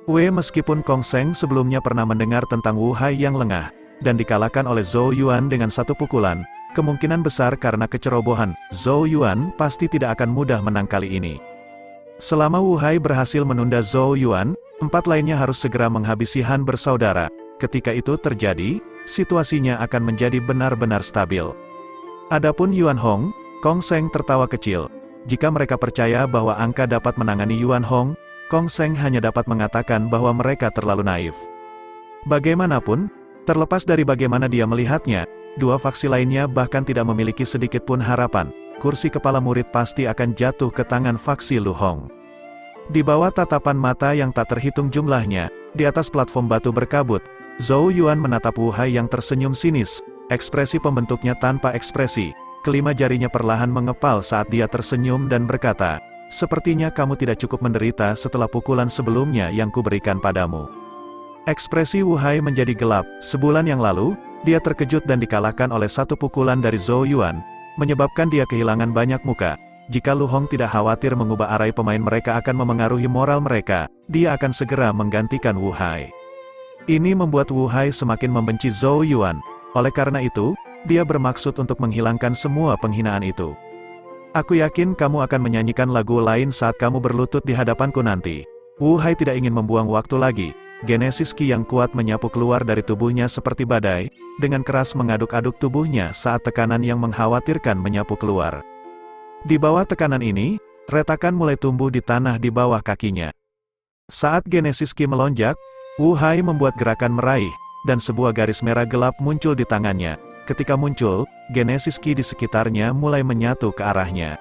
Meskipun Kong Seng sebelumnya pernah mendengar tentang Wu Hai yang lengah, dan dikalahkan oleh Zhou Yuan dengan satu pukulan, kemungkinan besar karena kecerobohan, Zhou Yuan pasti tidak akan mudah menang kali ini. Selama Wu Hai berhasil menunda Zhou Yuan, 4 lainnya harus segera menghabisi Han bersaudara. Ketika itu terjadi, situasinya akan menjadi benar-benar stabil. Adapun Yuan Hong, Kong Seng tertawa kecil. Jika mereka percaya bahwa angka dapat menangani Yuan Hong, Kong Seng hanya dapat mengatakan bahwa mereka terlalu naif. Bagaimanapun, terlepas dari bagaimana dia melihatnya, dua faksi lainnya bahkan tidak memiliki sedikit pun harapan. Kursi kepala murid pasti akan jatuh ke tangan faksi Lu Hong. Di bawah tatapan mata yang tak terhitung jumlahnya, di atas platform batu berkabut, Zhou Yuan menatap Wu Hai yang tersenyum sinis, ekspresi pembentuknya tanpa ekspresi, kelima jarinya perlahan mengepal saat dia tersenyum dan berkata, "Sepertinya kamu tidak cukup menderita setelah pukulan sebelumnya yang kuberikan padamu." Ekspresi Wu Hai menjadi gelap. Sebulan yang lalu, dia terkejut dan dikalahkan oleh satu pukulan dari Zhou Yuan, menyebabkan dia kehilangan banyak muka. Jika Lu Hong tidak khawatir mengubah arai pemain mereka akan memengaruhi moral mereka, dia akan segera menggantikan Wu Hai. Ini membuat Wu Hai semakin membenci Zhou Yuan. Oleh karena itu, dia bermaksud untuk menghilangkan semua penghinaan itu. "Aku yakin kamu akan menyanyikan lagu lain saat kamu berlutut di hadapanku nanti." Wu Hai tidak ingin membuang waktu lagi. Genesis Ki yang kuat menyapu keluar dari tubuhnya seperti badai, dengan keras mengaduk-aduk tubuhnya saat tekanan yang mengkhawatirkan menyapu keluar. Di bawah tekanan ini, retakan mulai tumbuh di tanah di bawah kakinya. Saat Genesis Ki melonjak, Wu Hai membuat gerakan meraih, dan sebuah garis merah gelap muncul di tangannya. Ketika muncul, Genesis Ki di sekitarnya mulai menyatu ke arahnya.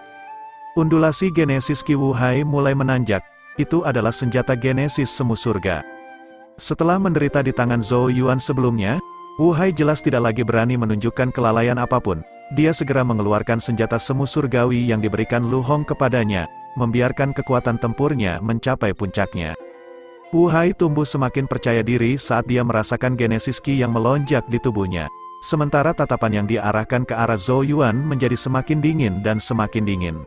Undulasi Genesis Ki Wu Hai mulai menanjak. Itu adalah senjata Genesis Semu Surga. Setelah menderita di tangan Zhou Yuan sebelumnya, Wu Hai jelas tidak lagi berani menunjukkan kelalaian apapun. Dia segera mengeluarkan senjata semu surgawi yang diberikan Lu Hong kepadanya, membiarkan kekuatan tempurnya mencapai puncaknya. Wu Hai tumbuh semakin percaya diri saat dia merasakan Genesis Ki yang melonjak di tubuhnya. Sementara tatapan yang diarahkan ke arah Zhou Yuan menjadi semakin dingin dan semakin dingin.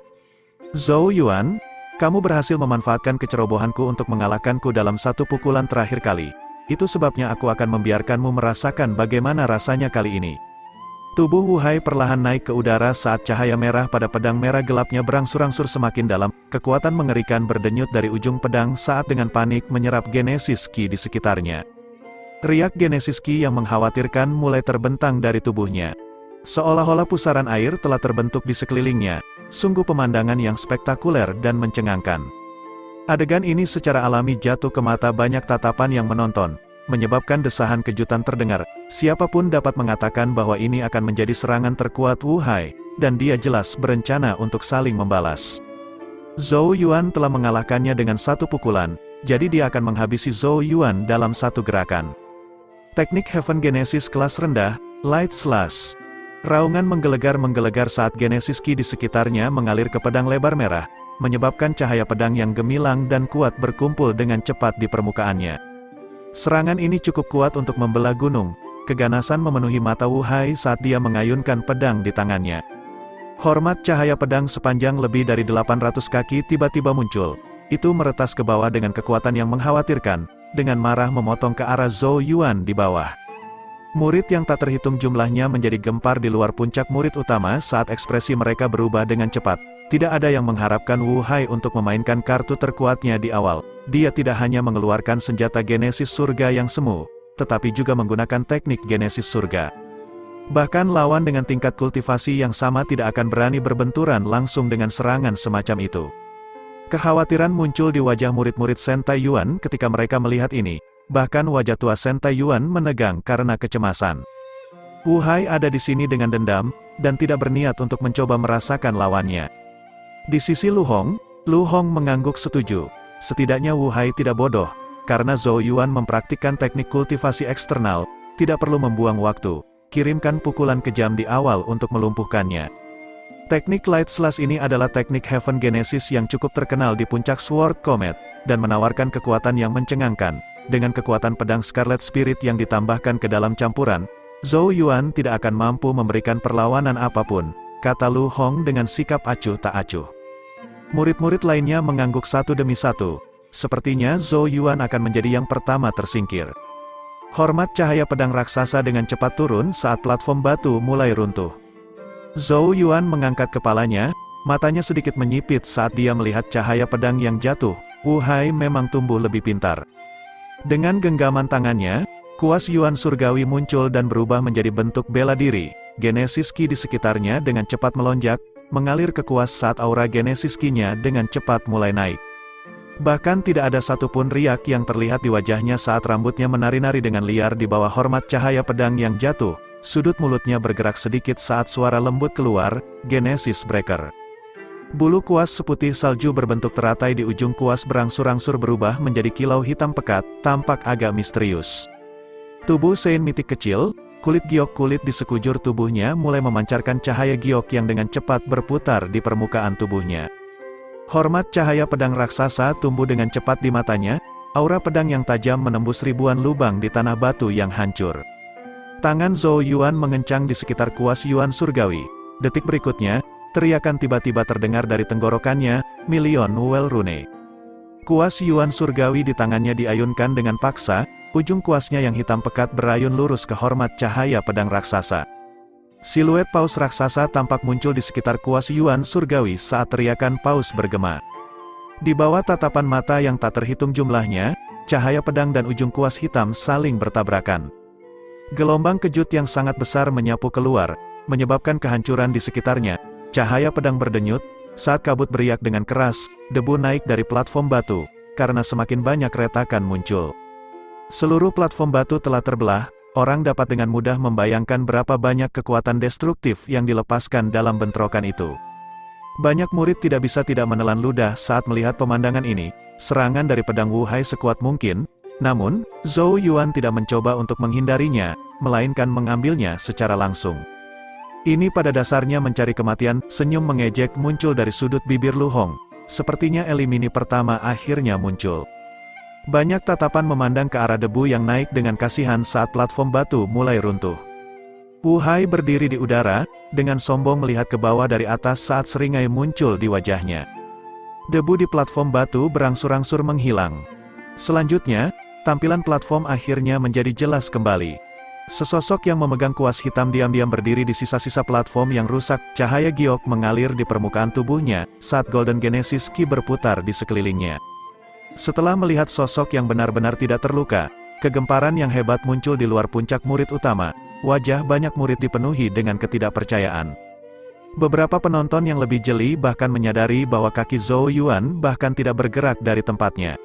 "Zhou Yuan, kamu berhasil memanfaatkan kecerobohanku untuk mengalahkanku dalam satu pukulan terakhir kali. Itu sebabnya aku akan membiarkanmu merasakan bagaimana rasanya kali ini." Tubuh Wu Hai perlahan naik ke udara saat cahaya merah pada pedang merah gelapnya berangsur-angsur semakin dalam. Kekuatan mengerikan berdenyut dari ujung pedang saat dengan panik menyerap Genesis Ki di sekitarnya. Riak Genesis Ki yang mengkhawatirkan mulai terbentang dari tubuhnya. Seolah-olah pusaran air telah terbentuk di sekelilingnya. Sungguh pemandangan yang spektakuler dan mencengangkan. Adegan ini secara alami jatuh ke mata banyak tatapan yang menonton, menyebabkan desahan kejutan terdengar. Siapapun dapat mengatakan bahwa ini akan menjadi serangan terkuat Wu Hai, dan dia jelas berencana untuk saling membalas. Zhou Yuan telah mengalahkannya dengan satu pukulan, jadi dia akan menghabisi Zhou Yuan dalam satu gerakan. Teknik Heaven Genesis kelas rendah, Light Slash. Raungan menggelegar saat Genesis Ki di sekitarnya mengalir ke pedang lebar merah, menyebabkan cahaya pedang yang gemilang dan kuat berkumpul dengan cepat di permukaannya. Serangan ini cukup kuat untuk membelah gunung. Keganasan memenuhi mata Wu Hai saat dia mengayunkan pedang di tangannya. Hormat cahaya pedang sepanjang lebih dari 800 kaki tiba-tiba muncul. Itu meretas ke bawah dengan kekuatan yang mengkhawatirkan, dengan marah memotong ke arah Zhou Yuan di bawah. Murid yang tak terhitung jumlahnya menjadi gempar di luar puncak murid utama saat ekspresi mereka berubah dengan cepat. Tidak ada yang mengharapkan Wu Hai untuk memainkan kartu terkuatnya di awal. Dia tidak hanya mengeluarkan senjata Genesis Surga yang semu, tetapi juga menggunakan teknik Genesis Surga. Bahkan lawan dengan tingkat kultivasi yang sama tidak akan berani berbenturan langsung dengan serangan semacam itu. Kekhawatiran muncul di wajah murid-murid Sentai Yuan ketika mereka melihat ini. Bahkan wajah tua Sentai Yuan menegang karena kecemasan. Wu Hai ada di sini dengan dendam, dan tidak berniat untuk mencoba merasakan lawannya. Di sisi Lu Hong mengangguk setuju. Setidaknya Wu Hai tidak bodoh, karena Zhou Yuan mempraktikkan teknik kultivasi eksternal, tidak perlu membuang waktu, kirimkan pukulan kejam di awal untuk melumpuhkannya. Teknik Light Slash ini adalah teknik Heaven Genesis yang cukup terkenal di puncak Sword Comet, dan menawarkan kekuatan yang mencengangkan. Dengan kekuatan pedang Scarlet Spirit yang ditambahkan ke dalam campuran, Zhou Yuan tidak akan mampu memberikan perlawanan apapun, kata Lu Hong dengan sikap acuh tak acuh. Murid-murid lainnya mengangguk satu demi satu. Sepertinya Zhou Yuan akan menjadi yang pertama tersingkir. Hormat cahaya pedang raksasa dengan cepat turun saat platform batu mulai runtuh. Zhou Yuan mengangkat kepalanya, matanya sedikit menyipit saat dia melihat cahaya pedang yang jatuh. Wu Hai memang tumbuh lebih pintar. Dengan genggaman tangannya, kuas Yuan surgawi muncul dan berubah menjadi bentuk bela diri. Genesis Ki di sekitarnya dengan cepat melonjak, mengalir ke kuas saat aura Genesis Ki-nya dengan cepat mulai naik. Bahkan tidak ada satupun riak yang terlihat di wajahnya saat rambutnya menari-nari dengan liar di bawah hormat cahaya pedang yang jatuh. Sudut mulutnya bergerak sedikit saat suara lembut keluar, Genesis Breaker. Bulu kuas seputih salju berbentuk teratai di ujung kuas berangsur-angsur berubah menjadi kilau hitam pekat, tampak agak misterius. Tubuh Saint Mythic kecil, kulit giok kulit di sekujur tubuhnya mulai memancarkan cahaya giok yang dengan cepat berputar di permukaan tubuhnya. Hormat cahaya pedang raksasa tumbuh dengan cepat di matanya, aura pedang yang tajam menembus ribuan lubang di tanah batu yang hancur. Tangan Zhou Yuan mengencang di sekitar kuas Yuan surgawi. Detik berikutnya, teriakan tiba-tiba terdengar dari tenggorokannya, Million Well Rune. Kuas Yuan surgawi di tangannya diayunkan dengan paksa, ujung kuasnya yang hitam pekat berayun lurus ke hormat cahaya pedang raksasa. Siluet paus raksasa tampak muncul di sekitar kuas Yuan surgawi saat teriakan paus bergema. Di bawah tatapan mata yang tak terhitung jumlahnya, cahaya pedang dan ujung kuas hitam saling bertabrakan. Gelombang kejut yang sangat besar menyapu keluar, menyebabkan kehancuran di sekitarnya. Cahaya pedang berdenyut, saat kabut beriak dengan keras, debu naik dari platform batu, karena semakin banyak retakan muncul. Seluruh platform batu telah terbelah, orang dapat dengan mudah membayangkan berapa banyak kekuatan destruktif yang dilepaskan dalam bentrokan itu. Banyak murid tidak bisa tidak menelan ludah saat melihat pemandangan ini, serangan dari pedang Wu Hai sekuat mungkin, namun, Zhou Yuan tidak mencoba untuk menghindarinya, melainkan mengambilnya secara langsung. Ini pada dasarnya mencari kematian, senyum mengejek muncul dari sudut bibir Lu Hong. Sepertinya elimini pertama akhirnya muncul. Banyak tatapan memandang ke arah debu yang naik dengan kasihan saat platform batu mulai runtuh. Wu Hai berdiri di udara, dengan sombong melihat ke bawah dari atas saat seringai muncul di wajahnya. Debu di platform batu berangsur-angsur menghilang. Selanjutnya, tampilan platform akhirnya menjadi jelas kembali. Sesosok yang memegang kuas hitam diam-diam berdiri di sisa-sisa platform yang rusak, cahaya giok mengalir di permukaan tubuhnya, saat Golden Genesis Ki berputar di sekelilingnya. Setelah melihat sosok yang benar-benar tidak terluka, kegemparan yang hebat muncul di luar puncak murid utama, wajah banyak murid dipenuhi dengan ketidakpercayaan. Beberapa penonton yang lebih jeli bahkan menyadari bahwa kaki Zhou Yuan bahkan tidak bergerak dari tempatnya.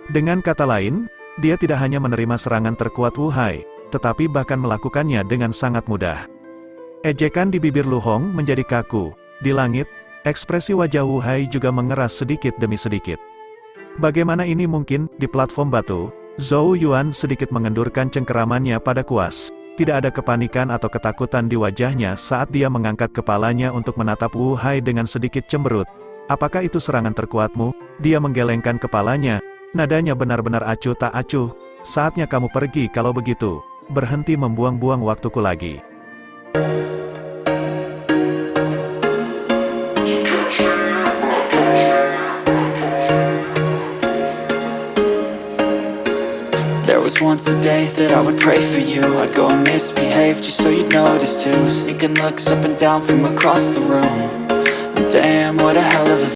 Dengan kata lain, dia tidak hanya menerima serangan terkuat Wu Hai, tetapi bahkan melakukannya dengan sangat mudah. Ejekan di bibir Lu Hong menjadi kaku. Di langit, ekspresi wajah Wu Hai juga mengeras sedikit demi sedikit. Bagaimana ini mungkin? Di platform batu, Zhou Yuan sedikit mengendurkan cengkeramannya pada kuas. Tidak ada kepanikan atau ketakutan di wajahnya saat dia mengangkat kepalanya untuk menatap Wu Hai dengan sedikit cemberut. Apakah itu serangan terkuatmu? Dia menggelengkan kepalanya. Nadanya benar-benar acuh tak acuh. Saatnya kamu pergi kalau begitu. Berhenti membuang-buang waktuku lagi. There was once a day that I would pray for you. I'd go and misbehave just so you'd notice too. Sneaking looks up and down from across the room. And damn, what a hell of a